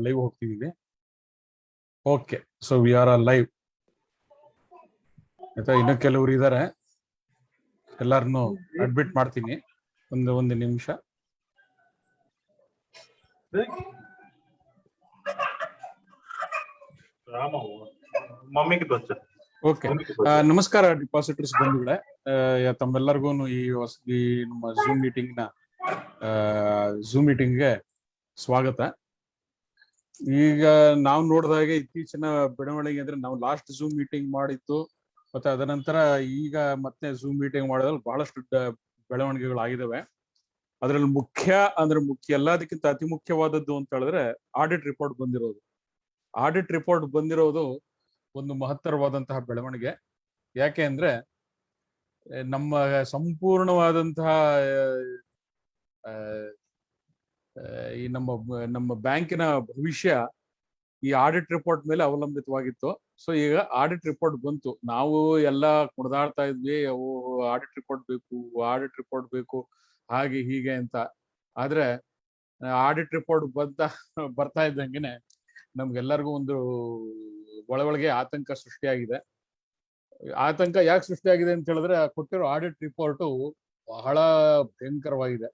Live ಹೋಗ್ತಿದೀವಿ. Okay, so we are live ಆಯ್ತಾ. ಇನ್ನು ಕೆಲವರು ಇದ್ದಾರೆ, ಎಲ್ಲಾರನ್ನು ಅಡ್ಮಿಟ್ ಮಾಡ್ತೀನಿ. ಒಂದು ನಿಮಿಷ. ಓಕೆ, ನಮಸ್ಕಾರ ಡಿಪಾಸಿಟರ್ಸ್ ಬಂಧುಗಳೇ. ತಮ್ಮೆಲ್ಲರಿಗೂ ಈ ನಮ್ಮ ಝೂಮ್ ಮೀಟಿಂಗ್ಗೆ ಸ್ವಾಗತ. ಈಗ ನಾವು ನೋಡಿದಾಗೆ ಇತ್ತೀಚಿನ ಬೆಳವಣಿಗೆ ಅಂದ್ರೆ, ನಾವು ಲಾಸ್ಟ್ ಝೂಮ್ ಮೀಟಿಂಗ್ ಮಾಡಿತ್ತು, ಮತ್ತೆ ಅದರ ನಂತರ ಈಗ ಮತ್ತೆ ಝೂಮ್ ಮೀಟಿಂಗ್ ಮಾಡೋದ್ರಲ್ಲಿ ಬಹಳಷ್ಟು ಬೆಳವಣಿಗೆಗಳು ಆಗಿದಾವೆ. ಅದ್ರಲ್ಲಿ ಎಲ್ಲದಕ್ಕಿಂತ ಅತಿ ಮುಖ್ಯವಾದದ್ದು ಅಂತ ಹೇಳಿದ್ರೆ ಆಡಿಟ್ ರಿಪೋರ್ಟ್ ಬಂದಿರೋದು. ಆಡಿಟ್ ರಿಪೋರ್ಟ್ ಬಂದಿರೋದು ಒಂದು ಮಹತ್ತರವಾದಂತಹ ಬೆಳವಣಿಗೆ. ಯಾಕೆ ಅಂದ್ರೆ, ನಮ್ಮ ಸಂಪೂರ್ಣವಾದಂತಹ ಈ ನಮ್ಮ ಬ್ಯಾಂಕಿನ ಭವಿಷ್ಯ ಈ ಆಡಿಟ್ ರಿಪೋರ್ಟ್ ಮೇಲೆ ಅವಲಂಬಿತವಾಗಿತ್ತು. ಸೊ ಈಗ ಆಡಿಟ್ ರಿಪೋರ್ಟ್ ಬಂತು. ನಾವು ಎಲ್ಲ ಕುಣಿದಾಡ್ತಾ ಇದ್ವಿ, ಆಡಿಟ್ ರಿಪೋರ್ಟ್ ಬೇಕು ಹಾಗೆ ಹೀಗೆ ಅಂತ. ಆದ್ರೆ ಆಡಿಟ್ ರಿಪೋರ್ಟ್ ಬರ್ತಾ ಇದ್ದಂಗೆನೆ ನಮ್ಗೆಲ್ಲರಿಗೂ ಒಂದು ಒಳಗೆ ಆತಂಕ ಸೃಷ್ಟಿಯಾಗಿದೆ. ಆತಂಕ ಯಾಕೆ ಸೃಷ್ಟಿಯಾಗಿದೆ ಅಂತ ಹೇಳಿದ್ರೆ, ಕೊಟ್ಟಿರೋ ಆಡಿಟ್ ರಿಪೋರ್ಟು ಬಹಳ ಭಯಂಕರವಾಗಿದೆ.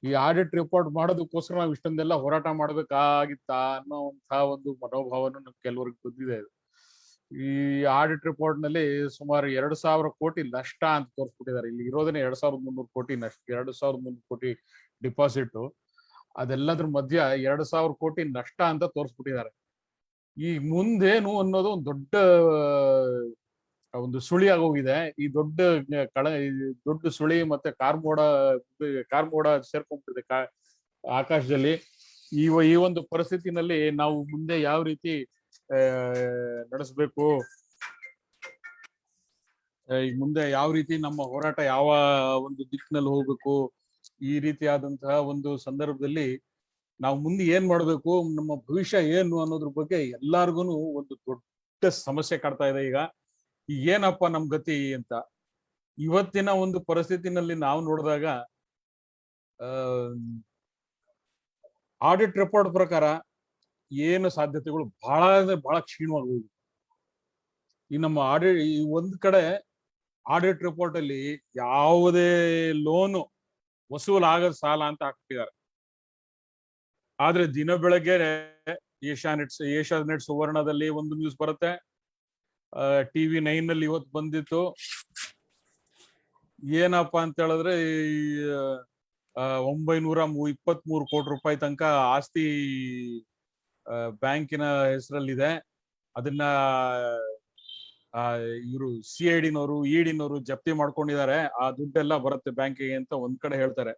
ಈ ಆಡಿಟ್ ರಿಪೋರ್ಟ್ ಮಾಡೋದಕ್ಕೋಸ್ಕರ ನಾವು ಇಷ್ಟೊಂದೆಲ್ಲ ಹೋರಾಟ ಮಾಡ್ಬೇಕಾಗಿತ್ತಾ ಅನ್ನೋಂತಹ ಒಂದು ಮನೋಭಾವನ ನಮ್ಗೆ ಕೆಲವ್ರಿಗೆ ಬಂದಿದೆ. ಈ ಆಡಿಟ್ ರಿಪೋರ್ಟ್ ನಲ್ಲಿ ಸುಮಾರು 2,000 ಕೋಟಿ ನಷ್ಟ ಅಂತ ತೋರಿಸ್ಬಿಟ್ಟಿದ್ದಾರೆ. ಇಲ್ಲಿ ಇರೋದನ್ನೇ 2,300 ಕೋಟಿ ನಷ್ಟ, 2,300 ಕೋಟಿ ಡಿಪಾಸಿಟ್. ಅದೆಲ್ಲದ್ರ ಮಧ್ಯ 2,000 ಕೋಟಿ ನಷ್ಟ ಅಂತ ತೋರಿಸ್ಬಿಟ್ಟಿದ್ದಾರೆ. ಈ ಮುಂದೇನು ಅನ್ನೋದು ಒಂದು ಸುಳಿ ಆಗೋಗಿದೆ. ಈ ದೊಡ್ಡ ಸುಳಿ ಮತ್ತೆ ಕಾರ್ಮೋಡ ಸೇರ್ಕೊಂಡ್ಬಿಟ್ಟಿದೆ ಆಕಾಶದಲ್ಲಿ. ಈ ಒಂದು ಪರಿಸ್ಥಿತಿನಲ್ಲಿ ನಾವು ಮುಂದೆ ಯಾವ ರೀತಿ ನಡೆಸಬೇಕು, ಈಗ ಮುಂದೆ ಯಾವ ರೀತಿ ನಮ್ಮ ಹೋರಾಟ ಯಾವ ಒಂದು ದಿಕ್ಕಿನಲ್ಲಿ ಹೋಗ್ಬೇಕು, ಈ ರೀತಿಯಾದಂತಹ ಒಂದು ಸಂದರ್ಭದಲ್ಲಿ ನಾವು ಮುಂದೆ ಏನ್ ಮಾಡ್ಬೇಕು, ನಮ್ಮ ಭವಿಷ್ಯ ಏನು ಅನ್ನೋದ್ರ ಬಗ್ಗೆ ಎಲ್ಲಾರ್ಗು ಒಂದು ದೊಡ್ಡ ಸಮಸ್ಯೆ ಕಾಡ್ತಾ ಇದೆ. ಈಗ ಏನಪ್ಪ ನಮ್ ಗತಿ ಅಂತ ಇವತ್ತಿನ ಒಂದು ಪರಿಸ್ಥಿತಿನಲ್ಲಿ ನಾವು ನೋಡಿದಾಗ, ಆಡಿಟ್ ರಿಪೋರ್ಟ್ ಪ್ರಕಾರ ಏನು ಸಾಧ್ಯತೆಗಳು ಬಹಳ ಕ್ಷೀಣವಾಗಿ ಹೋಗಿದೆ. ಈ ನಮ್ಮ ಒಂದ್ ಕಡೆ ಆಡಿಟ್ ರಿಪೋರ್ಟ್ ಅಲ್ಲಿ ಯಾವುದೇ ಲೋನು ವಸೂಲಾಗದ ಸಾಲ ಅಂತ ಹಾಕ್ತಿದ್ದಾರೆ. ಆದ್ರೆ ದಿನ ಬೆಳಗ್ಗೆ ಏಷ್ಯಾನೆಟ್ ಸುವರ್ಣದಲ್ಲಿ ಒಂದು ನ್ಯೂಸ್ ಬರುತ್ತೆ, TV 9 ನಲ್ಲಿ ಇವತ್ತು ಬಂದಿತ್ತು. ಏನಪ್ಪಾ ಅಂತ ಹೇಳಿದ್ರೆ, 923 ಕೋಟಿ ರೂಪಾಯಿ ತನಕ ಆಸ್ತಿ ಬ್ಯಾಂಕಿನ ಹೆಸರಲ್ಲಿದೆ. ಅದನ್ನ ಇವರು ಇಡಿನವರು ಜಪ್ತಿ ಮಾಡ್ಕೊಂಡಿದ್ದಾರೆ. ಆ ದುಡ್ಡೆಲ್ಲ ಬರುತ್ತೆ ಬ್ಯಾಂಕಿಗೆ ಅಂತ ಒಂದ್ ಕಡೆ ಹೇಳ್ತಾರೆ.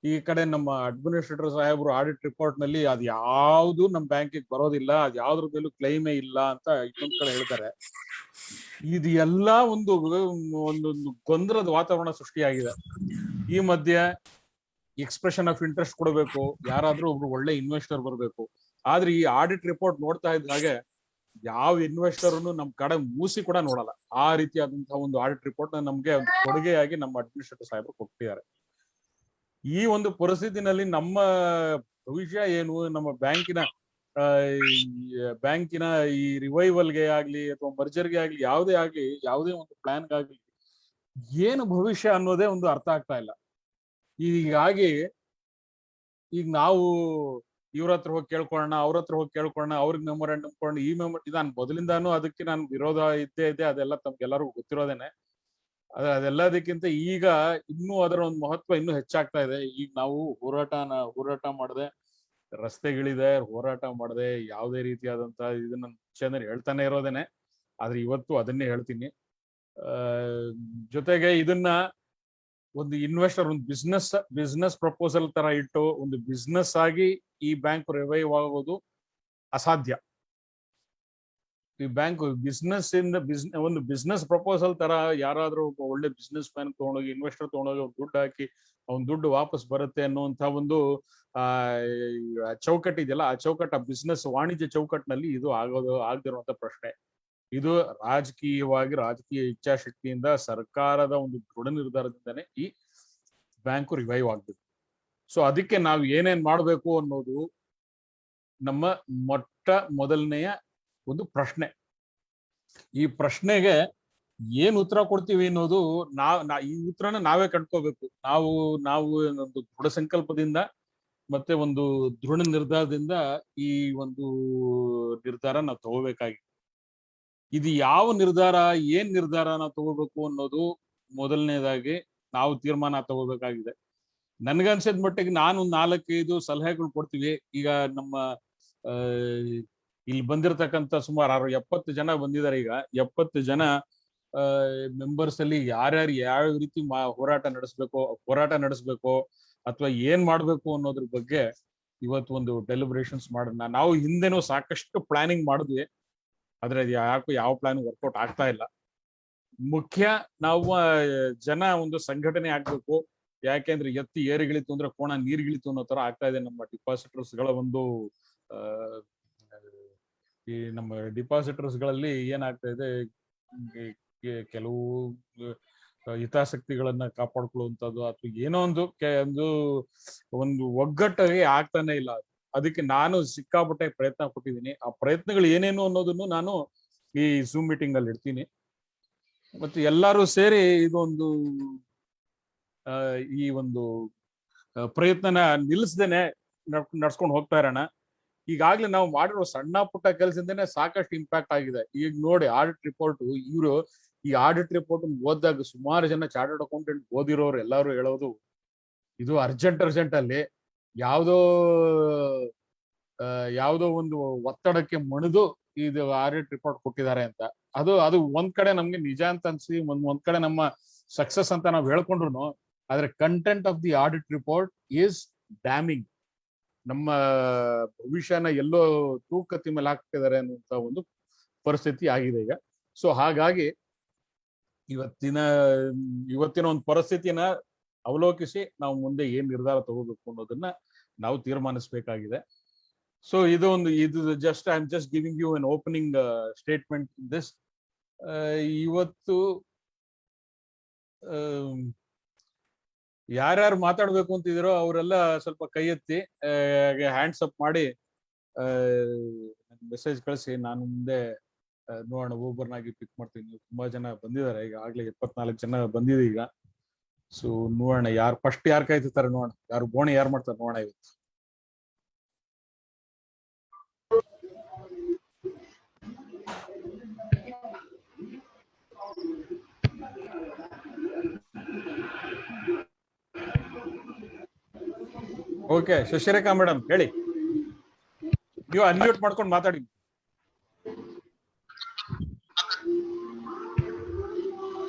ಈ ಕಡೆ ನಮ್ಮ ಅಡ್ಮಿನಿಸ್ಟ್ರೇಟರ್ ಸಾಹೇಬರು ಆಡಿಟ್ ರಿಪೋರ್ಟ್ ನಲ್ಲಿ ಅದ್ ಯಾವ್ದು ನಮ್ ಬ್ಯಾಂಕಿಗೆ ಬರೋದಿಲ್ಲ, ಅದ್ ಯಾವ್ದ್ರ ಮೇಲೂ ಕ್ಲೈಮೇ ಇಲ್ಲ ಅಂತ ಇನ್ನೊಂದ್ ಕಡೆ ಹೇಳ್ತಾರೆ. ಇದು ಎಲ್ಲ ಒಂದೊಂದು ಗೊಂದಲದ ವಾತಾವರಣ ಸೃಷ್ಟಿಯಾಗಿದೆ. ಈ ಮಧ್ಯೆ ಎಕ್ಸ್ಪ್ರೆಷನ್ ಆಫ್ ಇಂಟ್ರೆಸ್ಟ್ ಕೊಡಬೇಕು, ಯಾರಾದ್ರೂ ಒಬ್ರು ಒಳ್ಳೆ ಇನ್ವೆಸ್ಟರ್ ಬರ್ಬೇಕು. ಆದ್ರೆ ಈ ಆಡಿಟ್ ರಿಪೋರ್ಟ್ ನೋಡ್ತಾ ಇದ್ದ ಹಾಗೆ ಯಾವ ಇನ್ವೆಸ್ಟರ್ನು ನಮ್ ಕಡೆ ಮೂಸಿ ಕೂಡ ನೋಡಲ್ಲ. ಆ ರೀತಿಯಾದಂತಹ ಒಂದು ಆಡಿಟ್ ರಿಪೋರ್ಟ್ ನಮ್ಗೆ ಒಂದು ಕೊಡುಗೆಯಾಗಿ ನಮ್ಮ ಅಡ್ಮಿನಿಸ್ಟ್ರೇಟರ್ ಸಾಹೇಬರು ಕೊಟ್ಟಿದ್ದಾರೆ. ಈ ಒಂದು ಪರಿಸ್ಥಿತಿನಲ್ಲಿ ನಮ್ಮ ಭವಿಷ್ಯ ಏನು, ನಮ್ಮ ಬ್ಯಾಂಕಿನ ಈ ರಿವೈವಲ್ಗೆ ಆಗ್ಲಿ ಅಥವಾ ಮರ್ಜರ್ಗೆ ಆಗ್ಲಿ ಯಾವುದೇ ಒಂದು ಪ್ಲಾನ್ಗಾಗ್ಲಿ ಏನು ಭವಿಷ್ಯ ಅನ್ನೋದೇ ಒಂದು ಅರ್ಥ ಆಗ್ತಾ ಇಲ್ಲ. ಹೀಗಾಗಿ ಈಗ ನಾವು ಇವ್ರ ಹತ್ರ ಹೋಗಿ ಕೇಳ್ಕೊಳ್ಳೋಣ, ಅವ್ರಿಗೆ ಮೆಮೊರಾಂಡಮ್ ಕೊಡೋಣ, ನಾನು ಮೊದಲಿಂದಾನು ಅದಕ್ಕೆ ನಾನು ವಿರೋಧ ಇದ್ದೇ ಅದೆಲ್ಲ ತಮ್ಗೆಲ್ಲರಿಗೂ ಗೊತ್ತಿರೋದೇನೆ. ಅದೆಲ್ಲದಕ್ಕಿಂತ ಈಗ ಇನ್ನೂ ಅದರ ಒಂದು ಮಹತ್ವ ಇನ್ನೂ ಹೆಚ್ಚಾಗ್ತಾ ಇದೆ. ಈಗ ನಾವು ಹೋರಾಟ ಮಾಡದೆ, ರಸ್ತೆಗಳಿದೆ, ಹೋರಾಟ ಮಾಡದೆ ಯಾವುದೇ ರೀತಿಯಾದಂತಹ ಇದನ್ನ ಮುಂಚೆ ಹೇಳ್ತಾನೆ ಇರೋದೇನೆ. ಆದ್ರೆ ಇವತ್ತು ಅದನ್ನೇ ಹೇಳ್ತೀನಿ. ಜೊತೆಗೆ ಇದನ್ನ ಒಂದು ಇನ್ವೆಸ್ಟರ್ ಒಂದು ಬಿಸ್ನೆಸ್ ಪ್ರಪೋಸಲ್ ತರ ಇಟ್ಟು ಒಂದು ಬಿಸ್ನೆಸ್ ಆಗಿ ಈ ಬ್ಯಾಂಕ್ ರಿವೈವ್ ಆಗೋದು ಅಸಾಧ್ಯ. ಈ ಬ್ಯಾಂಕ್ ಒಂದು ಬಿಸ್ನೆಸ್ ಪ್ರಪೋಸಲ್ ತರ ಯಾರಾದ್ರೂ ಒಬ್ಬ ಒಳ್ಳೆ ಬಿಸ್ನೆಸ್ ಮ್ಯಾನ್ ತಗೊಂಡೋಗಿ ಇನ್ವೆಸ್ಟರ್ ತಗೊಂಡೋಗಿ ದುಡ್ಡು ಹಾಕಿ ಅವ್ನ ದುಡ್ಡು ವಾಪಸ್ ಬರುತ್ತೆ ಅನ್ನುವಂತ ಒಂದು ಚೌಕಟ್ಟು ಇದೆಯಲ್ಲ, ಆ ಬಿಸ್ನೆಸ್ ವಾಣಿಜ್ಯ ಚೌಕಟ್ಟಿನಲ್ಲಿ ಇದು ಆಗದಿರುವಂತ ಪ್ರಶ್ನೆ. ಇದು ರಾಜಕೀಯ ಇಚ್ಛಾಶಕ್ತಿಯಿಂದ ಸರ್ಕಾರದ ಒಂದು ದೃಢ ನಿರ್ಧಾರದಿಂದನೇ ಈ ಬ್ಯಾಂಕು ರಿವೈವ್ ಆಗ್ಬೇಕು. ಸೊ ಅದಕ್ಕೆ ನಾವು ಏನೇನ್ ಮಾಡ್ಬೇಕು ಅನ್ನೋದು ನಮ್ಮ ಮೊದಲನೆಯ ಒಂದು ಪ್ರಶ್ನೆ. ಈ ಪ್ರಶ್ನೆಗೆ ಏನ್ ಉತ್ತರ ಕೊಡ್ತೀವಿ ಅನ್ನೋದು ಈ ಉತ್ತರನ ನಾವೇ ಕಂಡ್ಕೋಬೇಕು. ನಾವು ಒಂದು ದೃಢ ಸಂಕಲ್ಪದಿಂದ ಮತ್ತೆ ಒಂದು ದೃಢ ನಿರ್ಧಾರದಿಂದ ಈ ಒಂದು ನಿರ್ಧಾರ ನಾವು ತಗೋಬೇಕಾಗಿದೆ. ಇದು ಯಾವ ನಿರ್ಧಾರ, ಏನ್ ನಿರ್ಧಾರ ನಾವು ತಗೋಬೇಕು ಅನ್ನೋದು ಮೊದಲನೇದಾಗಿ ನಾವು ತೀರ್ಮಾನ ತಗೋಬೇಕಾಗಿದೆ. ನನ್ಗನ್ಸಿದ ಮಟ್ಟಿಗೆ ನಾನು 4-5 ಸಲಹೆಗಳು ಕೊಡ್ತೀವಿ. ಈಗ ನಮ್ಮ ಇಲ್ಲಿ ಬಂದಿರತಕ್ಕಂತ ಸುಮಾರು 70 ಜನ ಬಂದಿದ್ದಾರೆ. ಈಗ 70 ಜನ ಮೆಂಬರ್ಸ್ ಅಲ್ಲಿ ಯಾರ್ಯಾರು ಯಾವ ರೀತಿ ಹೋರಾಟ ನಡೆಸ್ಬೇಕು ಅಥವಾ ಏನ್ ಮಾಡ್ಬೇಕು ಅನ್ನೋದ್ರ ಬಗ್ಗೆ ಇವತ್ತು ಒಂದು ಡೆಲಿಬ್ರೇಷನ್ಸ್ ಮಾಡೋಣ. ನಾವು ಹಿಂದೆನೂ ಸಾಕಷ್ಟು ಪ್ಲಾನಿಂಗ್ ಮಾಡಿದ್ವಿ, ಆದ್ರೆ ಯಾವ ಪ್ಲಾನ್ ವರ್ಕೌಟ್ ಆಗ್ತಾ ಇಲ್ಲ. ಮುಖ್ಯ ನಾವು ಜನ ಒಂದು ಸಂಘಟನೆ ಆಗ್ಬೇಕು. ಯಾಕೆಂದ್ರೆ ಎತ್ತಿ ಏರಿಗಿಳಿತು ಅಂದ್ರೆ ಕೋಣ ನೀರ್ಗಿಳಿತು ಅನ್ನೋ ತರ ಆಗ್ತಾ ಇದೆ ನಮ್ಮ ಡಿಪಾಸಿಟರ್ಸ್ ಗಳ ಒಂದು ಈ ನಮ್ಮ ಡಿಪಾಸಿಟರ್ಸ್ ಗಳಲ್ಲಿ ಏನಾಗ್ತಾ ಇದೆ, ಕೆಲವು ಹಿತಾಸಕ್ತಿಗಳನ್ನ ಕಾಪಾಡ್ಕೊಳ್ಳುವಂಥದ್ದು ಅಥವಾ ಏನೋ ಒಂದು ಒಗ್ಗಟ್ಟಾಗಿ ಆಗ್ತಾನೆ ಇಲ್ಲ. ಅದಕ್ಕೆ ನಾನು ಸಿಕ್ಕಾಪಟ್ಟೆ ಪ್ರಯತ್ನ ಪಟ್ಟಿದ್ದೀನಿ. ಆ ಪ್ರಯತ್ನಗಳು ಏನೇನು ಅನ್ನೋದನ್ನು ನಾನು ಈ ಝೂಮ್ ಮೀಟಿಂಗ್ ಅಲ್ಲಿ ಇಡ್ತೀನಿ. ಮತ್ತೆ ಎಲ್ಲರೂ ಸೇರಿ ಇದೊಂದು ಈ ಒಂದು ಪ್ರಯತ್ನನ ನಿಲ್ಲಿಸ್ದೇನೆ ನಡ್ಸ್ಕೊಂಡು ಹೋಗ್ತಾ ಇರೋಣ. ಈಗಾಗ್ಲೇ ನಾವು ಮಾಡಿರೋ ಸಣ್ಣ ಪುಟ್ಟ ಕೆಲಸದಿಂದನೇ ಸಾಕಷ್ಟು ಇಂಪ್ಯಾಕ್ಟ್ ಆಗಿದೆ. ಈಗ ನೋಡಿ ಆಡಿಟ್ ರಿಪೋರ್ಟ್, ಈ ಆಡಿಟ್ ರಿಪೋರ್ಟ್ ಓದಿದಾಗ ಸುಮಾರು ಜನ ಚಾರ್ಟರ್ಡ್ ಅಕೌಂಟೆಂಟ್ ಓದಿರೋರು ಎಲ್ಲರೂ ಹೇಳೋದು ಇದು ಅರ್ಜೆಂಟ್ ಅಲ್ಲಿ ಯಾವುದೋ ಒಂದು ಒತ್ತಡಕ್ಕೆ ಮಣಿದು ಇದು ಆಡಿಟ್ ರಿಪೋರ್ಟ್ ಕೊಟ್ಟಿದ್ದಾರೆ ಅಂತ. ಅದು ಒಂದ್ ಕಡೆ ನಮ್ಗೆ ನಿಜ ಅಂತ ಅನ್ಸಿ, ಒಂದ್ ಕಡೆ ನಮ್ಮ ಸಕ್ಸಸ್ ಅಂತ ನಾವು ಹೇಳ್ಕೊಂಡ್ರು, ಆದ್ರೆ content of the audit report is damning. ನಮ್ಮ ಭವಿಷ್ಯನ ಎಲ್ಲೋ ತೂಕತ್ತಿ ಮೇಲೆ ಹಾಕ್ತಿದ್ದಾರೆ ಅನ್ನುವಂತ ಒಂದು ಪರಿಸ್ಥಿತಿ ಆಗಿದೆ ಈಗ. ಸೊ ಹಾಗಾಗಿ ಇವತ್ತಿನ ಒಂದು ಪರಿಸ್ಥಿತಿನ ಅವಲೋಕಿಸಿ ನಾವು ಮುಂದೆ ಏನ್ ನಿರ್ಧಾರ ತಗೋಬೇಕು ಅನ್ನೋದನ್ನ ನಾವು ತೀರ್ಮಾನಿಸಬೇಕಾಗಿದೆ. ಸೊ ಇದು just I am just giving you an opening statement this. ಇವತ್ತು ಯಾರ್ಯಾರು ಮಾತಾಡ್ಬೇಕು ಅಂತಿದಿರೋ ಅವರೆಲ್ಲ ಸ್ವಲ್ಪ ಕೈ ಎತ್ತಿ ಹ್ಯಾಂಡ್ಸ್ ಅಪ್ ಮಾಡಿ ಮೆಸೇಜ್ ಕಳಿಸಿ. ನಾನು ಮುಂದೆ ನೋಡೋಣ, ಒಬ್ಬರನ್ನಾಗಿ ಪಿಕ್ ಮಾಡ್ತೀನಿ. ತುಂಬಾ ಜನ ಬಂದಿದ್ದಾರೆ, ಈಗ ಆಗ್ಲೇ 74 ಜನ ಬಂದಿದೆ ಈಗ. ಸೊ ನೋಡೋಣ ಫಸ್ಟ್ ಯಾರು ಕಾಯ್ತಿರ್ತಾರೆ ನೋಡೋಣ, ಬೋಣಿ ಯಾರು ಮಾಡ್ತಾರೆ ನೋಡೋಣ ಇವತ್ತು. ಓಕೆ, ಶಶಿರೇಖಾ ಮೇಡಮ್ ಹೇಳಿ, ನೀವು ಅನ್ಮ್ಯೂಟ್ ಮಾಡ್ಕೊಂಡು ಮಾತಾಡಿ.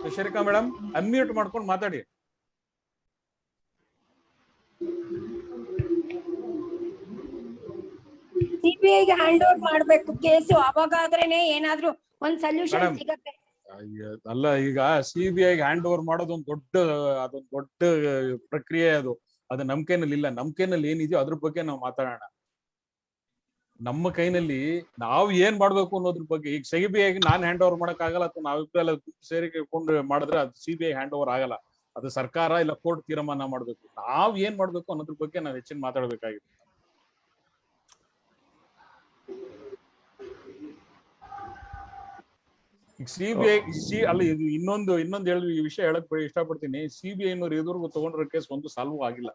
ಶಶಿರೇಖಾ ಮೇಡಮ್ ಅನ್ಮ್ಯೂಟ್ ಮಾಡ್ಕೊಂಡು ಮಾತಾಡಿ. ಸಿಬಿಐಗೆ ಹ್ಯಾಂಡ್ ಓವರ್ ಮಾಡ್ಬೇಕು ಕೇಸು, ಅವಾಗಾದ್ರೇನೆ ಏನಾದ್ರೂ ಒಂದ್ ಸೊಲ್ಯೂಷನ್ ಸಿಗತ್ತೆ. ಅಲ್ಲ, ಈಗ ಸಿಬಿಐಗೆ ಹ್ಯಾಂಡ್ ಓವರ್ ಮಾಡೋದು ಅದೊಂದು ದೊಡ್ಡ ಪ್ರಕ್ರಿಯೆ. ಅದು ನಮ್ ಕೈನಲ್ಲಿ ಇಲ್ಲ. ನಮ್ ಕೈನಲ್ಲಿ ಏನಿದೆಯೋ ಅದ್ರ ಬಗ್ಗೆ ನಾವು ಮಾತಾಡೋಣ. ನಮ್ಮ ಕೈನಲ್ಲಿ ನಾವು ಏನ್ ಮಾಡ್ಬೇಕು ಅನ್ನೋದ್ರ ಬಗ್ಗೆ. ಈಗ ಸಿಬಿಐಗೆ ನಾನ್ ಹ್ಯಾಂಡ್ ಓವರ್ ಮಾಡಕ್ ಆಗಲ್ಲ, ಅಥವಾ ನಾವಿಬ್ಬರೆಲ್ಲ ಸೇರಿಕೊಂಡು ಮಾಡಿದ್ರೆ ಅದು ಸಿಬಿಐ ಹ್ಯಾಂಡ್ ಓವರ್ ಆಗಲ್ಲ. ಅದು ಸರ್ಕಾರ ಇಲ್ಲ ಕೋರ್ಟ್ ತೀರ್ಮಾನ ಮಾಡ್ಬೇಕು. ನಾವ್ ಏನ್ ಮಾಡ್ಬೇಕು ಅನ್ನೋದ್ರ ಬಗ್ಗೆ ನಾವು ಹೆಚ್ಚಿನ ಮಾತಾಡ್ಬೇಕಾಗಿದೆ. ಈಗ ಸಿಬಿಐ ಅಲ್ಲ, ಇದು ಇನ್ನೊಂದು ವಿಷಯ ಹೇಳಕ್ ಇಷ್ಟಪಡ್ತೀನಿ. ಸಿಬಿಐ ಇದುವರೆಗೂ ತಗೊಂಡಿರೋ ಕೇಸ್ ಒಂದು ಸಾಲ್ವ್ ಆಗಿಲ್ಲ.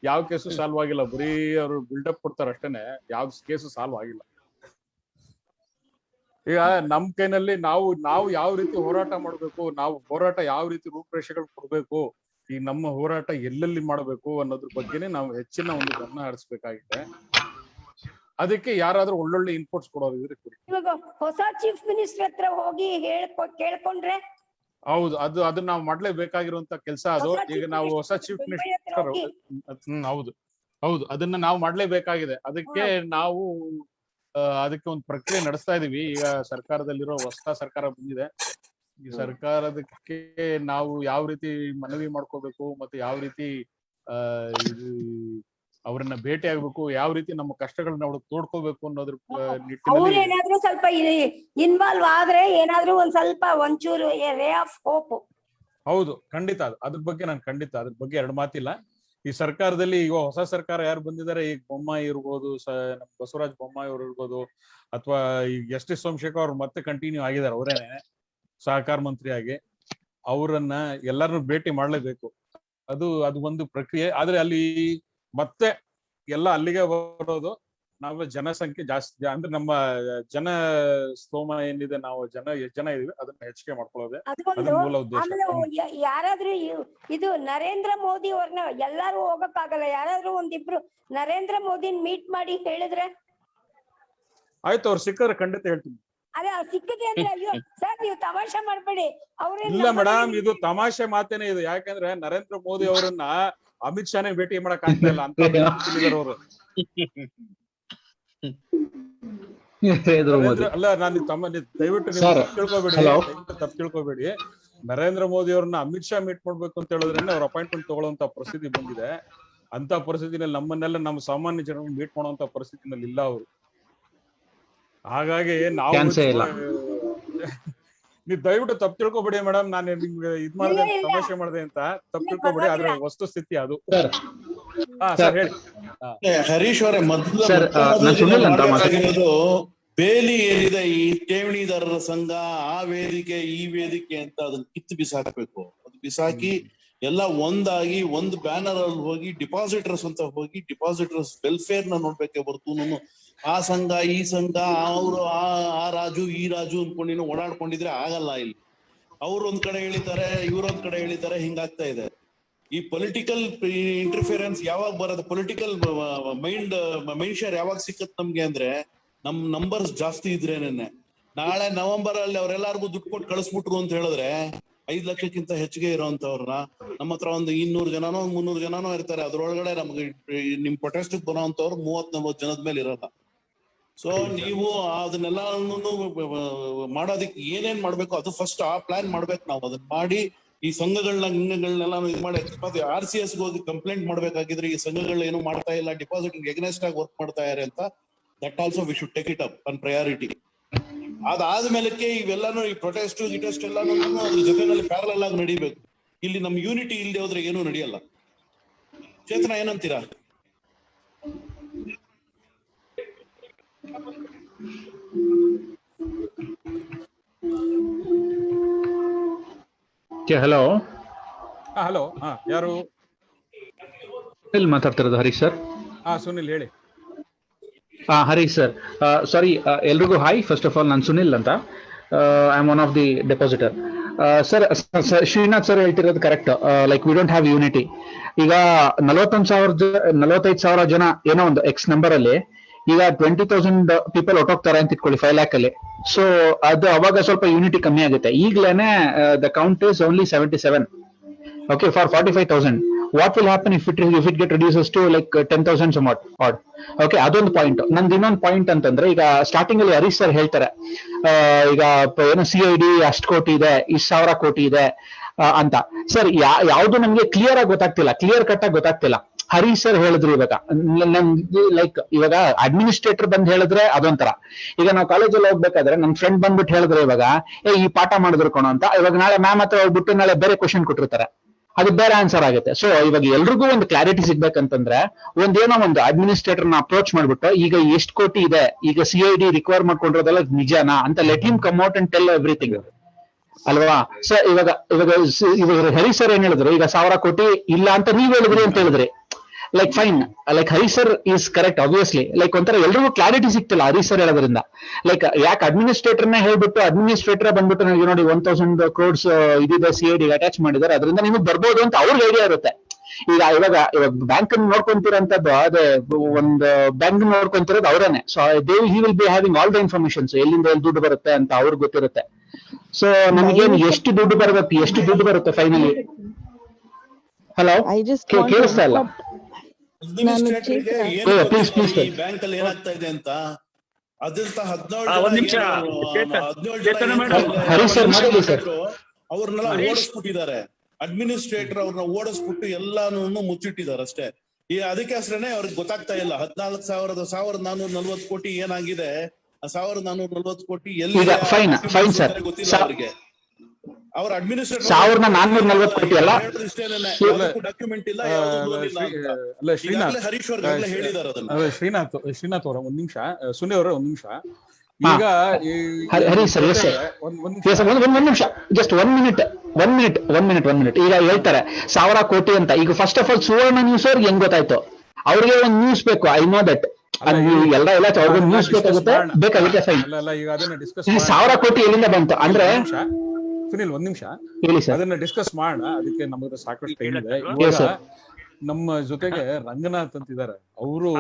ಯಾವ ಕೇಸು ಸಾಲ್ವ್ ಆಗಿಲ್ಲ. ಬರೀ ಅವರು ಬಿಲ್ಡಪ್ ಕೊಡ್ತಾರೆ ಅಷ್ಟೇನೆ, ಯಾವ್ದು ಕೇಸು ಸಾಲ್ವ್ ಆಗಿಲ್ಲ. ಈಗ ನಮ್ ಕೈನಲ್ಲಿ ನಾವು ಯಾವ ರೀತಿ ಹೋರಾಟ ಮಾಡ್ಬೇಕು, ನಾವು ಹೋರಾಟ ಯಾವ ರೀತಿ ರೂಪರೇಷೆಗಳು ಕೊಡ್ಬೇಕು, ಈ ನಮ್ಮ ಹೋರಾಟ ಎಲ್ಲೆಲ್ಲಿ ಮಾಡ್ಬೇಕು ಅನ್ನೋದ್ರ ಬಗ್ಗೆನೆ ನಾವು ಹೆಚ್ಚಿನ ಒಂದು ಗಮನ ಹರಿಸ್ಬೇಕಾಗಿದೆ. ಅದಕ್ಕೆ ಯಾರಾದ್ರೂ ಒಳ್ಳೊಳ್ಳೆ ಇನ್ಪುಟ್ಸ್ ಕೊಡೋರು ಇದ್ರೆ ಕೊಡಿ. ಇವಾಗ ಹೊಸ ಚೀಫ್ ಮಿನಿಸ್ಟರ್ ಹತ್ರ ಹೋಗಿ ಕೇಳ್ಕೊಂಡ್ರೆ ಹೌದು, ಅದನ್ನ ನಾವು ಮಾಡ್ಲೇಬೇಕಾಗಿರುವಂತ ಕೆಲಸ ಅದು. ಈಗ ನಾವು ಹೊಸ ಚೀಫ್ ಮಿನಿಸ್ಟರ್, ಹೌದು ಅದನ್ನ ನಾವು ಮಾಡ್ಲೇಬೇಕಾಗಿದೆ. ಅದಕ್ಕೆ ನಾವು ಅದಕ್ಕೆ ಒಂದು ಪ್ರಕ್ರಿಯೆ ನಡೆಸ್ತಾ ಇದೀವಿ. ಈಗ ಸರ್ಕಾರದಲ್ಲಿರೋ ಹೊಸ ಸರ್ಕಾರ ಬಂದಿದೆ. ಈ ಸರ್ಕಾರದಕ್ಕೆ ನಾವು ಯಾವ ರೀತಿ ಮನವಿ ಮಾಡ್ಕೋಬೇಕು, ಮತ್ತೆ ಯಾವ ರೀತಿ ಅವ್ರನ್ನ ಭೇಟಿ ಆಗ್ಬೇಕು, ಯಾವ ರೀತಿ ನಮ್ಮ ಕಷ್ಟಗಳನ್ನ ತೋಡ್ಕೋಬೇಕು ಅನ್ನೋದ್ರ ನಿಟ್ಟಿನಲ್ಲಿ ಏನಾದ್ರೂ ಸ್ವಲ್ಪ ಇನ್ವಾಲ್ವ್ ಆದ್ರೆ ಏನಾದ್ರೂ ಒಂಚೂರು ರೇ ಆಫ್ ಹೋಪ್. ಹೌದು, ಖಂಡಿತ ಅದ್ರ ಬಗ್ಗೆ ಎರಡು ಮಾತಿಲ್ಲ. ಈ ಸರ್ಕಾರದಲ್ಲಿ ಈಗ ಹೊಸ ಸರ್ಕಾರ ಯಾರು ಬಂದಿದ್ದಾರೆ, ಈಗ ಬೊಮ್ಮಾಯಿ ಇರ್ಬೋದು, ನಮ್ ಬಸವರಾಜ ಬೊಮ್ಮಾಯಿ ಅವ್ರು ಇರ್ಬೋದು, ಅಥವಾ ಈಗ ಎಸ್ ಟಿ ಸೋಮಶೇಖರ್ ಅವ್ರು ಮತ್ತೆ ಕಂಟಿನ್ಯೂ ಆಗಿದ್ದಾರೆ ಅವರೇನೆ ಸಹಕಾರ ಮಂತ್ರಿಯಾಗಿ. ಅವರನ್ನ ಎಲ್ಲರನ್ನು ಭೇಟಿ ಮಾಡ್ಲೇಬೇಕು. ಅದು ಒಂದು ಪ್ರಕ್ರಿಯೆ. ಆದ್ರೆ ಅಲ್ಲಿ ಮತ್ತೆ ಎಲ್ಲ ಅಲ್ಲಿಗೆ ಬರೋದು, ನಾವು ಜನಸಂಖ್ಯೆ ಜಾಸ್ತಿ ಅಂದ್ರೆ ನಮ್ಮ ಜನ ಸ್ತೋಮ ಏನಿದೆ, ನಾವು ಎಷ್ಟು ಜನ ಇದೀವಿ ಅದನ್ನ ಹೆಚ್ಚಿಗೆ ಮಾಡ್ಕೊಳ್ಳೋದೆ ಅದು ಮೂಲ ಉದ್ದೇಶ. ಯಾರಾದ್ರೂ ಇದು ನರೇಂದ್ರ ಮೋದಿ ಅವ್ರನ್ನ ಎಲ್ಲಾರು ಹೋಗಕ್ಕಾಗಲ್ಲ, ಯಾರಾದ್ರೂ ಒಂದಿಬ್ರು ನರೇಂದ್ರ ಮೋದಿನ್ ಮೀಟ್ ಮಾಡಿ ಹೇಳಿದ್ರೆ ಆಯ್ತು, ಅವ್ರು ಸಿಕ್ಕಿದ್ರೆ ಖಂಡಿತ ಹೇಳ್ತೀನಿ. ಅದೇ ಸಿಕ್ಕಿದೆ ಅಂದ್ರೆ ಅಯ್ಯೋ ಸರ್ ನೀವು ತಮಾಷೆ ಮಾಡ್ಬೇಡಿ. ಇಲ್ಲ ಮೇಡಮ್, ಇದು ತಮಾಷೆ ಮಾತೇನೆ ಇದು. ಯಾಕಂದ್ರೆ ನರೇಂದ್ರ ಮೋದಿ ಅವರನ್ನ ಅಮಿತ್ ಶಾನೇ ಭೇಟಿ ಮಾಡಕ್ ಆಗ್ತಾ ಇಲ್ಲ ಅಂತ ಅವರು. ಅಲ್ಲ, ನಾನು ದಯವಿಟ್ಟು ತಪ್ಪು ತಿಳ್ಕೊಬೇಡಿ. ನರೇಂದ್ರ ಮೋದಿ ಅವ್ರನ್ನ ಅಮಿತ್ ಶಾ ಮೀಟ್ ಮಾಡ್ಬೇಕು ಅಂತ ಹೇಳಿದ್ರೆ ಅವ್ರ ಅಪಾಯಿಂಟ್ಮೆಂಟ್ ತಗೊಳ್ಳೋಂತ ಪರಿಸ್ಥಿತಿ ಬಂದಿದೆ. ಅಂತ ಪರಿಸ್ಥಿತಿನಲ್ಲಿ ನಮ್ಮನ್ನೆಲ್ಲ ನಮ್ಮ ಸಾಮಾನ್ಯ ಜನರನ್ನ ಮೀಟ್ ಮಾಡುವಂತ ಪರಿಸ್ಥಿತಿನಲ್ಲಿ ಇಲ್ಲ ಅವರು. ಹಾಗಾಗಿ ನಾವು ನೀವು ದಯವಿಟ್ಟು ತಪ್ಪು ತಿಳ್ಕೊಬೇಡಿ ಮೇಡಮ್. ನಾನು ನಿಮ್ಗೆ ಇದ್ ಮಾಡಿದೆ, ತಮಾಷೆ ಮಾಡಿದೆ ಅಂತ ತಪ್ಪು ತಿಳ್ಕೊಬೇಡಿ. ಅದ್ರ ವಸ್ತುಸ್ಥಿತಿ ಅದು. ಸರ್ ಹೇಳಿ. ಹರೀಶ್ ಅವರೇ, ಮೊದಲು ಬೇಲಿ ಏನಿದೆ ಈ ಠೇವಣಿದಾರರ ಸಂಘ, ಆ ವೇದಿಕೆ ಈ ವೇದಿಕೆ ಅಂತ ಅದನ್ನ ಕಿತ್ತು ಬಿಸಾಕ್ಬೇಕು. ಅದು ಬಿಸಾಕಿ ಎಲ್ಲ ಒಂದಾಗಿ ಒಂದು ಬ್ಯಾನರ್ ಅಲ್ಲಿ ಹೋಗಿ ಡಿಪಾಸಿಟರ್ಸ್ ಅಂತ ಹೋಗಿ ಡಿಪಾಸಿಟರ್ಸ್ ವೆಲ್ಫೇರ್ ನ ನೋಡ್ಬೇಕೆ ಹೊರತು ಆ ಸಂಘ ಈ ಸಂಘ ಅವರು ಆ ರಾಜು ಈ ರಾಜು ಅನ್ಕೊಂಡು ಓಡಾಡ್ಕೊಂಡಿದ್ರೆ ಆಗಲ್ಲ. ಇಲ್ಲಿ ಅವ್ರು ಒಂದ್ ಕಡೆ ಹೇಳಿದ್ದಾರೆ, ಇವ್ರೊಂದ್ ಕಡೆ ಹೇಳಿದ್ದಾರೆ, ಹಿಂಗಾಗ್ತಾ ಇದೆ. ಈ ಪೊಲಿಟಿಕಲ್ ಇಂಟರ್ಫಿಯರೆನ್ಸ್ ಯಾವಾಗ ಬರೋದು, ಪೊಲಿಟಿಕಲ್ ಮೈಂಡ್ ಶೇರ್ ಯಾವಾಗ ಸಿಕ್ಕತ್ ನಮ್ಗೆ ಅಂದ್ರೆ ನಮ್ ನಂಬರ್ಸ್ ಜಾಸ್ತಿ ಇದ್ರೇನೆ. ನಾಳೆ ನವೆಂಬರ್ ಅಲ್ಲಿ ಅವ್ರೆಲ್ಲಾರ್ಗು ದುಡ್ಡು ಕೊಟ್ಟು ಕಳಿಸ್ಬಿಟ್ರು ಅಂತ ಹೇಳಿದ್ರೆ 5 ಲಕ್ಷಕ್ಕಿಂತ ಹೆಚ್ಚಿಗೆ ಇರೋಂತವ್ರನ್ನ ನಮ್ಮ ಹತ್ರ ಒಂದು 200 ಜನನೋ 300 ಜನನೋ ಇರ್ತಾರೆ. ಅದ್ರೊಳಗಡೆ ನಮ್ಗೆ ನಿಮ್ ಪ್ರೊಟೆಸ್ಟ್ ಬರೋಂತವ್ರು 30-40 ಜನದ ಮೇಲೆ ಇರಲ್ಲ. ಸೊ ನೀವು ಅದನ್ನೆಲ್ಲ ಮಾಡೋದಕ್ಕೆ ಏನೇನ್ ಮಾಡ್ಬೇಕು ಅದು ಫಸ್ಟ್ ಆ ಪ್ಲಾನ್ ಮಾಡ್ಬೇಕು. ನಾವು ಅದನ್ನ ಮಾಡಿ ಈ ಸಂಘಗಳನ್ನೆಲ್ಲ ಇದು ಮಾಡಿ RCS ಹೋಗಿ ಕಂಪ್ಲೇಂಟ್ ಮಾಡ್ಬೇಕಾಗಿದ್ರೆ ಈ ಸಂಘಗಳು ಏನು ಮಾಡ್ತಾ ಇಲ್ಲ, ಡಿಪಾಸಿಟ್ ಎಗ್ನೆಸ್ಟ್ ಆಗಿ ವರ್ಕ್ ಮಾಡ್ತಾ ಇದಾರೆ ಅಂತ. That also we should take it up on priority. ಅದಾದ್ಮೇಲಕ್ಕೆ ಇವೆಲ್ಲಾನು ಈ ಪ್ರೊಟೆಸ್ಟ್ ಗಿಟೆಸ್ಟ್ ಎಲ್ಲಾನು ಅದ್ರ ಜೊತೆನಲ್ಲಿ ಪ್ಯಾರಲಲ್ ಆಗಿ ನಡಿಬೇಕು. ಇಲ್ಲಿ ನಮ್ ಯೂನಿಟಿ ಇಲ್ಲದೆ ಹೋದ್ರೆ ಏನೂ ನಡೆಯಲ್ಲ. ಚೇತನ, ಏನಂತೀರಾ? ಹಲೋ ಹಲೋ, ಯಾರು ಮಾತಾಡ್ತಿರೋದು? ಹರೀಶ್ ಸರ್. ಸುನಿಲ್ ಹೇಳಿ. ಹರೀಶ್ ಸರ್, ಸಾರಿ, ಎಲ್ರಿಗೂ ಹಾಯ್. ಫಸ್ಟ್ ಆಫ್ ಆಲ್ ನಾನು ಸುನಿಲ್ ಅಂತ, I am one of the depositor. Sir, Srinath sir ಹೇಳ್ತಿರೋದು correct. Like we don't have unity. ಈಗ 45,000 ಜನ ಏನೋ ಒಂದು ಎಕ್ಸ್ ನಂಬರ್ ಅಲ್ಲಿ ಈಗ 20,000 ಪೀಪಲ್ ಹೊಟ್ಟೋಗ್ತಾರೆ ಅಂತ ಇಟ್ಕೊಳ್ಳಿ 5 lakh ಅಲ್ಲಿ. ಸೊ ಅದು ಅವಾಗ ಸ್ವಲ್ಪ ಯೂನಿಟಿ ಕಮ್ಮಿ ಆಗುತ್ತೆ. ಈಗ್ಲೇನೆ the count is only 77. Okay, for 45,000. What will happen if it get reduces to like 10,000 somewhat odd? Okay, ಅದೊಂದು ಪಾಯಿಂಟ್. ನಂದು ಇನ್ನೊಂದು ಪಾಯಿಂಟ್ ಅಂತಂದ್ರೆ, ಈಗ ಸ್ಟಾರ್ಟಿಂಗ್ ಅಲ್ಲಿ ಹರೀಶ್ ಸರ್ ಹೇಳ್ತಾರೆ ಈಗ ಏನೋ CID ಅಷ್ಟು ಕೋಟಿ ಇದೆ, 1,000 ಕೋಟಿ ಇದೆ ಅಂತ. ಸರ್, ಯಾವ್ದು ನಮ್ಗೆ ಕ್ಲಿಯರ್ ಆಗಿ ಗೊತ್ತಾಗ್ತಿಲ್ಲ, ಕ್ಲಿಯರ್ ಕಟ್ ಆಗಿ ಗೊತ್ತಾಗ್ತಿಲ್ಲ. ಹರೀಶ್ ಸರ್ ಹೇಳಿದ್ರು ಇವಾಗ ಲೈಕ್ ಇವಾಗ ಅಡ್ಮಿನಿಸ್ಟ್ರೇಟರ್ ಬಂದ್ ಹೇಳಿದ್ರೆ ಅದೊಂಥರ. ಈಗ ನಾವು ಕಾಲೇಜಲ್ಲಿ ಹೋಗ್ಬೇಕಾದ್ರೆ ನಮ್ ಫ್ರೆಂಡ್ ಬಂದ್ಬಿಟ್ಟು ಹೇಳಿದ್ರೆ ಇವಾಗ ಈ ಪಾಠ ಮಾಡಿದ್ರು ಕಣೋ ಅಂತ, ಇವಾಗ ನಾಳೆ ಮ್ಯಾಮ್ ಹತ್ರ ಹೋಗ್ಬಿಟ್ಟು ನಾಳೆ ಬೇರೆ ಕ್ವಶನ್ ಕೊಟ್ಟಿರ್ತಾರೆ, ಅದು ಬೇರೆ ಆನ್ಸರ್ ಆಗುತ್ತೆ. ಸೊ ಇವಾಗ ಎಲ್ರಿಗೂ ಒಂದು ಕ್ಲಾರಿಟಿ ಸಿಗ್ಬೇಕಂತಂದ್ರೆ ಒಂದೇನೋ ಒಂದು ಅಡ್ಮಿನಿಸ್ಟ್ರೇಟರ್ ನ ಅಪ್ರೋಚ್ ಮಾಡ್ಬಿಟ್ಟು ಈಗ ಎಷ್ಟು ಕೋಟಿ ಇದೆ, ಈಗ CID ರಿಕ್ವೈರ್ ಮಾಡ್ಕೊಂಡಿರೋದಲ್ಲ ನಿಜನಾ ಅಂತ let him come out and tell everything ಅಲ್ವಾ? ಸೊ ಇವಾಗ ಹರೀಶ್ ಸರ್ ಏನ್ ಹೇಳಿದ್ರು, ಈಗ 1,000 ಕೋಟಿ ಇಲ್ಲ ಅಂತ ನೀವ್ ಹೇಳಿದ್ರಿ ಅಂತ ಹೇಳಿದ್ರಿ. Like fine, like Harish sir is correct obviously. Like ಒಂಥರ ಎಲ್ರಿಗೂ ಕ್ಲಾರಿಟಿ ಸಿಕ್ತಿಲ್ಲ ಹರೀಶ್ ಸರ್ ಹೇಳೋದ್ರಿಂದ. ಲೈಕ್ ಯಾಕೆ ಅಡ್ಮಿನಿಸ್ಟ್ರೇಟರ್ನೇ ಹೇಳ್ಬಿಟ್ಟು ಅಡ್ಮಿನಿಸ್ಟ್ರೇಟರ್ ಬಂದ್ಬಿಟ್ಟು ನನಗೆ ನೋಡಿ 1,000 crores ಇದಿದೆ CID ಅಟ್ಯಾಚ್ ಮಾಡಿದ್ದಾರೆ, ಅದರಿಂದ ನಿಮಗೆ ಬರ್ಬೋದು ಅಂತ ಅವ್ರಿಗೆ ಐಡಿಯಾ ಇರುತ್ತೆ. ಇವಾಗ ಬ್ಯಾಂಕ್ ನೋಡ್ಕೊಂತಿರೋಂಥದ್ದು, ಅದೇ ಒಂದು ಬ್ಯಾಂಕ್ ನೋಡ್ಕೊಂತಿರೋದು ಅವರೇನೆ. So he will be having all the informations, ಎಲ್ಲಿಂದ ಎಲ್ಲಿ ದುಡ್ಡು ಬರುತ್ತೆ ಅಂತ ಅವ್ರಿಗೆ ಗೊತ್ತಿರುತ್ತೆ. ಸೊ ನಮಗೇನು ಎಷ್ಟು ದುಡ್ಡು ಬರುತ್ತೆ ಫೈನಲಿ. ಹಲೋ, ಕೇಳಿಸ್ತಾ ಇಲ್ಲ? ಬ್ಯಾಂಕ್ ಅಲ್ಲಿ ಏನಾಗ್ತಾ ಇದೆ ಅಂತ ಅದಂತ 17 ಅವ್ರನ್ನೆಲ್ಲ ಓಡಿಸ್ಬಿಟ್ಟಿದ್ದಾರೆ. ಅಡ್ಮಿನಿಸ್ಟ್ರೇಟರ್ ಅವ್ರನ್ನ ಓಡಿಸ್ಬಿಟ್ಟು ಎಲ್ಲಾನು ಮುಚ್ಚಿಟ್ಟಿದ್ದಾರೆ ಅಷ್ಟೇ. ಅದಕ್ಕೆ ಅಷ್ಟೇನೆ ಅವ್ರಿಗೆ ಗೊತ್ತಾಗ್ತಾ ಇಲ್ಲ 14,440 ಕೋಟಿ ಏನಾಗಿದೆ, 1,440 ಕೋಟಿ ಎಲ್ಲಿ ಗೊತ್ತಿಲ್ಲ ಅವ್ರಿಗೆ. ಅವ್ರ ಅಡ್ಮಿನಿಸ್ಟ್ರೇಟರ್ 1440 ಕೋಟಿ ಅಲ್ಲ. ಡಾಕ್ಯುಮೆಂಟ್ ಇಲ್ಲ, ಯಾವ್ದು loan ಇಲ್ಲ ಅಂತ. ಅಲ್ಲ ಶ್ರೀನಾಥ್, ಹರೀಶ್ ಅವ್ರಿಗಾಗಲೇ ಹೇಳಿದಾರೆ ಅದನ್ನ. ಅಲ್ಲ ಶ್ರೀನಾಥ್ ಅವರ ಒಂದ್ ನಿಮಿಷ, ಸುನಿ ಅವರ ಒಂದ್ ನಿಮಿಷ. ಈಗ ಹರಿ ಸರ್, ಒಂದ್ ನಿಮಿಷ, ಜಸ್ಟ್ 1 minute. ಈಗ ಹೇಳ್ತಾರೆ 1000 ಕೋಟಿ ಅಂತ. ಈಗ first of all Suvarna news ಅವ್ರಿಗೆ ಹೆಂಗ್ ಗೊತ್ತಾಯ್ತು? ಅವ್ರಿಗೆ ಒಂದ್ ನ್ಯೂಸ್ ಬೇಕು, ಐ ನೋ ದಟ್. ಎಲ್ಲ ಅವ್ರಿಗೆ ನ್ಯೂಸ್ ಬೇಕಾಗುತ್ತೆ ಫೈನ್. ಈಗ ಅದನ್ನ ಡಿಸ್ಕಸ್ 1000 ಕೋಟಿ ಎಲ್ಲಿಂದ ಬಂತು ಅಂದ್ರೆ? ಸುನಿಲ್ ಒಂದ್ ನಿಮಿಷ, ಹೇಳಿ ಸರ್. ಅದನ್ನ ಡಿಸ್ಕಸ್ ಮಾಡೋಣ, ಅದಕ್ಕೆ ನಮಗೆ ಸಾಕಷ್ಟು ಟೈಮ್ ಇದೆ. ಇವಾಗ ನಮ್ಮ ಜೊತೆಗೆ ರಂಗನಾಥ್ ಅಂತಿದ್ದಾರೆ, ಅವರು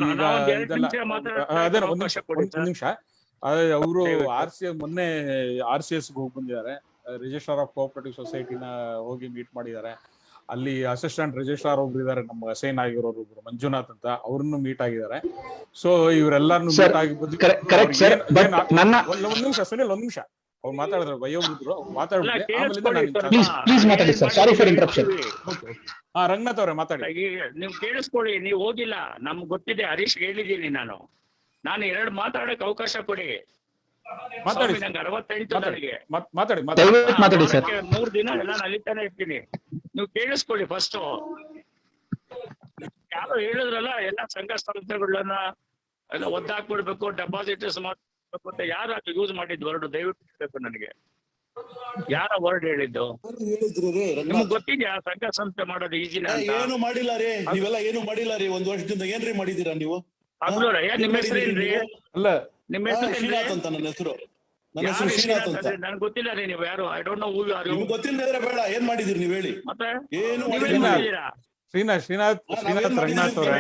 ಈಗ ಇದೆಲ್ಲ ಅದೇನ ಒಂದ್ ನಿಮಿಷ, ಅವರು ಮೊನ್ನೆ RCS ಹೋಗಿ ಬಂದಿದ್ದಾರೆ, ರಿಜಿಸ್ಟ್ರಾರ್ ಆಫ್ ಕೋಆಪರೇಟಿವ್ ಸೊಸೈಟಿನ ಹೋಗಿ ಮೀಟ್ ಮಾಡಿದ್ದಾರೆ. ಅಲ್ಲಿ ಅಸಿಸ್ಟೆಂಟ್ ರಿಜಿಸ್ಟ್ರಾರ್ ಒಬ್ರು ಇದಾರೆ, ನಮ್ಗೆ ಅಸೈನ್ ಆಗಿರೋರು ಒಬ್ರು ಮಂಜುನಾಥ್ ಅಂತ, ಅವ್ರನ್ನು ಮೀಟ್ ಆಗಿದ್ದಾರೆ. ಸೊ ಇವರೆಲ್ಲಾರು ಮೀಟ್ ಆಗಿ ಒಂದ್ ನಿಮಿಷ ಸುನಿಲ್, ಒಂದ್ ನಿಮಿಷ, ಅವ್ರು ಮಾತಾಡಿದ್ರು, ವಯೋವೃದ್ಧರು ಮಾತಾಡ್ಬಿಟ್ಟು ರಂಗನಾಥ್ ಅವ್ರೆ ಮಾತಾಡಿ. ನೀವು ಕೇಳಿಸ್ಕೊಳ್ಳಿ, ನೀವು ಹೋಗಿಲ್ಲ, ನಮ್ಗೆ ಗೊತ್ತಿದೆ, ಹರೀಶ್ ಹೇಳಿದ್ದೀನಿ ನಾನು 2 ಮಾತಾಡಕ್ ಅವಕಾಶ ಕೊಡಿ. ಮಾತಾಡಿ, ನಂಗೆ 68 ನನಗೆ ಮಾತಾಡಿ 3 ದಿನ ಎಲ್ಲ ನಲಿತಾನೆ ಇರ್ತೀನಿ. ನೀವು ಕೇಳಿಸ್ಕೊಳ್ಳಿ ಫಸ್ಟ್. ಯಾರು ಹೇಳಿದ್ರಲ್ಲ ಎಲ್ಲ ಸಂಘ ಸಂಸ್ಥೆಗಳನ್ನ ಎಲ್ಲ ಒದ್ದಾಕ್ಬಿಡ್ಬೇಕು, ಡೆಪಾಸಿಟರ್ಸ್ ಮಾಡ್ಬೇಕು ಅಂತ ಯಾರು ಯೂಸ್ ಮಾಡಿದ್ ವರ್ಡ್ ದಯವಿಟ್ಟು ಹೇಳ್ಬೇಕು ನನಗೆ. ಯಾರ ವರ್ಡ್ ಹೇಳಿದ್ದು ನಿಮ್ಗೆ ಗೊತ್ತಿದ್ಯಾ? ಸಂಘ ಸಂಸ್ಥೆ ಮಾಡೋದು ಈಜಿನ? ಏನು ಮಾಡಿಲ್ಲ ರೀ, ನೀವೆಲ್ಲ ಏನು ಮಾಡಿಲ್ಲ ರೀ. 1 ವರ್ಷದಿಂದ ಏನ್ರಿ ಮಾಡಿದೀರಾ ನೀವು? ನಿಮ್ಮ ಹೆಸರೇನ್ರಿ? ಅಲ್ಲ, ನಿಮ್ಮ ಹೆಸರು ಶ್ರೀನಾಥ್ ಅಂತ. ನನ್ನ ಹೆಸರು ಶ್ರೀನಾಥ್ ಅಂತ. ನನ್ಗೆ ಗೊತ್ತಿಲ್ಲ ರೀ, ನೀವು ಯಾರು? I don't know who you are. ನಿಮ್ಗೆ ಗೊತ್ತಿಲ್ಲದ್ರೆ ಬೇಡ, ಏನ್ ಮಾಡಿದಿರಿ ನೀವು ಹೇಳಿ. ಮತ್ತೆ ಏನು ಶ್ರೀನಾಥ್ ರಂಗನಾಥ್ ಅವರೇ,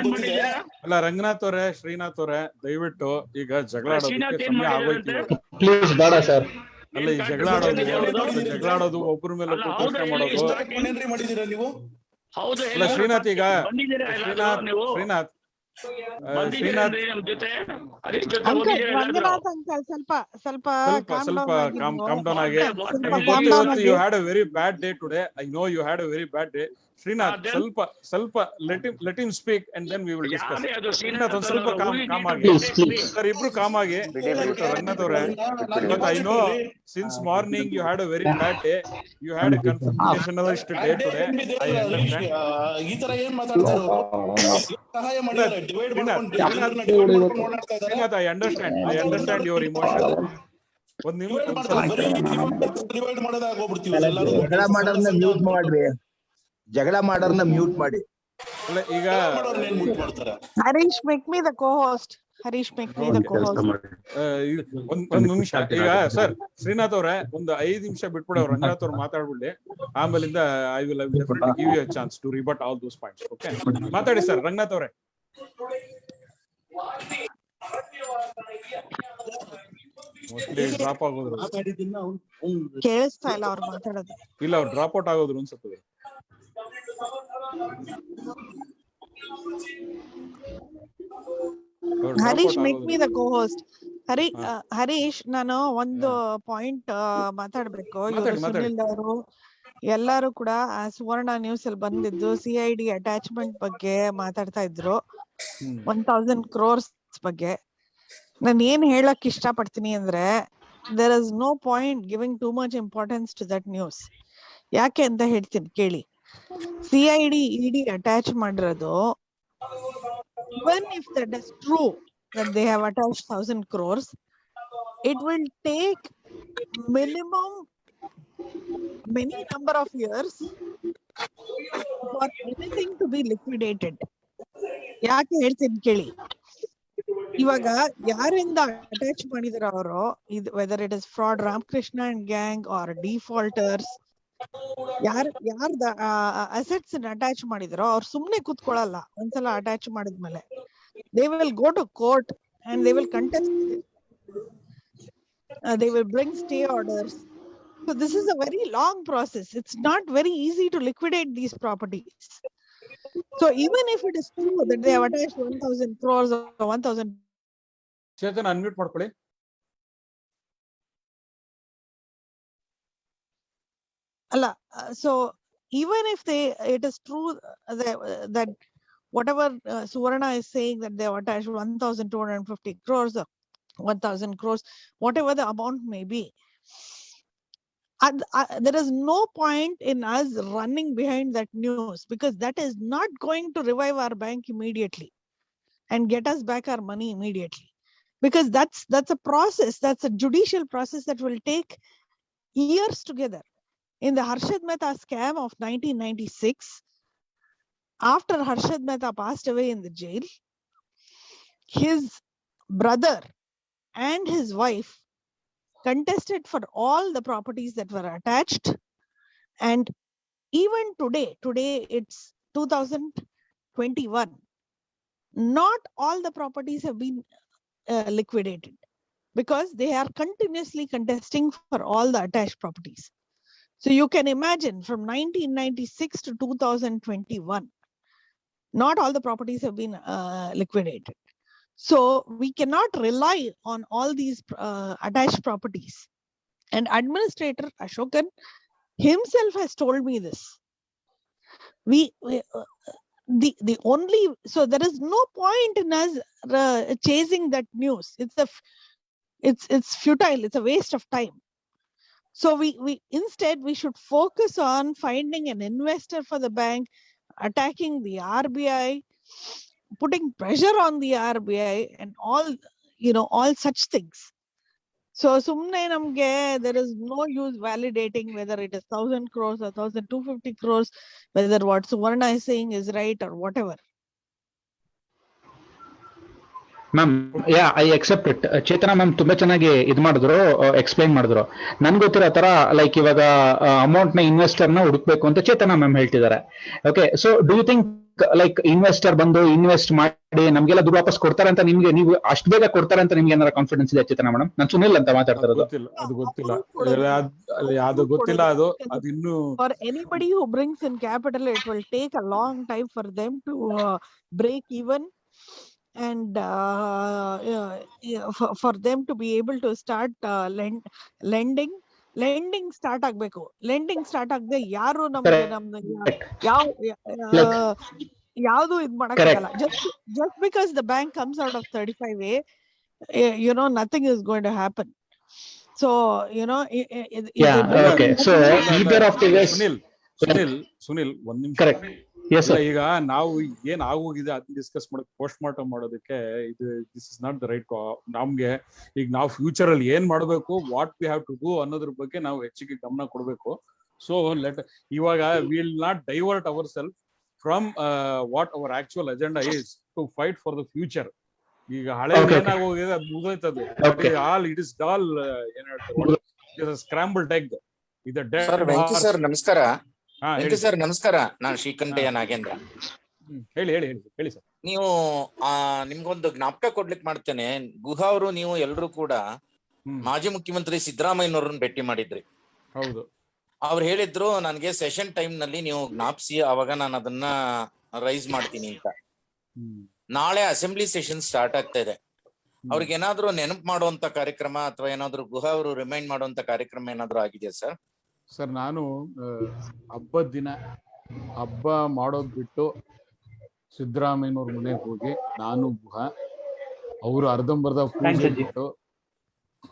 ಅಲ್ಲ ರಂಗನಾಥ್ ಅವರೇ, ಶ್ರೀನಾಥ್ ಅವರೇ, ದಯವಿಟ್ಟು ಈಗ ಜಗಳ ಆಡೋದಕ್ಕೆ ಸಮಯ ಆಗೋಯ್ತು. ಪ್ಲೀಸ್ ಬೇಡ ಸರ್. ಅಲ್ಲ, ಈ ಜಗಳ ಆಡೋದು ಒಬ್ಬರ ಮೇಲೆ ಪ್ರಶ್ನೆ ಮಾಡೋದು ಮಾಡಿದೀರಾ ನೀವು? ಅಲ್ಲ ಶ್ರೀನಾಥ್, ಈಗ ಶ್ರೀನಾಥ್ ಸ್ವಲ್ಪ ಕಾಮ್ ಡೌನ್ ಆಗಿ. You had a very bad day today. I know you had a very bad day. Srinath, ಸ್ವಲ್ಪ let him speak and then we will discuss. Srinath ಒಂದ್ ಸ್ವಲ್ಪ ಕಾಮ್ ಆಗಿ ಸರ್, ಇಬ್ರು ಕಾಮ್ ಆಗಿ. ರಂಗನಾಥ್ ಅವರೇ, I know since morning you had a very bad day, you had a confrontationalist day today. I understand. ಈ ತರ ಏನ್ ಮಾತಾಡ್ತಾರೆ? ಸಹಾಯ ಮಾಡಿದ್ದಾರೆ, ಡಿವೈಡ್ ಮಾಡ್ಕೊಂಡು Srinath, I understand your emotion. ಒಂದ್ ನಿಮಿಷ, ಡಿವೈಡ್ ಮಾಡೋದಾಗೋಗ್ಬಿಡ್ತೀವಿ. ಜಗಳ ಮಾಡೋರ್ನ ಮ್ಯೂಟ್ ಮಾಡಿ. ಅಲ್ಲ, ಈಗ ಹರೀಶ್ ಮೇಕ್ ಮಿ ದ ಕೋ-ಹೋಸ್ಟ್. ಒಂದ್ ನಿಮಿಷ. ಈಗ ಸರ್ ಶ್ರೀನಾಥ್ ಅವ್ರೆ, ಒಂದು 5 ನಿಮಿಷ ಬಿಟ್ಬಿಡಿ, ಅವ್ರು ರಂಗನಾಥ್ ಅವ್ರು ಮಾತಾಡ್ಬಿಡ್ಲಿ. ಆಮೇಲಿಂದ I will definitely give you a chance to rebut all those points. Okay, ಮಾತಾಡಿ ಸರ್ ರಂಗನಾಥ್ ಅವ್ರೆ. ಡ್ರಾಪ್ ಆಗೋದ್ರು, ಕೇಳಿಸ್ತಾ ಇಲ್ಲ ಅವ್ರು ಮಾತಾಡೋದು. ಇಲ್ಲ, ಅವ್ರು ಡ್ರಾಪ್ ಔಟ್ ಆಗೋದ್ರು ಅನ್ಸುತ್ತದೆ. Harish make me the co-host. Harish, ನಾನು ಒಂದು ಪಾಯಿಂಟ್ ಮಾತಾಡ್ಬೇಕು. ಇವರು ಸುನಿಲ್ ಅವರು ಎಲ್ಲಾರು ಕೂಡ ಸುವರ್ಣ ನ್ಯೂಸ್ ಅಲ್ಲಿ ಬಂದಿದ್ದು CID ಅಟ್ಯಾಚ್ಮೆಂಟ್ ಬಗ್ಗೆ ಮಾತಾಡ್ತಾ ಇದ್ರು, 1000 crores ಬಗ್ಗೆ. ನಾನು ಏನ್ ಹೇಳಕ್ ಇಷ್ಟ ಪಡ್ತೀನಿ ಅಂದ್ರೆ, there is no point giving too much importance to that news. ಯಾಕೆ ಅಂತ ಹೇಳ್ತೀನಿ ಕೇಳಿ. CID ED ಅಟ್ಯಾಚ್ ಮಾಡಿರೋದು, even if that is true that they have attached 1000 crores, it will take minimum many number of years for anything to be liquidated. ಯಾಕೆ ಹೇಳ್ತೀನಿ ಕೇಳಿ. ಇವಾಗ ಯಾರಿಂದ ಅಟ್ಯಾಚ್ ಮಾಡಿದಾರ ಅವರು, whether it is fraud Ramakrishna and gang or defaulters, ಯಾರ್ದ assets attach ಮಾಡಿದಾರೋ ಅವ್ರು ಸುಮ್ನೆ ಕೂತ್ಕೊಳ್ಳಲ್ಲ. ಒಂದ್ಸಲ ಅಟ್ಯಾಚ್ ಮಾಡಿದ್ಮೇಲೆ they will go to court and they will contest it. They will bring stay orders. So this is a very long process. It's not very easy to liquidate these properties. So even if it is true that they have attached 1000 crores or 1000, Chetan unmute ಮಾಡ್ಕೊಳ್ಳಿ. ಅಲ್ಲ, so even if it is true that whatever Suvarna is saying that they have attached 1250 crores or 1000 crores, whatever the amount may be, there is no point in us running behind that news, because that is not going to revive our bank immediately and get us back our money immediately, because that's a process, that's a judicial process that will take years together. In the Harshad Mehta scam of 1996, after Harshad Mehta passed away in the jail, his brother and his wife contested for all the properties that were attached. And even today it's 2021, not all the properties have been liquidated, because they are continuously contesting for all the attached properties. So you can imagine, from 1996 to 2021, not all the properties have been liquidated. So we cannot rely on all these attached properties. And Administrator Ashokan himself has told me this. The only, so there is no point in us chasing that news. It's futile. It's a waste of time. So we instead we should focus on finding an investor for the bank, attacking the RBI, putting pressure on the RBI, and all such things. So sumne namge there is no use validating whether it is 1,000 crores or 1,250 crores, whether what Suvarna is saying is right or whatever. Ma'am I accept it. Chetana ma'am ತುಂಬಾ ಚೆನ್ನಾಗಿ ಇದು ಮಾಡಿದ್ರು, explain ಮಾಡಿದ್ರು. ನನ್ಗೆ ಗೊತ್ತಿರೋ ತರ like ಇವಾಗ amount ನ ಇನ್ವೆಸ್ಟರ್ ನ ಹುಡುಕ್ಬೇಕು ಅಂತ ಚೇತನ ಮ್ಯಾಮ್ ಹೇಳ್ತಿದ್ದಾರೆ. Okay, so do you think like investor ಬಂದು ಇನ್ವೆಸ್ಟ್ ಮಾಡಿ ನಮ್ಗೆಲ್ಲ ದುಡ್ಡು ವಾಪಸ್ ಕೊಡ್ತಾರೆ ಅಂತ ನಿಮ್ಗೆ, ನೀವು ಅಷ್ಟು ಬೇಗ ಕೊಡ್ತಾರೆ ಅಂತ ನಿಮ್ಗೆ ಏನಾರ ಕಾನ್ಫಿಡೆನ್ಸ್ ಇದೆ ಚೇತನ ಮೇಡಮ್? ನಾನು ಸುನಿಲ್ ಅಂತ ಮಾತಾಡ್ತಾ ಇರೋದು. ಅದು ಇನ್ನು for anybody who brings in capital, it will take a long time for them to break even, and for them to be able to start lending start ಆಗ್ಬೇಕು. ಲೆಂಡಿಂಗ್ ಸ್ಟಾರ್ಟ್ ಆಗದೆ ಯಾರು ನಮ್ಗೆ ಯಾವ್ದು ಇದ್ ಮಾಡಕ್ಕಾಗಲ್ಲ. just because the bank comes out of 35A, nothing is going to happen. So Sunil ಒಂದ್ ನಿಮಿಷ. ಈಗ ನಾವು ಏನ್ ಆಗೋಗಿದೆ ಅದನ್ನ ಡಿಸ್ಕಸ್ ಮಾಡಕ್ ಪೋಸ್ಟ್ ಮಾರ್ಟಮ್ ಮಾಡೋದಕ್ಕೆ this is not the right. ನಮ್ಗೆ ಈಗ ನಾವು ಫ್ಯೂಚರ್ ಅಲ್ಲಿ ಏನ್ ಮಾಡ್ಬೇಕು, what we have to do ಅನ್ನೋದ್ರ ಬಗ್ಗೆ ನಾವು ಹೆಚ್ಚಿಗೆ ಗಮನ ಕೊಡ್ಬೇಕು. ಸೊ ಇವಾಗ will not divert our self from what our actual agenda is to fight for the future. ಈಗ ಹಳೆ ಏನಾಗೋಗಿದೆ ಅದು ಮುಗಿದೋಯ್ತದೆ. ಆಲ್ ಇಟ್ ಇಸ್ ಆಲ್ ಏನ್ ಹೇಳ್ತಾರೆ, ಸ್ಕ್ರಾಂಬಲ್ಡ್ ಎಗ್. ಸರ್ ನಮಸ್ಕಾರ. ಸರ್ ನಮಸ್ಕಾರ, ನಾನು ಶ್ರೀಕಂಠಯ್ಯ ನಾಗೇಂದ್ರ. ಹೇಳಿ ಸರ್. ನೀವು ನಿಮ್ಗೊಂದು ಜ್ಞಾಪಕ ಕೊಡ್ಲಿಕ್ಕೆ ಮಾಡ್ತೇನೆ. ಗುಹಾ ಅವರು ನೀವು ಎಲ್ರು ಕೂಡ ಮಾಜಿ ಮುಖ್ಯಮಂತ್ರಿ ಸಿದ್ದರಾಮಯ್ಯನವ್ರನ್ನ ಭೇಟಿ ಮಾಡಿದ್ರಿ. ಹೌದು. ಅವ್ರು ಹೇಳಿದ್ರು ನನ್ಗೆ ಸೆಷನ್ ಟೈಮ್ ನಲ್ಲಿ ನೀವು ಜ್ಞಾಪಿಸಿ, ಅವಾಗ ನಾನು ಅದನ್ನ ರೈಸ್ ಮಾಡ್ತೀನಿ ಅಂತ. ನಾಳೆ ಅಸೆಂಬ್ಲಿ ಸೆಷನ್ ಸ್ಟಾರ್ಟ್ ಆಗ್ತಾ ಇದೆ. ಅವ್ರಿಗೆ ಏನಾದ್ರು ನೆನಪು ಮಾಡುವಂತ ಕಾರ್ಯಕ್ರಮ ಅಥವಾ ಏನಾದ್ರು ಗುಹಾ ಅವರು ರಿಮೈಂಡ್ ಮಾಡುವಂತ ಕಾರ್ಯಕ್ರಮ ಏನಾದ್ರು ಆಗಿದೆಯಾ ಸರ್? ಸರ್, ನಾನು ಹಬ್ಬದ ದಿನ ಹಬ್ಬ ಮಾಡೋದ್ ಬಿಟ್ಟು ಸಿದ್ದರಾಮಯ್ಯನವ್ರ ಮನೆಗೆ ಹೋಗಿ ನಾನು ಗುಹಾ ಅವರು ಅರ್ಧಂಬರ್ಧ ಪೂಜೆ ಬಿಟ್ಟು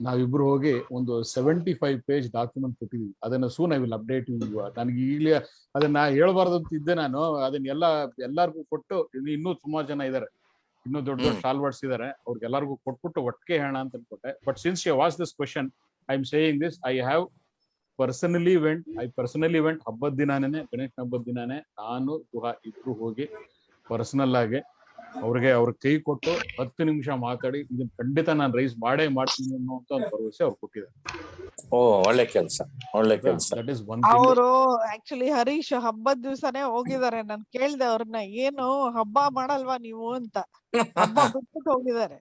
ನಾವಿಬ್ರು ಹೋಗಿ ಒಂದು 75 ಪೇಜ್ ಡಾಕ್ಯುಮೆಂಟ್ ಕೊಟ್ಟಿದ್ವಿ. ಅದನ್ನ soon I will update you. ನನಗೆ ಈಗಲೇ ಅದನ್ನ ಹೇಳ್ಬಾರ್ದು ಅಂತ ಇದ್ದೆ ನಾನು. ಅದನ್ನೆಲ್ಲ ಎಲ್ಲಾರ್ಗು ಕೊಟ್ಟು, ಇನ್ನೂ ಸುಮಾರು ಜನ ಇದಾರೆ, ಇನ್ನೂ ದೊಡ್ಡ ದೊಡ್ಡ ಸ್ಟಾಲ್ವರ್ಡ್ಸ್ ಇದಾರೆ, ಅವ್ರಿಗೆಲ್ಲರಿಗೂ ಕೊಟ್ಬಿಟ್ಟು ಒಟ್ಟಿಗೆ ಹೇಳೋಣ ಅಂತ ಅನ್ಕೊಟ್ಟೆ. But since you was this question, I am saying this. I personally went ಹಬ್ಬದ ದಿನಾನೇ, ಗಣೇಶನ ಹಬ್ಬದ ದಿನಾನೇ ನಾನು ಗುಹಾ ಇಬ್ರು ಹೋಗಿ ಪರ್ಸನಲ್ ಆಗಿ ಅವ್ರ ಕೈ ಕೊಟ್ಟು 10 ನಿಮಿಷ ಮಾತಾಡಿ ಇದನ್ನ ಖಂಡಿತ ನಾನು ರೈಸ್ ಮಾಡೇ ಮಾಡ್ತೀನಿ ಅನ್ನೋಂತ ಒಂದು ಭರವಸೆ ಅವ್ರು ಕೊಟ್ಟಿದ್ದಾರೆ. ಒಳ್ಳೆ ಕೆಲಸ. That is one. ಅವರು ಆಕ್ಚುಲಿ ಹರೀಶ್ ಹಬ್ಬದ ದಿವಸನೇ ಹೋಗಿದ್ದಾರೆ. ನಾನು ಕೇಳ್ದೆ ಅವ್ರನ್ನ, ಏನು ಹಬ್ಬ ಮಾಡಲ್ವಾ ನೀವು ಅಂತ. ಹಬ್ಬ ಬಿಟ್ಬಿಟ್ಟು ಹೋಗಿದ್ದಾರೆ.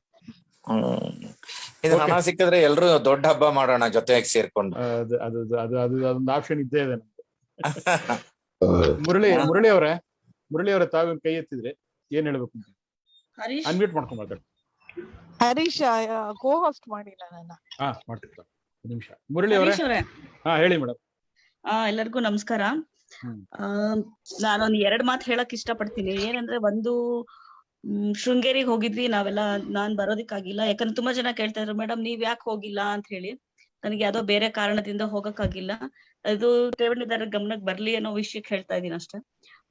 ಇದು ಹಣ ಸಿಕ್ಕಿದ್ರೆ ಎಲ್ರು ದೊಡ್ಡ ಹಬ್ಬ ಮಾಡೋಣ ಜೊತೆಗೆ ಸೇರ್ಕೊಂಡು. ಅದೊಂದು ಆಪ್ಷನ್ ಇದ್ದೇ ಇದೆ ನಮ್ಗೆ. ಮುರಳಿ ಅವರೇ ತಾವು ಕೈ ಎತ್ತಿದ್ರೆ ಏನ್ ಹೇಳ್ಬೇಕು? ಅನ್ಮ್ಯೂಟ್ ಮಾಡ್ಕೊಂಡು ಮಾತಾಡಿ. ಹರೀಶ್ ಕೋ ಹೋಸ್ಟ್ ಮಾಡಿ ನನ್ನ. ಮಾಡ್ತಿರ್ತಾರೆ. ಒಂದು ನಿಮಿಷ. ಮುರಳಿ ಅವರೇ ಹೇಳಿ ಮೇಡಮ್. ಎಲ್ಲರಿಗೂ ನಮಸ್ಕಾರ. ನಾನೊಂದು 2 ಮಾತು ಹೇಳಕ್ ಇಷ್ಟಪಡ್ತೀನಿ. ಏನಂದ್ರೆ, ಒಂದು ಶೃಂಗೇರಿಗೆ ಹೋಗಿದ್ವಿ ನಾವೆಲ್ಲ. ನಾನ್ ಬರೋದಿಕ್ಕಾಗಿಲ್ಲ, ಯಾಕಂದ್ರೆ ತುಂಬಾ ಜನ ಕೇಳ್ತಾ ಇದ್ರು, ಮೇಡಮ್ ನೀವ್ ಯಾಕೆ ಹೋಗಿಲ್ಲ ಅಂತ ಹೇಳಿ. ನನಗೆ ಯಾವ್ದೋ ಬೇರೆ ಕಾರಣದಿಂದ ಹೋಗಕ್ಕಾಗಿಲ್ಲ. ಅದು ಠೇವಣಿದಾರರ ಗಮನಕ್ಕೆ ಬರ್ಲಿ ಅನ್ನೋ ವಿಷಯಕ್ಕೆ ಹೇಳ್ತಾ ಇದೀನಿ ಅಷ್ಟೇ.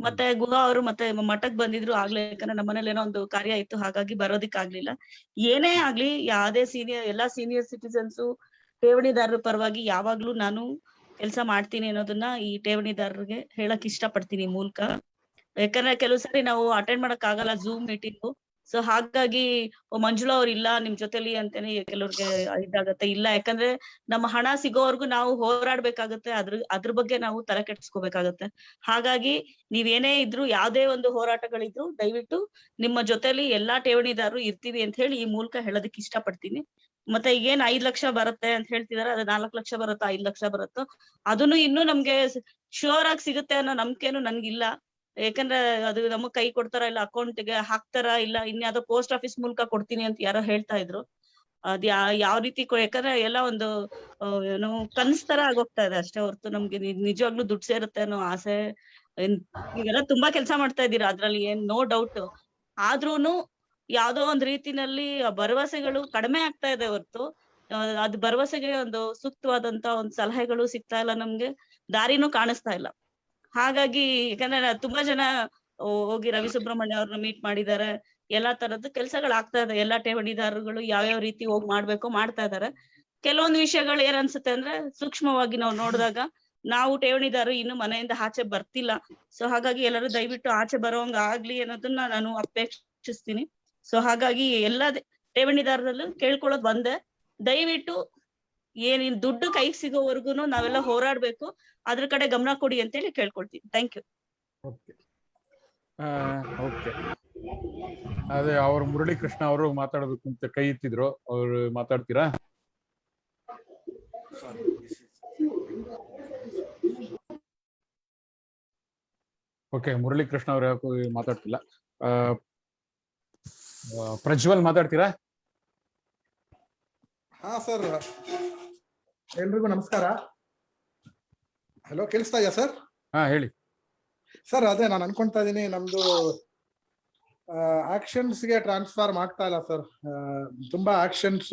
ಮತ್ತೆ ಗುಹಾ ಅವರು ಮತ್ತೆ ಮಠಕ್ ಬಂದಿದ್ರು ಆಗ್ಲೇ, ಯಾಕಂದ್ರೆ ನಮ್ಮ ಮನೇಲಿ ಏನೋ ಒಂದು ಕಾರ್ಯ ಇತ್ತು, ಹಾಗಾಗಿ ಬರೋದಿಕ್ ಆಗ್ಲಿಲ್ಲ. ಏನೇ ಆಗ್ಲಿ ಯಾವ್ದೇ ಎಲ್ಲಾ ಸೀನಿಯರ್ ಸಿಟಿಸನ್ಸ್ ಠೇವಣಿದಾರರ ಪರವಾಗಿ ಯಾವಾಗ್ಲೂ ನಾನು ಕೆಲಸ ಮಾಡ್ತೀನಿ ಅನ್ನೋದನ್ನ ಈ ಠೇವಣಿದಾರರಿಗೆ ಹೇಳಕ್ ಇಷ್ಟ ಪಡ್ತೀನಿ ಈ ಮೂಲಕ. ಯಾಕಂದ್ರೆ ಕೆಲವು ಸರಿ ನಾವು ಅಟೆಂಡ್ ಮಾಡಕ್ ಆಗಲ್ಲ ಝೂಮ್ ಮೀಟಿಂಗು. ಸೊ ಹಾಗಾಗಿ ಮಂಜುಳಾ ಅವ್ರು ಇಲ್ಲ ನಿಮ್ ಜೊತೆಲಿ ಅಂತಾನೆ ಕೆಲವ್ರಿಗೆ ಇದಾಗತ್ತೆ. ಇಲ್ಲ, ಯಾಕಂದ್ರೆ ನಮ್ಮ ಹಣ ಸಿಗೋವರ್ಗು ನಾವು ಹೋರಾಡ್ಬೇಕಾಗತ್ತೆ, ಅದ್ರ ಬಗ್ಗೆ ನಾವು ತಲೆ ಕೆಡ್ಸ್ಕೋಬೇಕಾಗತ್ತೆ. ಹಾಗಾಗಿ ನೀವೇನೇ ಇದ್ರು, ಯಾವ್ದೇ ಒಂದು ಹೋರಾಟಗಳಿದ್ರು, ದಯವಿಟ್ಟು ನಿಮ್ಮ ಜೊತೆಲಿ ಎಲ್ಲಾ ಠೇವಣಿದಾರರು ಇರ್ತೀವಿ ಅಂತ ಹೇಳಿ ಈ ಮೂಲಕ ಹೇಳೋದಕ್ಕೆ ಇಷ್ಟ ಪಡ್ತೀನಿ. ಮತ್ತೆ ಈಗೇನ್ 5 ಲಕ್ಷ ಬರುತ್ತೆ ಅಂತ ಹೇಳ್ತಿದಾರೆ, ಅದು 4 ಲಕ್ಷ ಬರುತ್ತೋ 5 ಲಕ್ಷ ಬರುತ್ತೋ ಅದನ್ನು ಇನ್ನೂ ನಮ್ಗೆ ಶೋರ್ ಆಗಿ ಸಿಗುತ್ತೆ ಅನ್ನೋ ನಂಬಿಕೆನು ನನ್ಗಿಲ್ಲ. ಯಾಕಂದ್ರೆ ಅದು ನಮಗ್ ಕೈ ಕೊಡ್ತಾರ, ಇಲ್ಲ ಅಕೌಂಟ್ಗೆ ಹಾಕ್ತಾರ, ಇಲ್ಲ ಇನ್ಯಾವುದೋ ಪೋಸ್ಟ್ ಆಫೀಸ್ ಮೂಲಕ ಕೊಡ್ತೀನಿ ಅಂತ ಯಾರೋ ಹೇಳ್ತಾ ಇದ್ರು. ಅದ್ ಯಾವ ರೀತಿ ಯಾಕಂದ್ರೆ ಎಲ್ಲ ಒಂದು ಏನು ಕನ್ಸ್ ತರ ಆಗೋಗ್ತಾ ಇದೆ ಅಷ್ಟೇ ಹೊರ್ತು ನಮ್ಗೆ ನಿಜವಾಗ್ಲೂ ದುಡ್ಡು ಸೇರುತ್ತೆ ಅನ್ನೋ ಆಸೆ. ಈಗೆಲ್ಲ ತುಂಬಾ ಕೆಲಸ ಮಾಡ್ತಾ ಇದ್ದೀರಾ, ಅದ್ರಲ್ಲಿ ಏನ್ ನೋ ಡೌಟ್. ಆದ್ರೂನು ಯಾವ್ದೋ ಒಂದ್ ರೀತಿನಲ್ಲಿ ಭರವಸೆಗಳು ಕಡಿಮೆ ಆಗ್ತಾ ಇದೆ ಹೊರ್ತು ಅದ್ ಭರವಸೆಗೆ ಒಂದು ಸೂಕ್ತವಾದಂತ ಒಂದ್ ಸಲಹೆಗಳು ಸಿಗ್ತಾ ಇಲ್ಲ, ನಮ್ಗೆ ದಾರಿನೂ ಕಾಣಿಸ್ತಾ ಇಲ್ಲ. ಹಾಗಾಗಿ ಯಾಕಂದ್ರೆ ತುಂಬಾ ಜನ ಹೋಗಿ ರವಿ ಸುಬ್ರಹ್ಮಣ್ಯ ಅವ್ರನ್ನ ಮೀಟ್ ಮಾಡಿದ್ದಾರೆ, ಎಲ್ಲಾ ತರದ್ದು ಕೆಲ್ಸಗಳಾಗ್ತಾ ಇದೆ. ಎಲ್ಲಾ ಠೇವಣಿದಾರರುಗಳು ಯಾವ್ಯಾವ ರೀತಿ ಹೋಗಿ ಮಾಡ್ಬೇಕು ಮಾಡ್ತಾ ಇದಾರೆ. ಕೆಲವೊಂದು ವಿಷಯಗಳು ಏನ್ ಅನ್ಸುತ್ತೆ ಅಂದ್ರೆ ಸೂಕ್ಷ್ಮವಾಗಿ ನಾವು ನೋಡಿದಾಗ ನಾವು ಠೇವಣಿದಾರರು ಇನ್ನು ಮನೆಯಿಂದ ಆಚೆ ಬರ್ತಿಲ್ಲ. ಸೊ ಹಾಗಾಗಿ ಎಲ್ಲರೂ ದಯವಿಟ್ಟು ಆಚೆ ಬರೋಂಗ ಆಗ್ಲಿ ಅನ್ನೋದನ್ನ ನಾನು ಅಪೇಕ್ಷಿಸ್ತೀನಿ. ಸೊ ಹಾಗಾಗಿ ಎಲ್ಲಾ ಠೇವಣಿದಾರರಲ್ಲೂ ಕೇಳ್ಕೊಳ್ಳೋದ್ ಬಂದೆ, ದಯವಿಟ್ಟು ಏನಿನ್ ದುಡ್ಡು ಕೈಗೆ ಸಿಗೋವರ್ಗುನು ನಾವೆಲ್ಲ ಹೋರಾಡ್ಬೇಕು, ಅದ್ರ ಕಡೆ ಗಮನ ಕೊಡಿ ಅಂತೇಳಿ ಕೇಳ್ಕೊಳ್ತೀನಿ. Thank you. ಓಕೆ, ಅದೇ ಅವ್ರು ಮುರಳಿ ಕೃಷ್ಣ ಅವರು ಮಾತಾಡ್ಬೇಕು ಅಂತ ಕೈ ಎತ್ತಿದ್ರು, ಅವ್ರು ಮಾತಾಡ್ತೀರಾ? ಓಕೆ, ಮುರಳಿ ಕೃಷ್ಣ ಅವ್ರು ಯಾಕೋ ಮಾತಾಡ್ತಿಲ್ಲ. ಪ್ರಜ್ವಲ್ ಮಾತಾಡ್ತೀರಾ? ಹಾ ಸರ್, ಎಲ್ರಿಗೂ ನಮಸ್ಕಾರ. ಹಲೋ, ಕೇಳಿಸ್ತಾ ಇದೆಯಾ ಸರ್? ಹಾ ಹೇಳಿ ಸರ್. ಅದೇ ನಾನು ಅನ್ಕೊಂತಾ ಇದೀನಿ, ನಮ್ದು ಆಕ್ಷನ್ಸ್ಗೆ ಟ್ರಾನ್ಸ್ಫಾರ್ಮ್ ಆಗ್ತಾ ಇಲ್ಲ ಸರ್. ತುಂಬಾ ಆಕ್ಷನ್ಸ್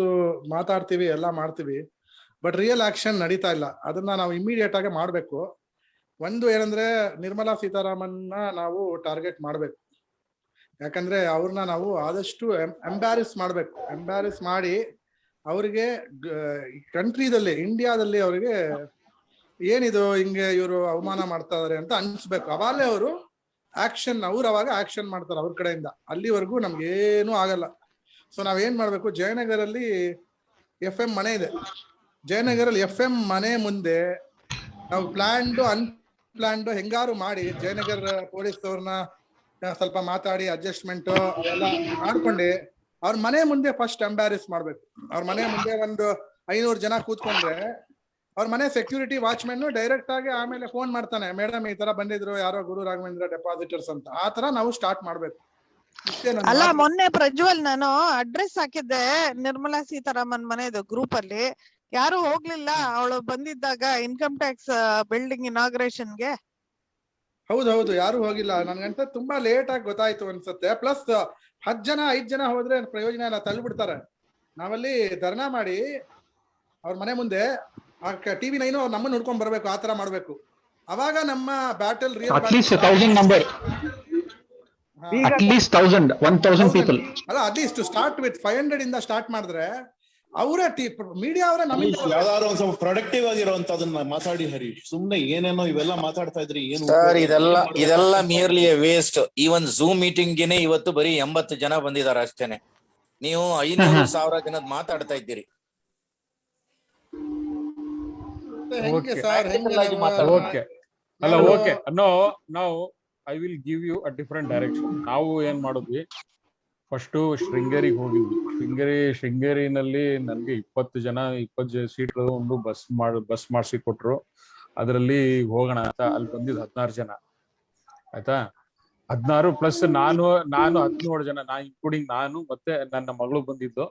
ಮಾತಾಡ್ತೀವಿ, ಎಲ್ಲ ಮಾಡ್ತೀವಿ, ಬಟ್ ರಿಯಲ್ ಆಕ್ಷನ್ ನಡೀತಾ ಇಲ್ಲ. ಅದನ್ನ ನಾವು ಇಮಿಡಿಯೇಟ್ ಆಗಿ ಮಾಡ್ಬೇಕು. ಒಂದು ಏನಂದ್ರೆ ನಿರ್ಮಲಾ ಸೀತಾರಾಮನ್ನ ನಾವು ಟಾರ್ಗೆಟ್ ಮಾಡ್ಬೇಕು. ಯಾಕಂದ್ರೆ ಅವ್ರನ್ನ ನಾವು ಆದಷ್ಟು ಎಂಬ್ಯಾರಿಸ್ ಮಾಡ್ಬೇಕು. ಎಂಬ್ಯಾರಿಸ್ ಮಾಡಿ ಅವ್ರಿಗೆ ಕಂಟ್ರಿದಲ್ಲಿ, ಇಂಡಿಯಾದಲ್ಲಿ ಅವ್ರಿಗೆ ಏನಿದು ಹಿಂಗೆ ಇವರು ಅವಮಾನ ಮಾಡ್ತಾ ಇದಾರೆ ಅಂತ ಅನ್ಸ್ಬೇಕು. ಅವಾಗಲೇ ಅವರು ಆಕ್ಷನ್, ಅವಾಗ ಆಕ್ಷನ್ ಮಾಡ್ತಾರೆ ಅವ್ರ ಕಡೆಯಿಂದ. ಅಲ್ಲಿವರೆಗೂ ನಮ್ಗೆ ಏನೂ ಆಗಲ್ಲ. ಸೊ ನಾವೇನ್ ಮಾಡ್ಬೇಕು, ಜಯನಗರಲ್ಲಿ FM ಮನೆ ಇದೆ. ಜಯನಗರಲ್ಲಿ FM ಮನೆ ಮುಂದೆ ನಾವು ಪ್ಲಾನ್ಡ್ ಅನ್ಪ್ಲಾನ್ಡ್ ಹೆಂಗಾರು ಮಾಡಿ ಜಯನಗರ ಪೊಲೀಸ್ ಅವ್ರನ್ನ ಸ್ವಲ್ಪ ಮಾತಾಡಿ ಅಡ್ಜಸ್ಟ್ಮೆಂಟ್ ಅವೆಲ್ಲ ಮಾಡ್ಕೊಂಡು ಅವ್ರ ಮನೆ ಮುಂದೆ ಫಸ್ಟ್ ಎಂಬ್ಯಾರಿಸ್ ಮಾಡ್ಬೇಕು. ಅವ್ರ ಮನೆ ಮುಂದೆ ಒಂದು 500 ಜನ ಕೂತ್ಕೊಂಡ್ರೆ ಅವ್ರ ಮನೆ ಸೆಕ್ಯೂರಿಟಿ ವಾಚ್ಮೆನ್ ಡೈರೆಕ್ಟ್ ಆಗಿ ಆಮೇಲೆ ಫೋನ್ ಮಾಡ್ತಾನೆ, ಮೇಡಮ್ ಈ ತರ ಬಂದಿದ್ರು ಯಾರೋ ಗುರು ರಾಘವೇಂದ್ರ ಡೆಪಾಸಿಟರ್ಸ್ ಅಂತ. ಆ ತರ ನಾವು ಸ್ಟಾರ್ಟ್ ಮಾಡ್ಬೇಕು. ಅಲ್ಲ, ಮೊನ್ನೆ ಪ್ರಜ್ವಲ್ ನಾನು ಅಡ್ರೆಸ್ ಹಾಕಿದ್ದೆ ನಿರ್ಮಲಾ ಸೀತಾರಾಮನ್ ಮನೆದು ಗ್ರೂಪ್ ಅಲ್ಲಿ, ಯಾರು ಹೋಗ್ಲಿಲ್ಲ. ಅವಳು ಬಂದಿದ್ದಾಗ ಇನ್ಕಮ್ ಟ್ಯಾಕ್ಸ್ ಬಿಲ್ಡಿಂಗ್ ಇನಾಗ್ರೇಷನ್ಗೆ. ಹೌದೌದು, ಯಾರು ಹೋಗಿಲ್ಲ. ನನ್ಗಂತ ತುಂಬಾ ಲೇಟ್ ಆಗಿ ಗೊತ್ತಾಯ್ತು ಅನ್ಸುತ್ತೆ. ಪ್ಲಸ್ 10 ಜನ 5 ಜನ ಹೋದ್ರೆ ಪ್ರಯೋಜನ ಇಲ್ಲ, ತಳ್ಳಿಬಿಡ್ತಾರೆ. ನಾವಲ್ಲಿ ಧರ್ನಾ ಮಾಡಿ ಅವ್ರ ಮನೆ ಮುಂದೆ TV9 ಅವ್ರು ನಮ್ಮನ್ನ ಹುಡ್ಕೊಂಡ್ ಬರ್ಬೇಕು, ಆತರ ಮಾಡ್ಬೇಕು. ಅವಾಗ ನಮ್ಮ battle real at least 1000 number, at least 1000 people ಅಲ್ಲ, ಅಟ್ಲೀಸ್ಟ್ ಸ್ಟಾರ್ಟ್ ವಿತ್ 500 ಇಂದ ಸ್ಟಾರ್ಟ್ ಮಾಡಿದ್ರೆ ಅವರೇ ಮೀಡಿಯಾ ಅವರೇ ನಮಗೆ ಯಾವ್ದಾದ್ರು ಒಂದ್ ಸ್ವಲ್ಪ ಪ್ರೊಡಕ್ಟಿವ್ ಆಗಿರೋಂತದನ್ನ ಮಾತಾಡಿ ಹರೀಶ್. ಸುಮ್ನೆ ಏನೇನೋ ಇವೆಲ್ಲ ಮಾತಾಡ್ತಾ ಇದ್ರಿ ಏನು ಸರ್? ಇದೆಲ್ಲ merely waste. Even Zoom meeting ಗೆನೆ ಇವತ್ತು ಬರೀ 80 ಜನ ಬಂದಿದ್ದಾರೆ ಅಷ್ಟೇನೆ. ನೀವು 500,000 ಜನದ ಮಾತಾಡ್ತಾ ಇದ್ದೀರಿ. ಓಕೆ ಅಲ್ಲ, ಓಕೆ, ನಾವು I will give you a different direction. ನಾವು ಏನ್ ಮಾಡಿದ್ವಿ, ಫಸ್ಟ್ ಶೃಂಗೇರಿಗೆ ಹೋಗಿದ್ವಿ. ಶೃಂಗೇರಿನಲ್ಲಿ ನನ್ಗೆ 20 ಸೀಟ್ ಒಂದು ಬಸ್ ಮಾಡಿಸಿ ಕೊಟ್ರು. ಅದರಲ್ಲಿ ಹೋಗೋಣ ಅಂತ ಅಲ್ಲಿ ಬಂದಿದ್ದು 16 ಜನ ಆಯ್ತಾ. 16 ಪ್ಲಸ್ ನಾನು 17 ಜನ, ಇನ್ಕ್ಲೂಡಿಂಗ್ ನಾನು ಮತ್ತೆ ನನ್ನ ಮಗಳು ಬಂದಿದ್ದು.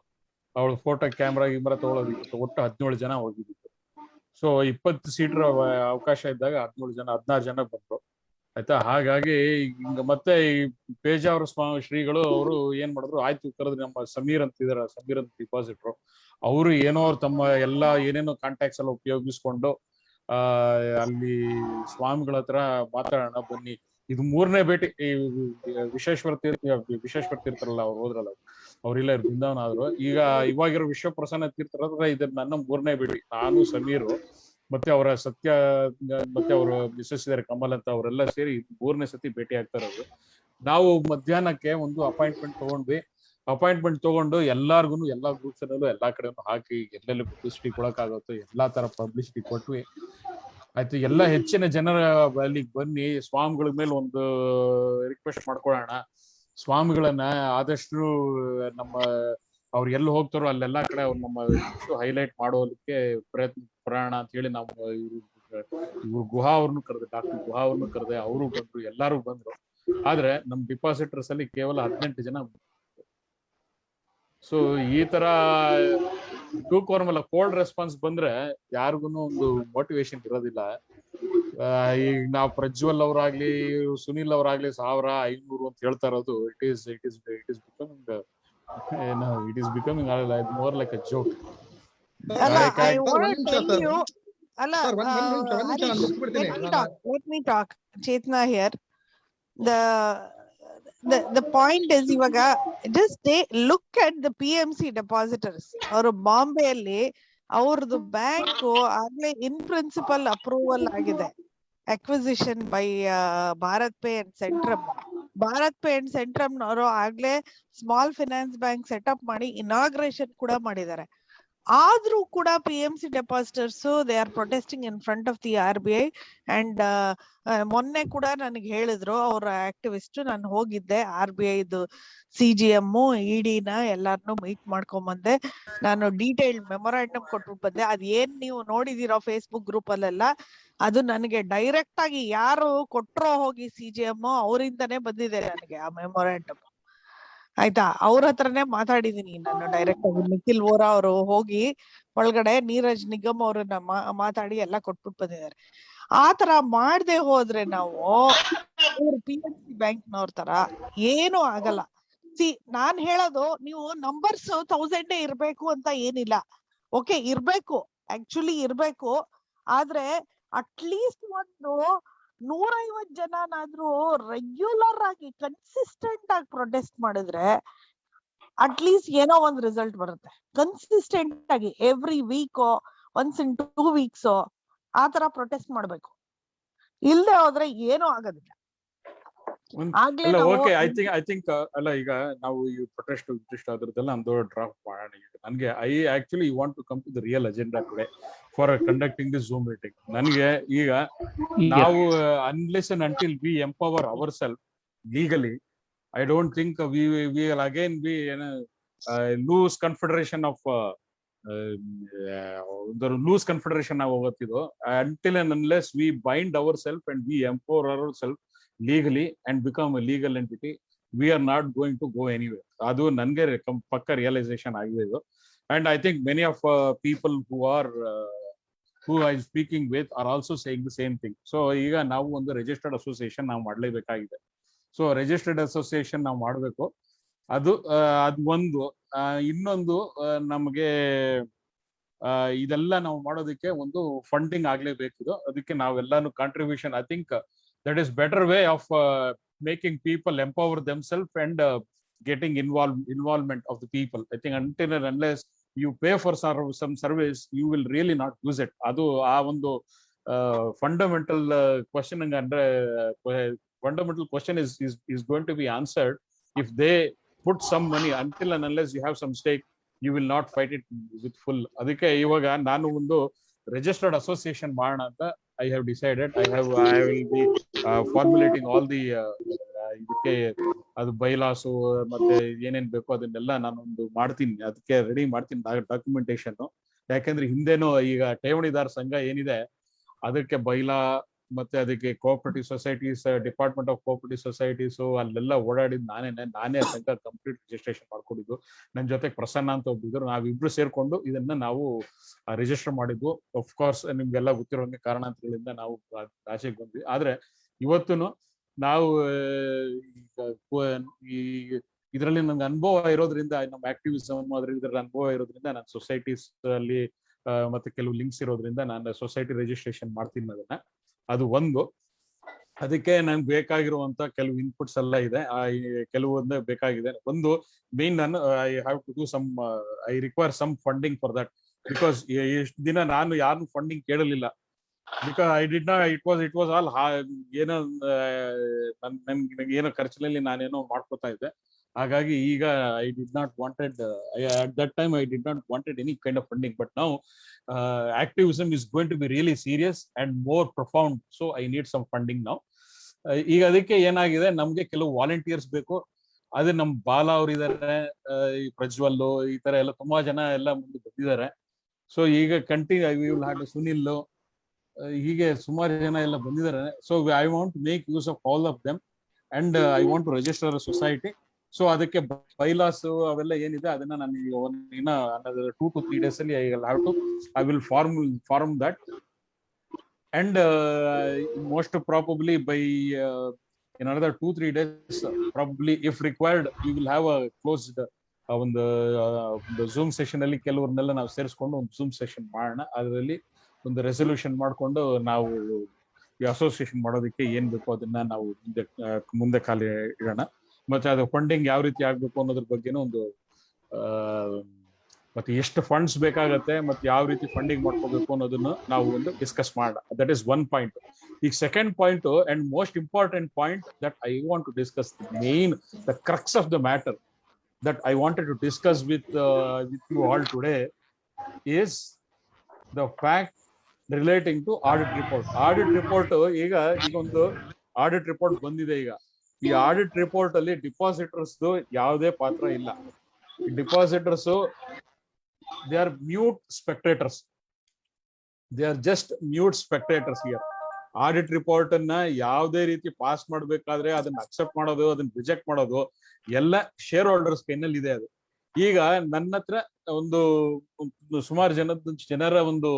ಅವಳು ಫೋಟೋ ಕ್ಯಾಮ್ರಾ ತಗೊಳ್ಳೋದಿತ್ತು. ಒಟ್ಟು 17 ಜನ ಹೋಗಿದ್ದು. ಸೊ 20 ಸೀಟರ್ ಅವಕಾಶ ಇದ್ದಾಗ 16 ಜನ ಬಂದ್ರು. ಆಯ್ತಾ. ಹಾಗಾಗಿ ಹಿಂಗ ಮತ್ತೆ ಈ ಪೇಜಾವರ ಶ್ರೀಗಳು ಅವರು ಏನ್ ಮಾಡಿದ್ರು, ಆಯ್ತು ಕರೆದ್ರೆ ನಮ್ಮ ಸಮೀರ್ ಅಂತ ಇದಾರೆ, ಸಮೀರ್ ಅಂತ ಡಿಪಾಸಿಟ್ರು, ಅವರು ಏನೋ ತಮ್ಮ ಎಲ್ಲಾ ಏನೇನೋ ಕಾಂಟ್ಯಾಕ್ಟ್ಸ್ ಎಲ್ಲ ಉಪಯೋಗಿಸ್ಕೊಂಡು ಅಲ್ಲಿ ಸ್ವಾಮಿಗಳ ಹತ್ರ ಮಾತಾಡೋಣ ಬನ್ನಿ. ಇದು 3ನೇ ಭೇಟಿ. ಈ ವಿಶ್ವೇಶ್ವರ ತೀರ್ಥರಲ್ಲ, ಅವ್ರು ಹೋದ್ರಲ್ಲ, ಅವ್ರಿಲ್ಲ ಬೃಂದಾವನ ಆದ್ರು. ಈಗ ಇವಾಗಿರೋ ವಿಶ್ವಪ್ರಸನ್ನ ತೀರ್ಥರ ಇದ್ರ ನನ್ನ 3ನೇ ಭೇಟಿ. ನಾನು, ಸಮೀರು, ಮತ್ತೆ ಅವರ ಸತ್ಯ, ಮತ್ತೆ ಅವರು ಮಿಸಸ್ ಇದಾರೆ ಕಮಲ್ ಅಂತ, ಅವರೆಲ್ಲ ಸೇರಿ 3ನೇ ಸತಿ ಭೇಟಿ ಆಗ್ತಾ ಇರೋದು. ನಾವು ಮಧ್ಯಾಹ್ನಕ್ಕೆ ಒಂದು ಅಪಾಯಿಂಟ್ಮೆಂಟ್ ತಗೊಂಡ್ವಿ. ಅಪಾಯಿಂಟ್ಮೆಂಟ್ ತಗೊಂಡು ಎಲ್ಲಾರ್ಗು, ಎಲ್ಲಾ ಗ್ರೂಪ್ಸ್ ಅಲ್ಲೂ ಎಲ್ಲಾ ಕಡೆನೂ ಹಾಕಿ ಎಲ್ಲೆಲ್ಲ ಪಬ್ಲಿಸಿಟಿ ಕೊಡಕ್ಕಾಗುತ್ತೋ ಎಲ್ಲಾ ತರ ಪಬ್ಲಿಸಿಟಿ ಕೊಟ್ವಿ. ಆಯ್ತು, ಎಲ್ಲ ಹೆಚ್ಚಿನ ಜನರ ಅಲ್ಲಿಗೆ ಬನ್ನಿ, ಸ್ವಾಮಿಗಳ ಮೇಲೆ ಒಂದು ರಿಕ್ವೆಸ್ಟ್ ಮಾಡ್ಕೊಳ್ಳೋಣ, ಸ್ವಾಮಿಗಳನ್ನ ಆದಷ್ಟು ನಮ್ಮ ಅವ್ರು ಎಲ್ಲಿ ಹೋಗ್ತಾರೋ ಅಲ್ಲೆಲ್ಲಾ ಕಡೆ ಅವ್ರು ನಮ್ಮ ಹೈಲೈಟ್ ಮಾಡೋದಕ್ಕೆ ಪ್ರಯತ್ನ ಪಡೋಣ ಅಂತ ಹೇಳಿ ನಾವು ಇವ್ರು ಗುಹಾ ಅವ್ರನ್ನು ಕರೆದೆ, ಡಾಕ್ಟರ್ ಗುಹಾ ಅವ್ರನ್ನು ಕರೆದೆ, ಅವರು ಬಂದ್ರು, ಎಲ್ಲಾರು ಬಂದ್ರು. ಆದ್ರೆ ನಮ್ ಡಿಪಾಸಿಟರ್ಸ್ ಅಲ್ಲಿ ಕೇವಲ 18 ಜನ. ಸೊ ಈ ತರ ಕೋಲ್ಡ್ ರೆಸ್ಪಾನ್ಸ್ ಬಂದ್ರೆ ಯಾರಿಗೂ ಒಂದು ಮೋಟಿವೇಶನ್ ಇರೋದಿಲ್ಲ. ಈಗ ನಾವು ಪ್ರಜ್ವಲ್ ಅವರಾಗ್ಲಿ, ಸುನಿಲ್ ಅವರಾಗ್ಲಿ 1500 ಅಂತ ಹೇಳ್ತಾ ಇರೋದು, it is becoming more like a joke. ಅಲ್ಲ, I ಒಂದ್ want to ನಿಮಿಷ tell ಸರ್, you, ಅಲ್ಲ, ಸರ್ ಒಂದ್ ನಿಮಿಷ ನಾನು Harish, ಮುಗಿಸ್ಬಿಡ್ತೀನಿ. let me talk. Chetna here. The point is, ಇವಾಗ just look at the PMC depositors. ಅವರು ಬಾಂಬೆಯಲ್ಲಿ ಅವ್ರದ್ದು ಬ್ಯಾಂಕ್ ಆಗ್ಲೇ ಇನ್ ಪ್ರಿನ್ಸಿಪಲ್ ಅಪ್ರೂವಲ್ ಆಗಿದೆ, acquisition by BharatPe and Centrum. BharatPe and Centrum ನವರು ಆಗ್ಲೇ ಸ್ಮಾಲ್ ಫೈನಾನ್ಸ್ ಬ್ಯಾಂಕ್ ಸೆಟಪ್ ಮಾಡಿ ಇನಾಗ್ರೇಷನ್ ಕೂಡ ಮಾಡಿದ್ದಾರೆ. ಆದ್ರೂ ಕೂಡ PMC depositors they are protesting in front of the RBI. and ಮೊನ್ನೆ ಕೂಡ ನನಗೆ ಹೇಳಿದ್ರು ಅವ್ರ ಆಕ್ಟಿವಿಸ್ಟ್, ನಾನು ಹೋಗಿದ್ದೆ RBI CGM ED ನ ಎಲ್ಲಾರನ್ನು ಮೀಟ್ ಮಾಡ್ಕೊಂಡ್ ಬಂದೆ, ನಾನು ಡೀಟೇಲ್ಡ್ ಮೆಮೊರಾಂಡಮ್ ಕೊಟ್ಬಿಟ್ಟು ಬಂದೆ. ಅದ್ ಏನ್ ನೀವು ನೋಡಿದಿರೋ ಫೇಸ್ಬುಕ್ ಗ್ರೂಪ್ ಅಲ್ಲೆಲ್ಲ, ಅದು ನನಗೆ ಡೈರೆಕ್ಟ್ ಆಗಿ ಯಾರು ಕೊಟ್ರೋ ಹೋಗಿ CGM ಅವರಿಂದಾನೇ ಬಂದಿದೆ ನನಗೆ ಆ ಮೆಮೊರಾಂಡಮ್. ಆಯ್ತಾ, ಅವ್ರ ಹತ್ರನೇ ಮಾತಾಡಿದೀನಿ ನಾನು ಡೈರೆಕ್ಟ್ ಆಗಿ. ನಿಖಿಲ್ ವೋರಾ ಅವರು ಹೋಗಿ ಒಳಗಡೆ ನೀರಜ್ ನಿಗಮ್ ಅವ್ರನ್ನ ಮಾತಾಡಿ ಎಲ್ಲ ಕೊಟ್ಬಿಟ್ಟು ಬಂದಿದ್ದಾರೆ. ಆತರ ಮಾಡದೆ ಹೋದ್ರೆ ನಾವು PNC ಬ್ಯಾಂಕ್ನವ್ರ ತರ ಏನು ಆಗಲ್ಲ. ನಾನ್ ಹೇಳೋದು, ನೀವು ನಂಬರ್ಸ್ 1000 ಇರ್ಬೇಕು ಅಂತ ಏನಿಲ್ಲ. ಓಕೆ, ಇರ್ಬೇಕು, ಆಕ್ಚುಲಿ ಇರ್ಬೇಕು. ಆದ್ರೆ ಅಟ್ಲೀಸ್ಟ್ ಒಂದು 150 ಜನನಾದ್ರೂ ರೆಗ್ಯುಲರ್ ಆಗಿ ಕನ್ಸಿಸ್ಟೆಂಟ್ ಆಗಿ ಪ್ರೊಟೆಸ್ಟ್ ಮಾಡಿದ್ರೆ ಅಟ್ಲೀಸ್ಟ್ ಏನೋ ಒಂದ್ ರಿಸಲ್ಟ್ ಬರುತ್ತೆ. ಕನ್ಸಿಸ್ಟೆಂಟ್ ಆಗಿ every week, once in 2 weeks ಆತರ ಪ್ರೊಟೆಸ್ಟ್ ಮಾಡ್ಬೇಕು. ಇಲ್ದೆ ಹೋದ್ರೆ ಏನೂ ಆಗೋದಿಲ್ಲ. ಓಕೆ, ಐ ಥಿಂಕ್ ಅಲ್ಲ, ಈಗ ನಾವು ಈ ಪ್ರೊಟೆಸ್ಟ್ ಅದ್ರದ್ದೆಲ್ಲ ಒಂದು ಡ್ರಾಫ್ಟ್ ಮಾಡೋಣ. ಈಗ ನನ್ಗೆ I actually want to come to the real agenda today for conducting this Zoom meeting. ನನ್ಗೆ ಈಗ ನಾವು unless and until we empower our self legally, I don't think we will again be loose confederation ನಾವು ಹೋಗುತ್ತಿದ್ದು. Until and unless we bind our self and we empower our self legally and become a legal entity, we are not going to go anywhere. Adu nange pakka realization agide idu. And I think many of people who I am speaking with are also saying the same thing. So iga ನಾವು ಒಂದು registered association ನಾವು ಮಾಡಲೇಬೇಕಾಗಿದೆ. So registered association ನಾವು ಮಾಡಬೇಕು. ಅದು ಒಂದು ಇನ್ನೊಂದು ನಮಗೆ ಇದೆಲ್ಲ ನಾವು ಮಾಡೋದಕ್ಕೆ ಒಂದು ಫಂಡಿಂಗ್ ಆಗ್ಲೇಬೇಕಿದು. ಅದಕ್ಕೆ ನಾವೆಲ್ಲಾನು contribution, I think that is better way of making people empower themselves and getting involvement of the people. I think until and unless you pay for some service, you will really not use it. Adu aa ondu fundamental question andre fundamental question is going to be answered if they put some money. Until and unless you have some stake, you will not fight it with full. Adike ivaga nanu ondu registered association ಮಾಡೋಣ ಅಂತ I have decided. I will be formulating all the ಇದಕ್ಕೆ ಅದು ಬೈಲಾಸು ಮತ್ತೆ ಏನೇನ್ ಬೇಕೋ ಅದನ್ನೆಲ್ಲ ನಾನೊಂದು ಮಾಡ್ತೀನಿ, ಅದಕ್ಕೆ ರೆಡಿ ಮಾಡ್ತೀನಿ ಡಾಕ್ಯುಮೆಂಟೇಶನ್. ಯಾಕೆಂದ್ರೆ ಹಿಂದೆನೂ ಈಗ ಠೇವಣಿದಾರ ಸಂಘ ಏನಿದೆ ಅದಕ್ಕೆ ಬೈಲಾ ಮತ್ತೆ ಅದಕ್ಕೆ cooperative societies, department of cooperative societies ಅಲ್ಲೆಲ್ಲ ಓಡಾಡಿದ್ ನಾನೇ ಸಂಘ ಕಂಪ್ಲೀಟ್ ರಿಜಿಸ್ಟ್ರೇಷನ್ ಮಾಡ್ಕೊಂಡಿದ್ದು. ನನ್ನ ಜೊತೆ ಪ್ರಸನ್ನ ಅಂತ ಒಬ್ಬಿದ್ರು, ನಾವಿಬ್ರು ಸೇರ್ಕೊಂಡು ಇದನ್ನ ನಾವು ರಿಜಿಸ್ಟರ್ ಮಾಡಿದ್ವು. ಆಫ್ ಕೋರ್ಸ್ ನಿಮ್ಗೆಲ್ಲ ಗೊತ್ತಿರೋಂಗೆ ಕಾರಣಾಂತರಗಳಿಂದ ನಾವು ಆಚೆಗೆ ಬಂದ್ವಿ. ಆದ್ರೆ ಇವತ್ತುನು ನಾವು ಈ ಇದರಲ್ಲಿ ನಮ್ಗೆ ಅನುಭವ ಇರೋದ್ರಿಂದ, ನಮ್ಮ ಆಕ್ಟಿವಿಸಮ್ ಇದ್ರಲ್ಲಿ ಅನುಭವ ಇರೋದ್ರಿಂದ, ನಾನು ಸೊಸೈಟೀಸ್ ಅಲ್ಲಿ ಮತ್ತೆ ಕೆಲವು ಲಿಂಕ್ಸ್ ಇರೋದ್ರಿಂದ ನಾನು ಸೊಸೈಟಿ ರಿಜಿಸ್ಟ್ರೇಷನ್ ಮಾಡ್ತೀನಿ ಅದನ್ನ. ಅದು ಒಂದು. ಅದಕ್ಕೆ ನಂಗೆ ಬೇಕಾಗಿರುವಂತ ಕೆಲವು ಇನ್ಪುಟ್ಸ್ ಎಲ್ಲ ಇದೆ, ಕೆಲವೊಂದು ಬೇಕಾಗಿದೆ. ಒಂದು ಮೇನ್, ನಾನು I have to do some, I require some funding for that, because ಎಷ್ಟು ದಿನ ನಾನು ಯಾರನ್ನು ಫಂಡಿಂಗ್ ಕೇಳಲಿಲ್ಲ. Because I did not, it was all ಏನೋ ನನ್ಗೆ ಏನೋ ಖರ್ಚಿನಲ್ಲಿ ನಾನೇನೋ ಮಾಡ್ಕೋತಾ ಇದ್ದೆ. ಹಾಗಾಗಿ ಈಗ I did not wanted, at that time I did not wanted any kind of funding. But now activism is going to be really serious and more profound, so I need some funding now. ಈಗ ಅದಕ್ಕೆ ಏನಾಗಿದೆ, ನಮ್ಗೆ ಕೆಲವು volunteers ಬೇಕು. ಅದು ನಮ್ ಬಾಲ ಅವ್ರು ಇದಾರೆ, ಈ ಪ್ರಜ್ವಲ್, ಈ ತರ ಎಲ್ಲ ತುಂಬಾ ಜನ ಎಲ್ಲ ಮುಂದೆ ಬಂದಿದ್ದಾರೆ. ಸೊ ಈಗ ಕಂಟಿನ್ಯೂ ಸುನಿಲ್, ಹೀಗೆ ಸುಮಾರು ಜನ ಎಲ್ಲ ಬಂದಿದ್ದಾರೆ. So I want to make use of all of them and I want to register a society. So ಅದಕ್ಕೆ ಬೈಲಾಸ್ ಅವೆಲ್ಲ ಏನಿದೆ ಅದನ್ನ ನಾನು ಇನ್ನ 2 to 3 days ಅಲ್ಲಿ I will form that, and most probably by in another 2-3 days, probably if required, we will have a closed ಒಂದು zoom session ಅಲ್ಲಿ ಕೆಲವ್ರನ್ನೆಲ್ಲ ನಾವು ಸೇರಿಸ್ಕೊಂಡು ಒಂದು ಝೂಮ್ ಸೆಷನ್ ಮಾಡೋಣ. ಅದರಲ್ಲಿ ಒಂದು ರೆಸೊಲ್ಯೂಷನ್ ಮಾಡ್ಕೊಂಡು ನಾವು ಈ ಅಸೋಸಿಯೇಷನ್ ಮಾಡೋದಕ್ಕೆ ಏನ್ ಬೇಕೋ ಅದನ್ನ ನಾವು ಮುಂದೆ ಖಾಲಿ ಇಡೋಣ. ಮತ್ತೆ ಅದು ಫಂಡಿಂಗ್ ಯಾವ ರೀತಿ ಆಗ್ಬೇಕು ಅನ್ನೋದ್ರ ಬಗ್ಗೆನೂ ಒಂದು, ಮತ್ತೆ ಎಷ್ಟು ಫಂಡ್ಸ್ ಬೇಕಾಗತ್ತೆ ಮತ್ತೆ ಯಾವ ರೀತಿ ಫಂಡಿಂಗ್ ಮಾಡ್ಕೋಬೇಕು ಅನ್ನೋದನ್ನ ನಾವು ಒಂದು ಡಿಸ್ಕಸ್ ಮಾಡೋಣ. That is one point. ಈಗ second point and most important point that I want to discuss, the crux of the matter that I wanted to discuss with you all today is the fact relating to audit report. Audit report ಈಗ ಒಂದು audit report ಬಂದಿದೆ. ಈಗ ಈ audit report ಅಲ್ಲಿ ಡಿಪಾಸಿಟರ್ಸ್ ಯಾವುದೇ ಪಾತ್ರ ಇಲ್ಲ. Depositors they are mute spectators, they are just mute spectators here. Audit report ಅನ್ನ ಯಾವುದೇ ರೀತಿ ಪಾಸ್ ಮಾಡ್ಬೇಕಾದ್ರೆ ಅದನ್ನ ಅಕ್ಸೆಪ್ಟ್ ಮಾಡೋದು, ಅದನ್ನ ರಿಜೆಕ್ಟ್ ಮಾಡೋದು ಎಲ್ಲ ಶೇರ್ ಹೋಲ್ಡರ್ಸ್ ಕೈನಲ್ಲಿ ಇದೆ. ಅದು ಈಗ ನನ್ನ ಹತ್ರ ಒಂದು ಸುಮಾರು ಜನರ ಒಂದು